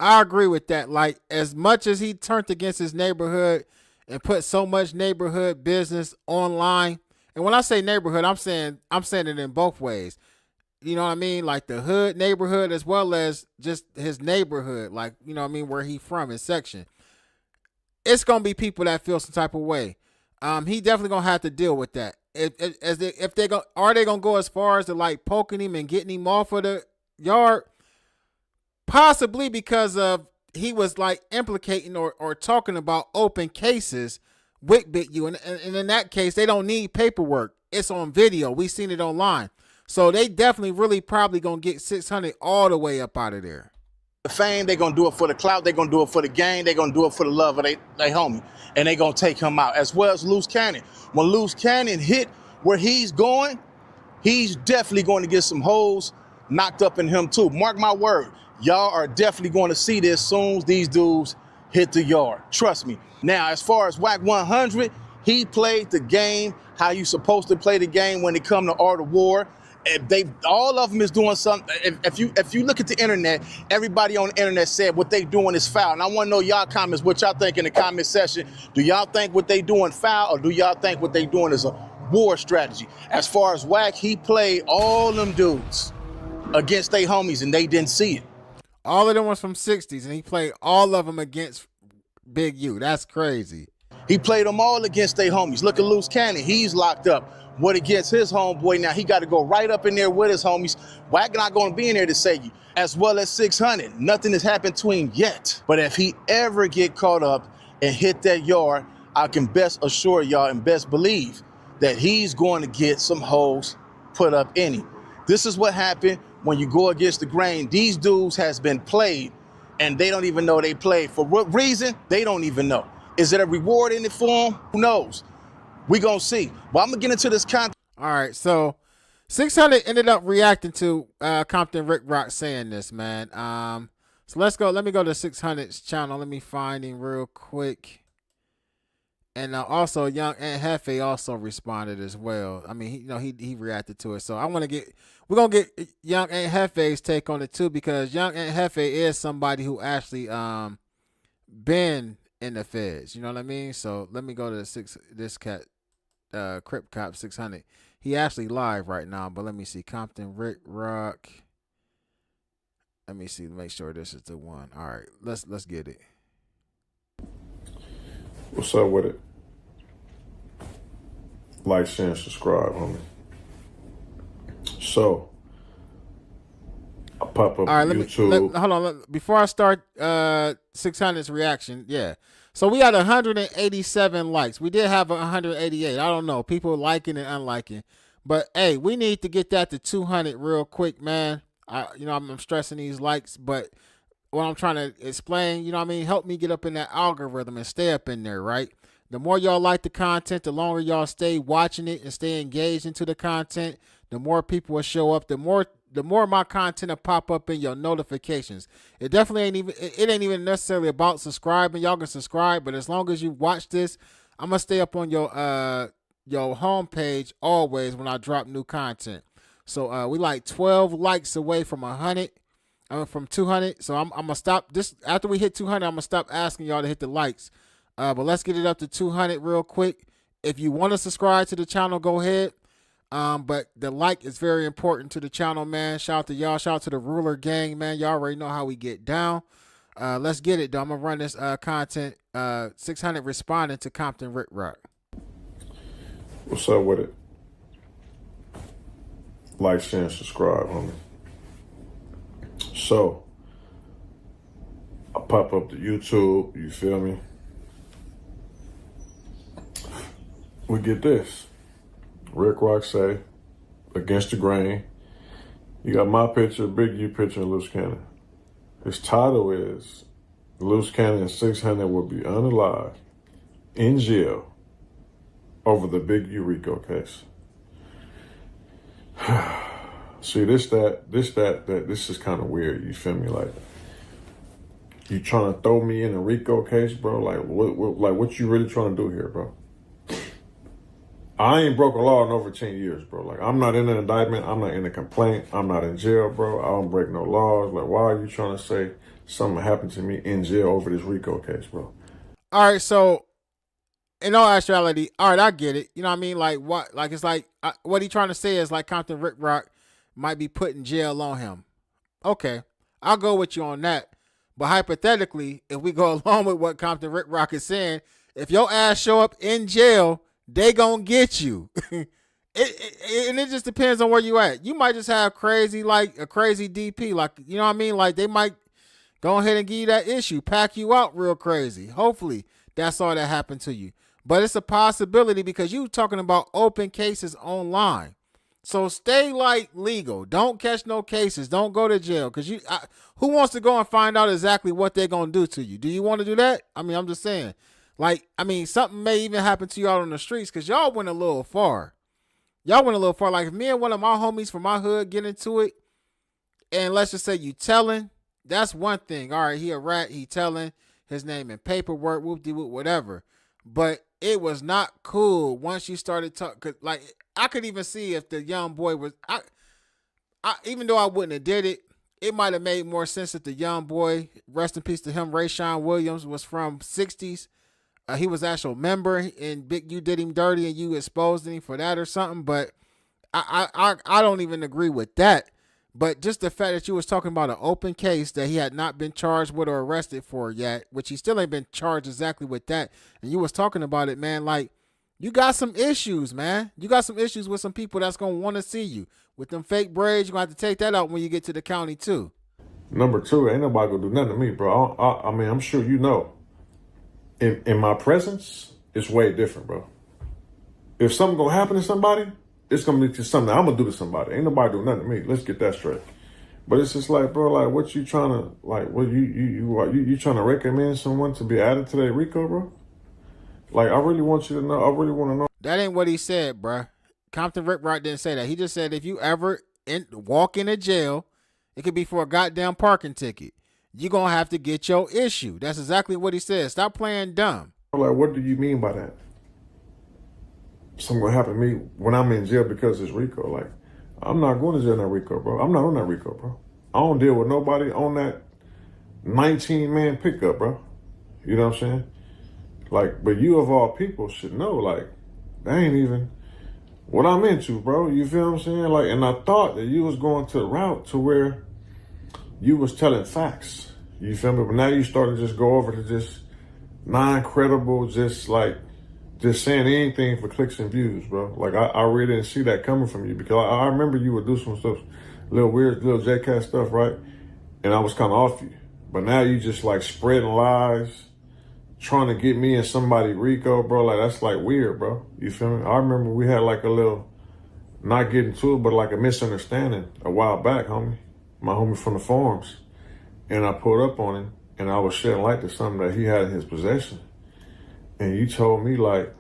I agree with that. Like, as much as he turned against his neighborhood and put so much neighborhood business online, and when I say neighborhood, I'm saying it in both ways. You know what I mean? Like the hood neighborhood, as well as just his neighborhood, like, you know what I mean, where he from, his section. It's gonna be people that feel some type of way. He definitely gonna have to deal with that. if they are they gonna go as far as to like poking him and getting him off of the yard? Possibly, because of he was like implicating or talking about open cases with Big U, and in that case they don't need paperwork. It's on video. We seen it online, so they definitely really probably gonna get 600 all the way up out of there. The fame, they're gonna do it for the clout, they're gonna do it for the game, they're gonna do it for the love of they homie, and they gonna take him out, as well as Loose Cannon. When Loose Cannon hit where he's going, he's definitely going to get some holes knocked up in him too. Mark my word, y'all are definitely going to see this soon as these dudes hit the yard. Trust me. Now, as far as Wack 100, he played the game how you supposed to play the game when it come to Art of War. All of them is doing something. If you look at the internet, everybody on the internet said what they doing is foul. And I want to know y'all comments, what y'all think in the comment section. Do y'all think what they doing foul, or do y'all think what they doing is a war strategy? As far as Wack, he played all them dudes against they homies, and they didn't see it. All of them was from 60s, and he played all of them against Big U. That's crazy. He played them all against they homies. Look at Loose Cannon. He's locked up. What against his homeboy? Now he got to go right up in there with his homies. Wack not going to be in there to save you. As well as 600. Nothing has happened to him yet. But if he ever get caught up and hit that yard, I can best assure y'all and best believe that he's going to get some holes put up in him. This is what happened when you go against the grain. These dudes has been played, and they don't even know they played. For what reason? They don't even know. Is it a reward in it for them? Who knows? We gonna see. But I'm gonna get into this content. All right, so 600 ended up reacting to Compton Rick Rock saying this, man. So let's go. Let me go to 600's channel. Let me find him real quick. And also, Young Aunt Hefe also responded as well. I mean, he reacted to it. So we're gonna get Young Aunt Hefe's take on it too, because Young Aunt Hefe is somebody who actually been in the feds. You know what I mean? So let me go to this cat, Crip Cop 600. He actually live right now, but let me see. Compton Rick Rock. Let me see. Make sure this is the one. All right, let's get it. What's up with it? Like, share, and subscribe, homie. So, I pop up all right, YouTube. Hold on. Before I start 600's reaction, yeah. So we had 187 likes. We did have 188. I don't know. People liking and unliking. But, hey, we need to get that to 200 real quick, man. I'm stressing these likes, but what I'm trying to explain, you know what I mean? Help me get up in that algorithm and stay up in there, right? The more y'all like the content, the longer y'all stay watching it and stay engaged into the content, the more people will show up, the more my content will pop up in your notifications. It definitely ain't even necessarily about subscribing. Y'all can subscribe, but as long as you watch this, I'm gonna stay up on your homepage always when I drop new content. So we like 12 likes away from 100. From 200. So I'm gonna stop this after we hit 200. I'm gonna stop asking y'all to hit the likes. But let's get it up to 200 real quick. If you want to subscribe to the channel, go ahead. But the like is very important to the channel, man. Shout out to y'all. Shout out to the Ruler Gang, man. Y'all already know how we get down. Let's get it, though. I'm gonna run this content. 600 responding to Compton Rick Rock. What's up with it? Like, share, and subscribe, homie. So, I pop up to YouTube, you feel me? We get this. Rick Rock say, against the grain. You got my picture, Big U picture, and Loose Cannon. His title is, Loose Cannon and 600 will be unalive, in jail, over the Big U Rico case. See, this is kind of weird. You feel me? Like, you trying to throw me in a Rico case, bro? Like, what you really trying to do here, bro? I ain't broke a law in over 10 years, bro. Like, I'm not in an indictment. I'm not in a complaint. I'm not in jail, bro. I don't break no laws. Like, why are you trying to say something happened to me in jail over this Rico case, bro? All right, so in all actuality, all right, I get it. You know what I mean? Like, what? Like, it's like what he trying to say is like Compton Rick Rock might be putting jail on him. Okay, I'll go with you on that. But hypothetically, if we go along with what Compton Rick Rock is saying, if your ass show up in jail, they gonna get you. it just depends on where you at. You might just have crazy, like a crazy DP, like, you know what I mean? Like they might go ahead and give you that issue, pack you out real crazy. Hopefully that's all that happened to you. But it's a possibility because you talking about open cases online. So stay like legal. Don't catch no cases. Don't go to jail. Because who wants to go and find out exactly what they're going to do to you? Do you want to do that? I mean, I'm just saying. Like, I mean, something may even happen to you out on the streets because y'all went a little far. Y'all went a little far. Like if me and one of my homies from my hood get into it, and let's just say you telling, that's one thing. All right, he a rat, he telling, his name and paperwork, whoop-de-whoop, whatever. But it was not cool once you started talking. Like I could even see if the young boy was, I even though I wouldn't have did it, it might have made more sense if the young boy, rest in peace to him, Rayshawn Williams, was from 60s. He was actual member, and Big U did him dirty, and you exposed him for that or something. But I don't even agree with that. But just the fact that you was talking about an open case that he had not been charged with or arrested for yet, which he still ain't been charged exactly with that, and you was talking about it, man, like, you got some issues, man. You got some issues with some people that's going to want to see you. With them fake braids, you're going to have to take that out when you get to the county, too. Number two, ain't nobody going to do nothing to me, bro. I mean, I'm sure you know. In my presence, it's way different, bro. If something going to happen to somebody, it's going to be to something I'm going to do to somebody. Ain't nobody do nothing to me. Let's get that straight. But it's just like, bro, like, what you trying to, like, what you trying to recommend someone to be added to that Rico, bro? Like, I really want you to know. I really want to know. That ain't what he said, bruh. Compton Rick Rock didn't say that. He just said if you ever walk into jail, it could be for a goddamn parking ticket. You're going to have to get your issue. That's exactly what he said. Stop playing dumb. Like, what do you mean by that? Something going to happen to me when I'm in jail because it's Rico. Like, I'm not going to jail in that Rico, bro. I'm not on that Rico, bro. I don't deal with nobody on that 19-man pickup, bro. You know what I'm saying? Like, but you of all people should know, like, that ain't even what I'm into, bro. You feel what I'm saying? Like, and I thought that you was going to the route to where you was telling facts. You feel me? But now you started to just go over to just non-credible, just saying anything for clicks and views, bro. Like, I really didn't see that coming from you because I remember you would do some stuff, little weird, little JCat stuff, right? And I was kind of off you. But now you just like spreading lies, trying to get me and somebody Rico, bro. Like, that's like weird, bro. You feel me? I remember we had like a little, not getting to it, but like a misunderstanding a while back, homie. My homie from the farms. And I pulled up on him and I was shedding light to something that he had in his possession. And you told me like,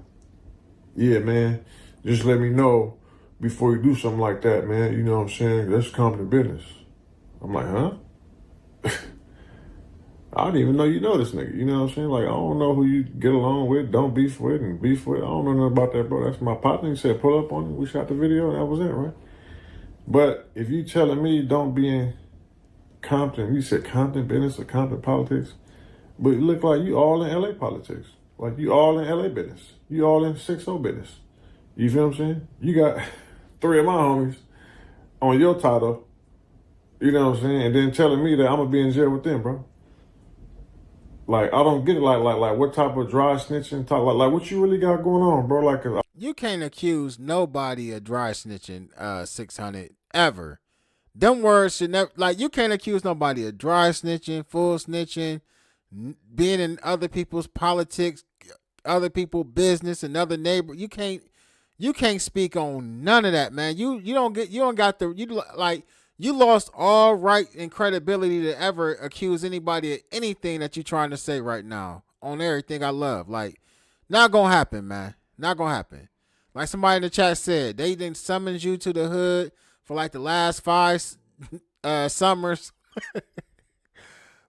yeah, man, just let me know before you do something like that, man. You know what I'm saying? Let's come to business. I'm like, huh? I didn't even know you know this nigga. You know what I'm saying? Like, I don't know who you get along with, don't beef with, and beef with. I don't know nothing about that, bro. That's my partner. He said pull up on him. We shot the video, and that was it, right? But if you telling me don't be in Compton, you said Compton business or Compton politics, but it look like you all in LA politics. Like, you all in LA business. You all in 6-0 business. You feel what I'm saying? You got 3 of my homies on your title, you know what I'm saying? And then telling me that I'm going to be in jail with them, bro. Like, I don't get it. Like, what type of dry snitching talk? Like, what you really got going on, bro? Like, you can't accuse nobody of dry snitching, 600, ever. Them words should never, like, you can't accuse nobody of dry snitching, full snitching, being in other people's politics, other people's business, and other neighbor. You can't speak on none of that, man. You lost all right and credibility to ever accuse anybody of anything that you're trying to say right now on everything I love. Like, not gonna happen, man. Not gonna happen. Like somebody in the chat said, they didn't summons you to the hood for like the last 5 summers.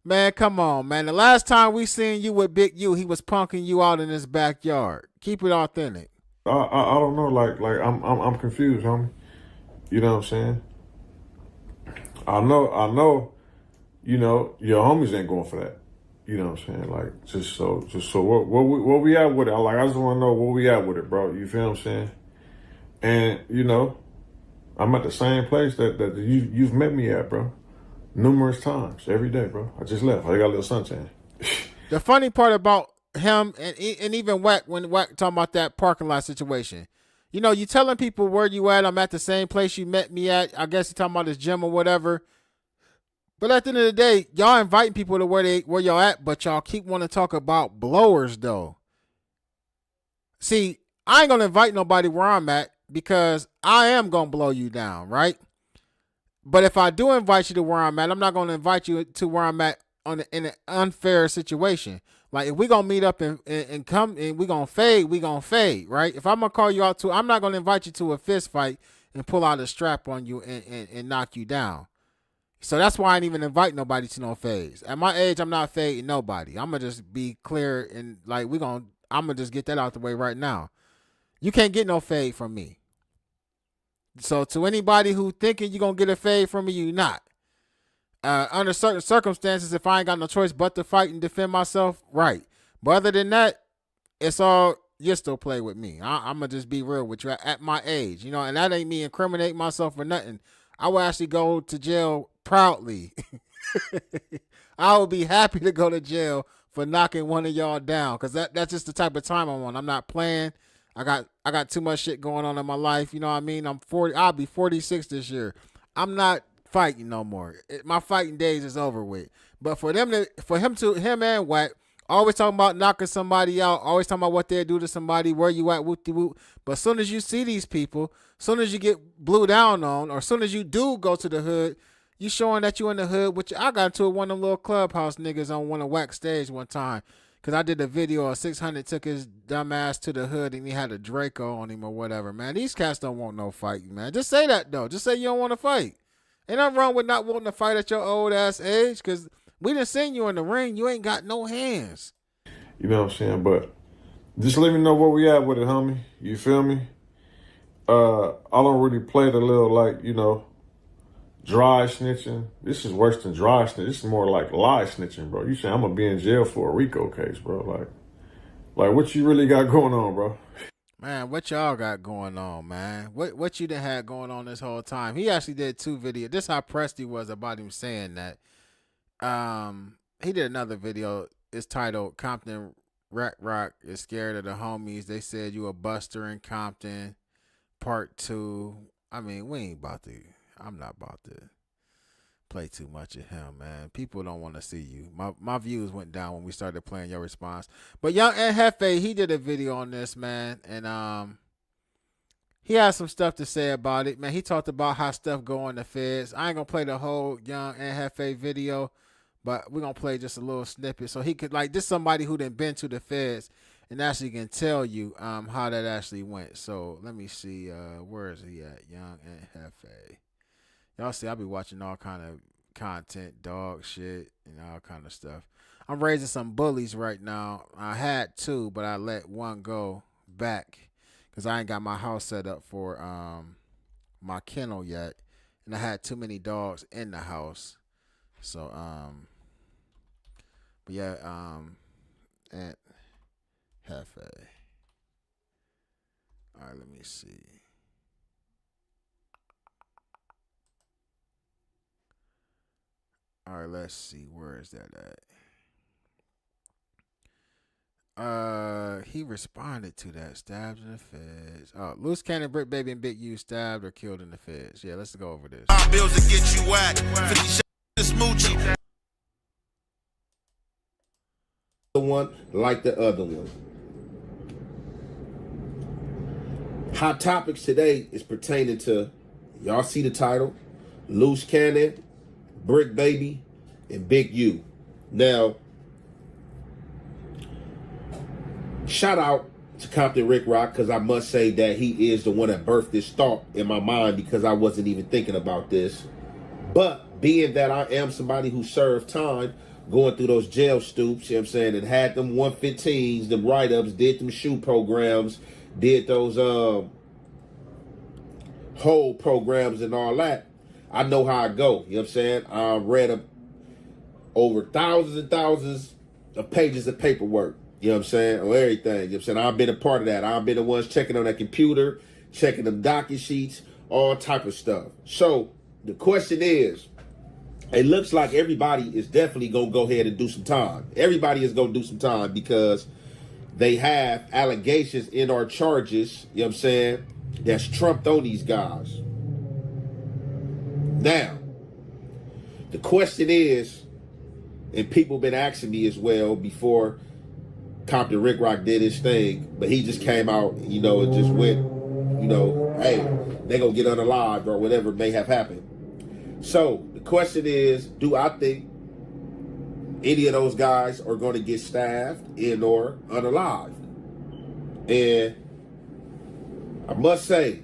Man, come on, man. The last time we seen you with Big U, he was punking you out in his backyard. Keep it authentic. I don't know. Like I'm confused, homie. You know what I'm saying? I know, you know, your homies ain't going for that. You know what I'm saying? Like, just so where we at with it? I just want to know where we at with it, bro. You feel what I'm saying? And, you know, I'm at the same place that you've met me at, bro. Numerous times, every day, bro. I just left. I got a little suntan. The funny part about him and even Wack, when Wack talking about that parking lot situation, You know, you telling people where you at. I'm at the same place you met me at. I guess you're talking about this gym or whatever. But at the end of the day, y'all inviting people to where y'all at, but y'all keep wanting to talk about blowers though. See, I ain't gonna invite nobody where I'm at because I am gonna blow you down, right? But if I do invite you to where I'm at, I'm not gonna invite you to where I'm at in an unfair situation. Like if we gonna meet up and come and we gonna fade, right? If I'm gonna call you out I'm not gonna invite you to a fist fight and pull out a strap on you and knock you down. So that's why I ain't even invite nobody to no fades. At my age, I'm not fading nobody. I'm gonna just be clear and like I'm gonna just get that out the way right now. You can't get no fade from me. So to anybody who thinking you gonna get a fade from me, you not. Under certain circumstances, if I ain't got no choice but to fight and defend myself, right. But other than that, it's all you still play with me. I'm gonna just be real with you at my age, you know, and that ain't me incriminating myself or nothing. I will actually go to jail proudly. I would be happy to go to jail for knocking one of y'all down because that's just the type of time I'm on. I'm not playing. I got too much shit going on in my life. You know what I mean? I'm 40. I'll be 46 this year. I'm not fighting no more. My fighting days is over with. But for him and Wack, always talking about knocking somebody out, always talking about what they do to somebody, where you at, whoop de whoop. But as soon as you see these people, as soon as you get blew down on, or as soon as you do go to the hood, you showing that you in the hood. Which I got into one of them little clubhouse niggas on one of Wack stage one time. Because I did a video of 600 took his dumb ass to the hood and he had a Draco on him or whatever, man. These cats don't want no fight, man. Just say that, though. Just say you don't want to fight. Ain't nothing wrong with not wanting to fight at your old ass age because we done seen you in the ring. You ain't got no hands. You know what I'm saying? But just let me know where we at with it, homie. You feel me? I don't really play the little, like, you know, dry snitching. This is worse than dry snitching. This is more like lie snitching, bro. You say I'm gonna be in jail for a Rico case, bro. Like what you really got going on, bro? Man, what y'all got going on, man? What you done had going on this whole time? He actually did 2 videos. This how pressed he was about him saying that. He did another video. It's titled Compton Rock is scared of the homies. They said you a buster in Compton. Part 2. I mean, I'm not about to play too much of him, man. People don't want to see you. My views went down when we started playing your response. But Young and Hefe, he did a video on this, man, and he has some stuff to say about it, man. He talked about how stuff go on the feds. I ain't gonna play the whole Young and Hefe video, but we're gonna play just a little snippet so he could, like, this somebody who done been to the feds and actually can tell you how that actually went. So let me see, where is he at? Young and Hefe. Y'all see, I be watching all kind of content, dog shit, and all kind of stuff. I'm raising some bullies right now. I had 2, but I let one go back because I ain't got my house set up for my kennel yet, and I had too many dogs in the house. So, but yeah, and Hefe. All right, let me see. All right, let's see. Where is that at? He responded to that. Stabbed in the feds. Oh, Loose Cannon, Bricc Baby, and Big U stabbed or killed in the feds. Yeah, let's go over this. Bills to get you whacked. 50 shots to smoochie. The one like the other one. Hot topics today is pertaining to, y'all see the title, Loose Cannon, Bricc Baby, and Big U. Now, shout out to Compton Rick Rock, because I must say that he is the one that birthed this thought in my mind, because I wasn't even thinking about this. But being that I am somebody who served time going through those jail stoops, you know what I'm saying, and had them 115s, them write-ups, did them shoe programs, did those whole programs and all that, I know how I go. You know what I'm saying? I read over thousands and thousands of pages of paperwork. You know what I'm saying? Or everything. You know what I'm saying? I've been a part of that. I've been the ones checking on that computer, checking them docket sheets, all type of stuff. So the question is, it looks like everybody is definitely going to go ahead and do some time. Everybody is going to do some time because they have allegations in our charges, you know what I'm saying, that's trumped on these guys. Now, the question is, and people been asking me as well before Compton Rick Rock did his thing, but he just came out, you know, and just went, you know, hey, they gonna get unalived or whatever may have happened. So the question is, do I think any of those guys are going to get stabbed and or unalived? And I must say,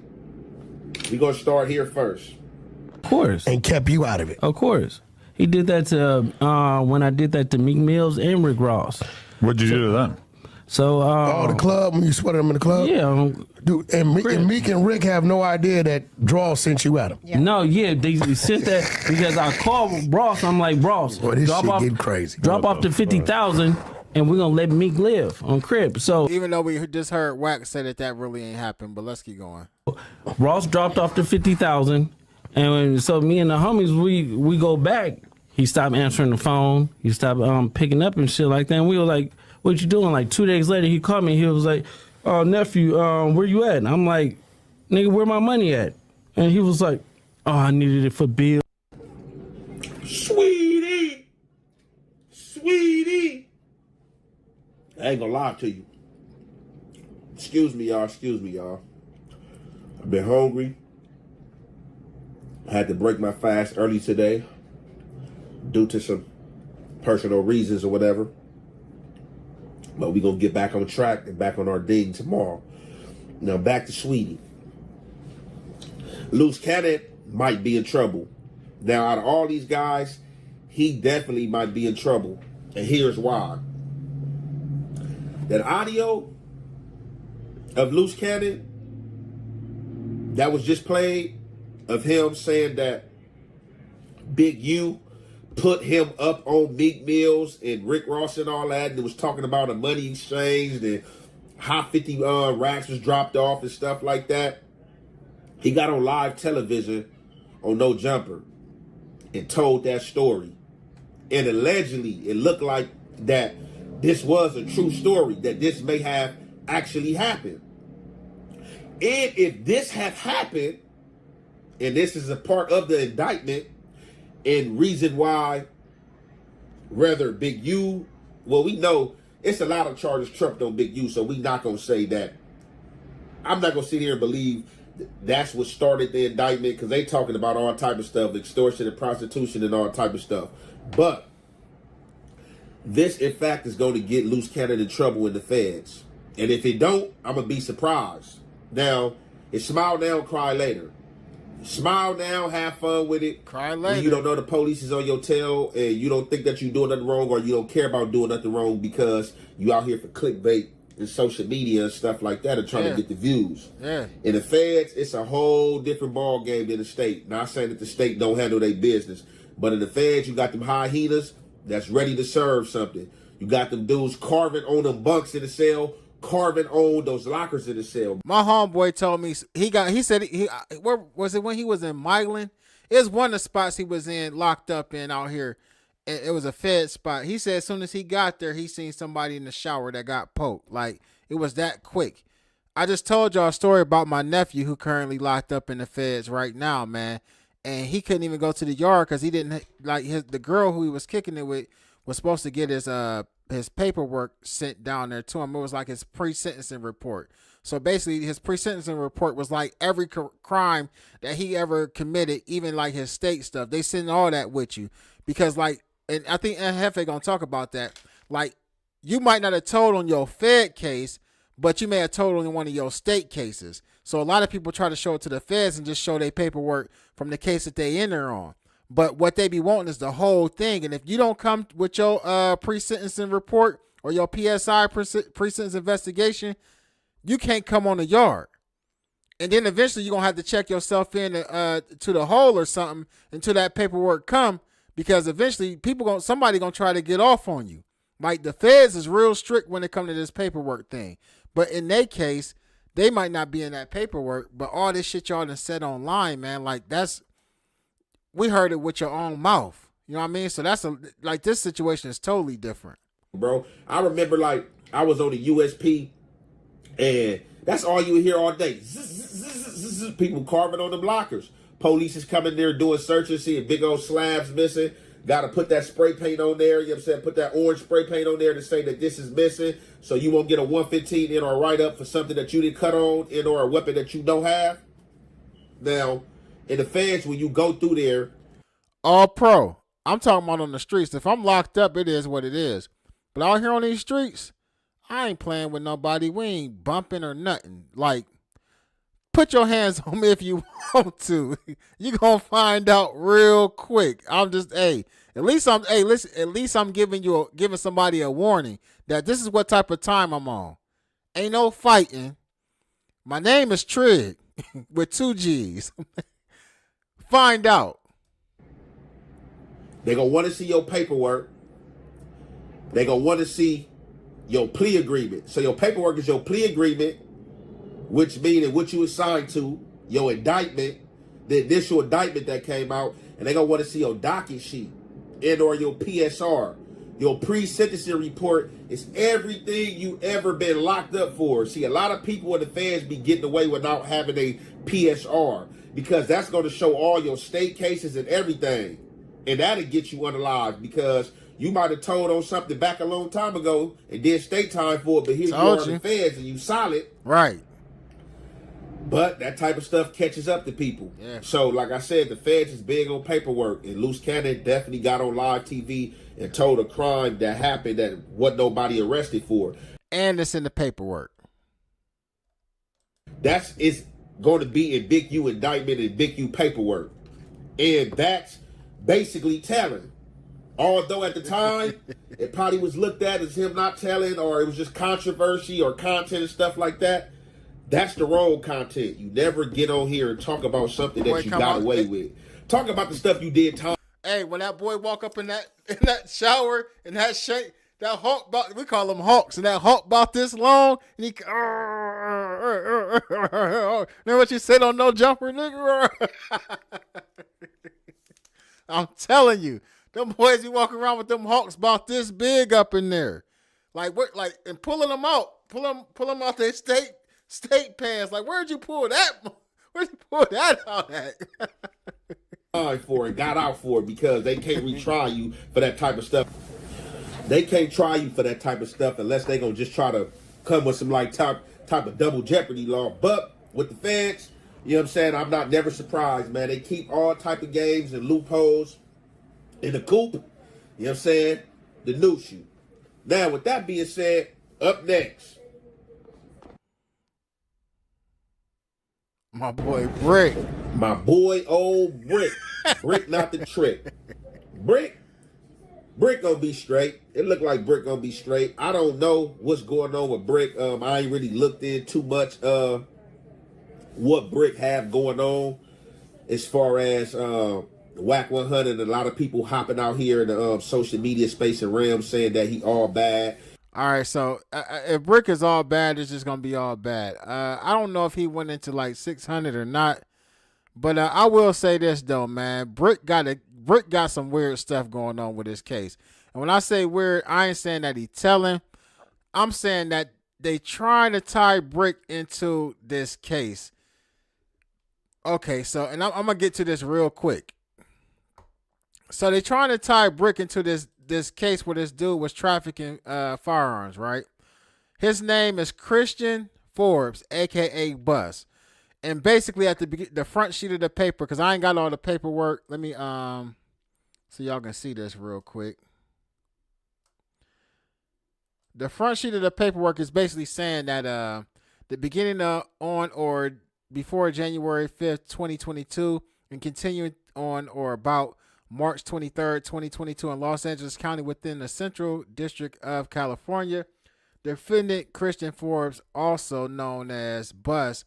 we're going to start here first. Of course. And kept you out of it. Of course. He did that to, when I did that to Meek Mills and Rick Ross. What'd you do to them? So, the club, when you sweated them in the club? Yeah. Dude, and Meek and Rick have no idea that Draw sent you at him. Yeah. No, yeah, they sent that because I called Ross. I'm like, Ross, boy, this shit getting crazy. Drop off the 50,000 and we're going to let Meek live on Crib. So even though we just heard Wack say that really ain't happened, but let's keep going. Ross dropped off the 50,000. And so me and the homies, we go back. He stopped answering the phone. He stopped picking up and shit like that. And we were like, what you doing? Like 2 days later, he called me. He was like, oh, nephew, where you at? And I'm like, nigga, where my money at? And he was like, oh, I needed it for bill. Sweetie. I ain't gonna lie to you. Excuse me, y'all. I've been hungry. I had to break my fast early today due to some personal reasons or whatever. But we're going to get back on track and back on our ding tomorrow. Now, back to Sweetie. Loose Cannon might be in trouble. Now, out of all these guys, he definitely might be in trouble. And here's why. That audio of Loose Cannon that was just played of him saying that Big U put him up on Meek Mills and Rick Ross and all that, and it was talking about a money exchange and how 50 racks was dropped off and stuff like that. He got on live television on No Jumper and told that story. And allegedly, it looked like that this was a true story, that this may have actually happened. And if this had happened, and this is a part of the indictment, and reason why rather Big U, well, we know it's a lot of charges trumped on Big U, so we not going to say that. I'm not going to sit here and believe that's what started the indictment, because they talking about all type of stuff, extortion and prostitution and all type of stuff. But this, in fact, is going to get Loose Cannon in trouble in the feds. And if it don't, I'm going to be surprised. Now, it's smile now, cry later. Smile now, have fun with it. Cry later. When you don't know the police is on your tail and you don't think that you're doing nothing wrong, or you don't care about doing nothing wrong because you out here for clickbait and social media and stuff like that and trying to get the views. Yeah. In the feds, it's a whole different ball game than the state. Not saying that the state don't handle their business, but in the feds, you got them hyenas that's ready to serve something. You got them dudes carving on them bunks in the cell, carving on those lockers in the cell. My homeboy told me he said where was it when he was in Milan? It was one of the spots he was in, locked up in out here. It was a Fed spot. He said as soon as he got there, he seen somebody in the shower that got poked. Like, it was that quick. I just told y'all a story about my nephew who currently locked up in the feds right now, man. And he couldn't even go to the yard because he didn't, like, the girl who he was kicking it with was supposed to get his paperwork sent down there to him. It was like his pre-sentencing report. So basically his pre-sentencing report was like every crime that he ever committed, even like his state stuff. They send all that with you because, like, and I think Hefe gonna talk about that. Like, you might not have told on your Fed case, but you may have told on one of your state cases. So a lot of people try to show it to the feds and just show their paperwork from the case that they enter on. But what they be wanting is the whole thing. And if you don't come with your pre-sentencing report or your PSI, pre-sentence investigation, you can't come on the yard. And then eventually you're going to have to check yourself in to the hole or something until that paperwork come, because eventually somebody going to try to get off on you. Like, the feds is real strict when it comes to this paperwork thing. But in their case, they might not be in that paperwork, but all this shit y'all done said online, man, like, we heard it with your own mouth. You know what I mean? So this situation is totally different. Bro, I remember, like, I was on the USP, and that's all you would hear all day. People carving on the blockers. Police is coming there doing searches, seeing big old slabs missing. Got to put that spray paint on there, you know what I'm saying? Put that orange spray paint on there to say that this is missing, so you won't get a 115 in or write-up for something that you didn't cut on in or a weapon that you don't have. Now, in the feds, when you go through there... All pro. I'm talking about on the streets. If I'm locked up, it is what it is. But out here on these streets, I ain't playing with nobody. We ain't bumping or nothing. Like, put your hands on me if you want to. You gonna find out real quick. I'm just, at least I'm giving somebody a warning that this is what type of time I'm on. Ain't no fighting. My name is Trig with 2 G's. Find out. They gonna want to see your paperwork. They gonna want to see your plea agreement. So your paperwork is your plea agreement, which means what you assigned to, your indictment, the initial indictment that came out, and they gonna want to see your docket sheet and or your PSR. Your pre-sentencing report is everything you ever been locked up for. See, a lot of people in the feds be getting away without having a PSR because that's going to show all your state cases and everything. And that'll get you unalive because you might have told on something back a long time ago and did state time for it, but here you are in the feds and you solid. Right. But that type of stuff catches up to people. Yeah. So, like I said, the feds is big on paperwork. And Loose Cannon definitely got on live TV and told a crime that happened that wasn't nobody arrested for. And it's in the paperwork. It's going to be in Big U indictment and Big U paperwork. And that's basically telling. Although at the time, it probably was looked at as him not telling, or it was just controversy or content and stuff like that. That's the wrong content. You never get on here and talk about something that you got away with. Talk about the stuff you did time. Hey, when that boy walk up in that shower and that hawk, we call them hawks, and that hawk about this long, and he, remember what you said on No Jumper, nigga? I'm telling you, them boys be walking around with them hawks about this big up in there, and pulling them out, pull them out their state pants. Like, where'd you pull that? Where'd you pull that out at? For it, got out for it because they can't retry you for that type of stuff. They can't try you for that type of stuff unless they gonna just try to come with some type of double jeopardy law. But with the feds, you know what I'm saying, I'm not never surprised, man. They keep all type of games and loopholes in the coop. You know what I'm saying? The new shoe. Now, with that being said, up next, my boy Bricc. My boy old Bricc. Bricc not the trick. Bricc gonna be straight. It look like Bricc gonna be straight. I don't know what's going on with Bricc. I ain't really looked in too much what Bricc have going on as far as Wack 100. A lot of people hopping out here in the social media space and realm saying that he all bad. All right, so if Bricc is all bad, it's just gonna be all bad. I don't know if he went into like 600 or not, but I will say this though, man. Bricc got some weird stuff going on with this case, and when I say weird, I ain't saying that he telling. I'm saying that they trying to tie Bricc into this case. Okay, so and I'm gonna get to this real quick. So they trying to tie Bricc into this case where this dude was trafficking firearms, right? His name is Christian Forbes, aka Bus. And basically at the front sheet of the paper, because I ain't got all the paperwork. Let me so y'all can see this real quick. The front sheet of the paperwork is basically saying that the beginning of on or before January 5th, 2022, and continuing on or about March 23rd, 2022 in Los Angeles County within the Central District of California. Defendant Christian Forbes, also known as Bus,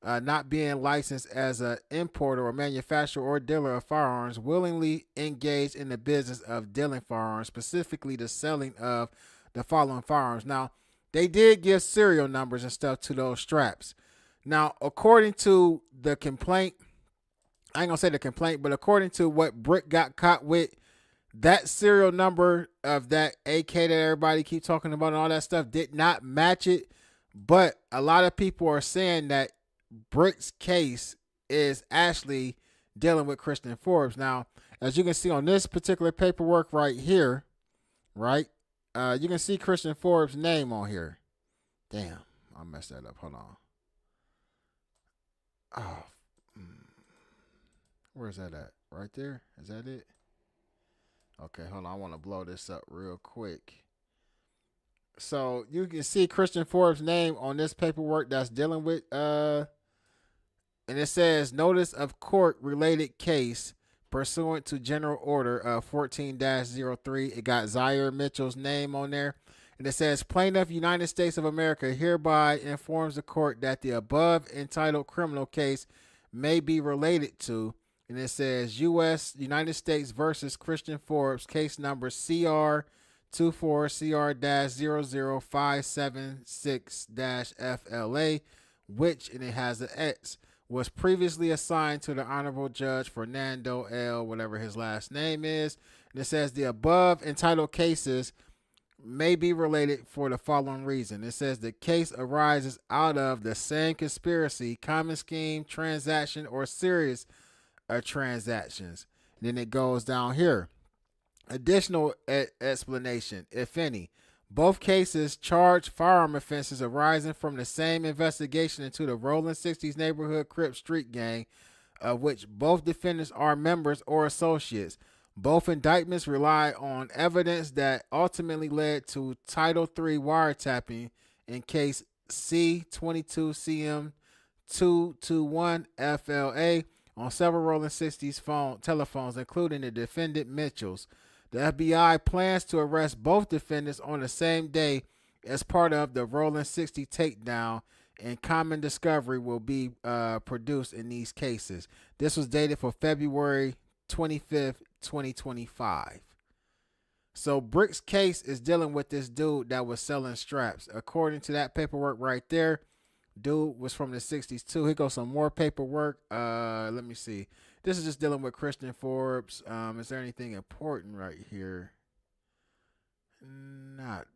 not being licensed as an importer or manufacturer or dealer of firearms, willingly engaged in the business of dealing firearms, specifically the selling of the following firearms. Now, they did give serial numbers and stuff to those straps. Now, according to the complaint, I ain't gonna say the complaint, but according to what Bricc got caught with, that serial number of that AK that everybody keep talking about and all that stuff did not match it. But a lot of people are saying that Brick's case is actually dealing with Christian Forbes. Now, as you can see on this particular paperwork right here, right, you can see Christian Forbes' name on here. Damn, I messed that up. Hold on. Oh, where's that at? Right there? Is that it? Okay, hold on. I want to blow this up real quick. So you can see Christian Forbes' name on this paperwork that's dealing with, and it says notice of court related case pursuant to General Order 14-03. It got Zaire Mitchell's name on there. And it says plaintiff United States of America hereby informs the court that the above entitled criminal case may be related to, and it says United States versus Christian Forbes, case number CR 24-CR-00576-FLA, which, and it has an X, was previously assigned to the Honorable Judge Fernando L., whatever his last name is. And it says the above entitled cases may be related for the following reason. It says the case arises out of the same conspiracy, common scheme, transaction, or series of transactions. And then it goes down here. Additional explanation, if any. Both cases charge firearm offenses arising from the same investigation into the Rolling 60s neighborhood Crip street gang, of which both defendants are members or associates. Both indictments rely on evidence that ultimately led to Title III wiretapping in case C22CM221FLA on several Rolling 60s telephones, including the defendant Mitchell's. The FBI plans to arrest both defendants on the same day as part of the Rolling 60 takedown, and common discovery will be produced in these cases. This was dated for February 25th, 2025. So Brick's case is dealing with this dude that was selling straps. According to that paperwork right there, dude was from the 60s too. Here goes some more paperwork. Let me see. This is just dealing with Christian Forbes. Is there anything important right here? Not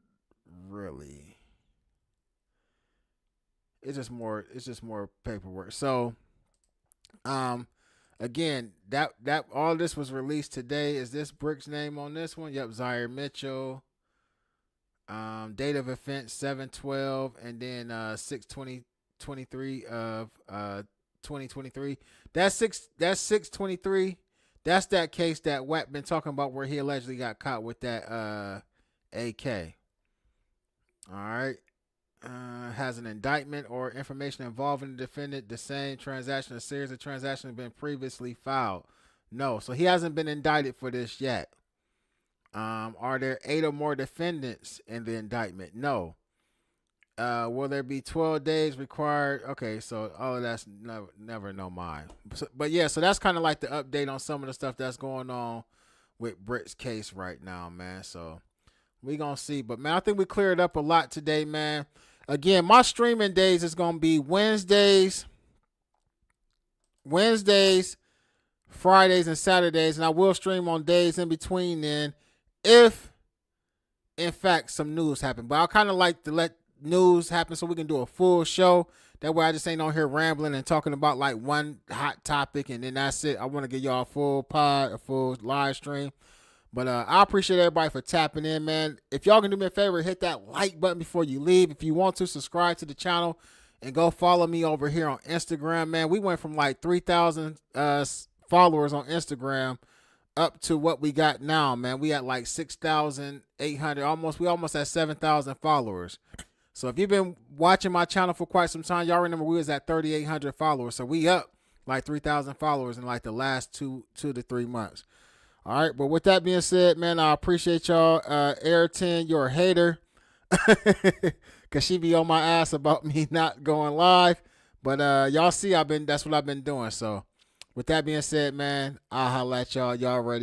really. It's just more paperwork. So, again, that all this was released today. Is this Brick's name on this one? Yep, Zaire Mitchell. Date of offense 7/12, and then 6/20/23 of 2023. That's 6/23. That's that case that Wack been talking about where he allegedly got caught with that AK. All right. Has an indictment or information involving the defendant, the same transaction, a series of transactions been previously filed. No, so he hasn't been indicted for this yet. Are there 8 or more defendants in the indictment? No. Will there be 12 days required? Okay, so all of that's never know mine. But yeah, so that's kind of like the update on some of the stuff that's going on with Brick's case right now, man. So we gonna see. But man, I think we cleared up a lot today, man. Again, my streaming days is gonna be Wednesdays, Fridays, and Saturdays, and I will stream on days in between then, if in fact some news happen. But I kind of like to let news happen so we can do a full show. That way I just ain't on here rambling and talking about like one hot topic and then that's it. I want to give y'all a full pod, a full live stream. But I appreciate everybody for tapping in, man. If y'all can do me a favor, hit that like button before you leave. If you want to, subscribe to the channel and go follow me over here on Instagram, man. We went from like 3,000 followers on Instagram up to what we got now, man. We at like 6,800, we almost at 7,000 followers. So if you've been watching my channel for quite some time, y'all remember we was at 3,800 followers. So we up like 3,000 followers in like the last two to 3 months. All right. But with that being said, man, I appreciate y'all. Air 10, you're a hater. Cause she be on my ass about me not going live. But y'all see that's what I've been doing. So with that being said, man, I'll holla at y'all. Y'all ready.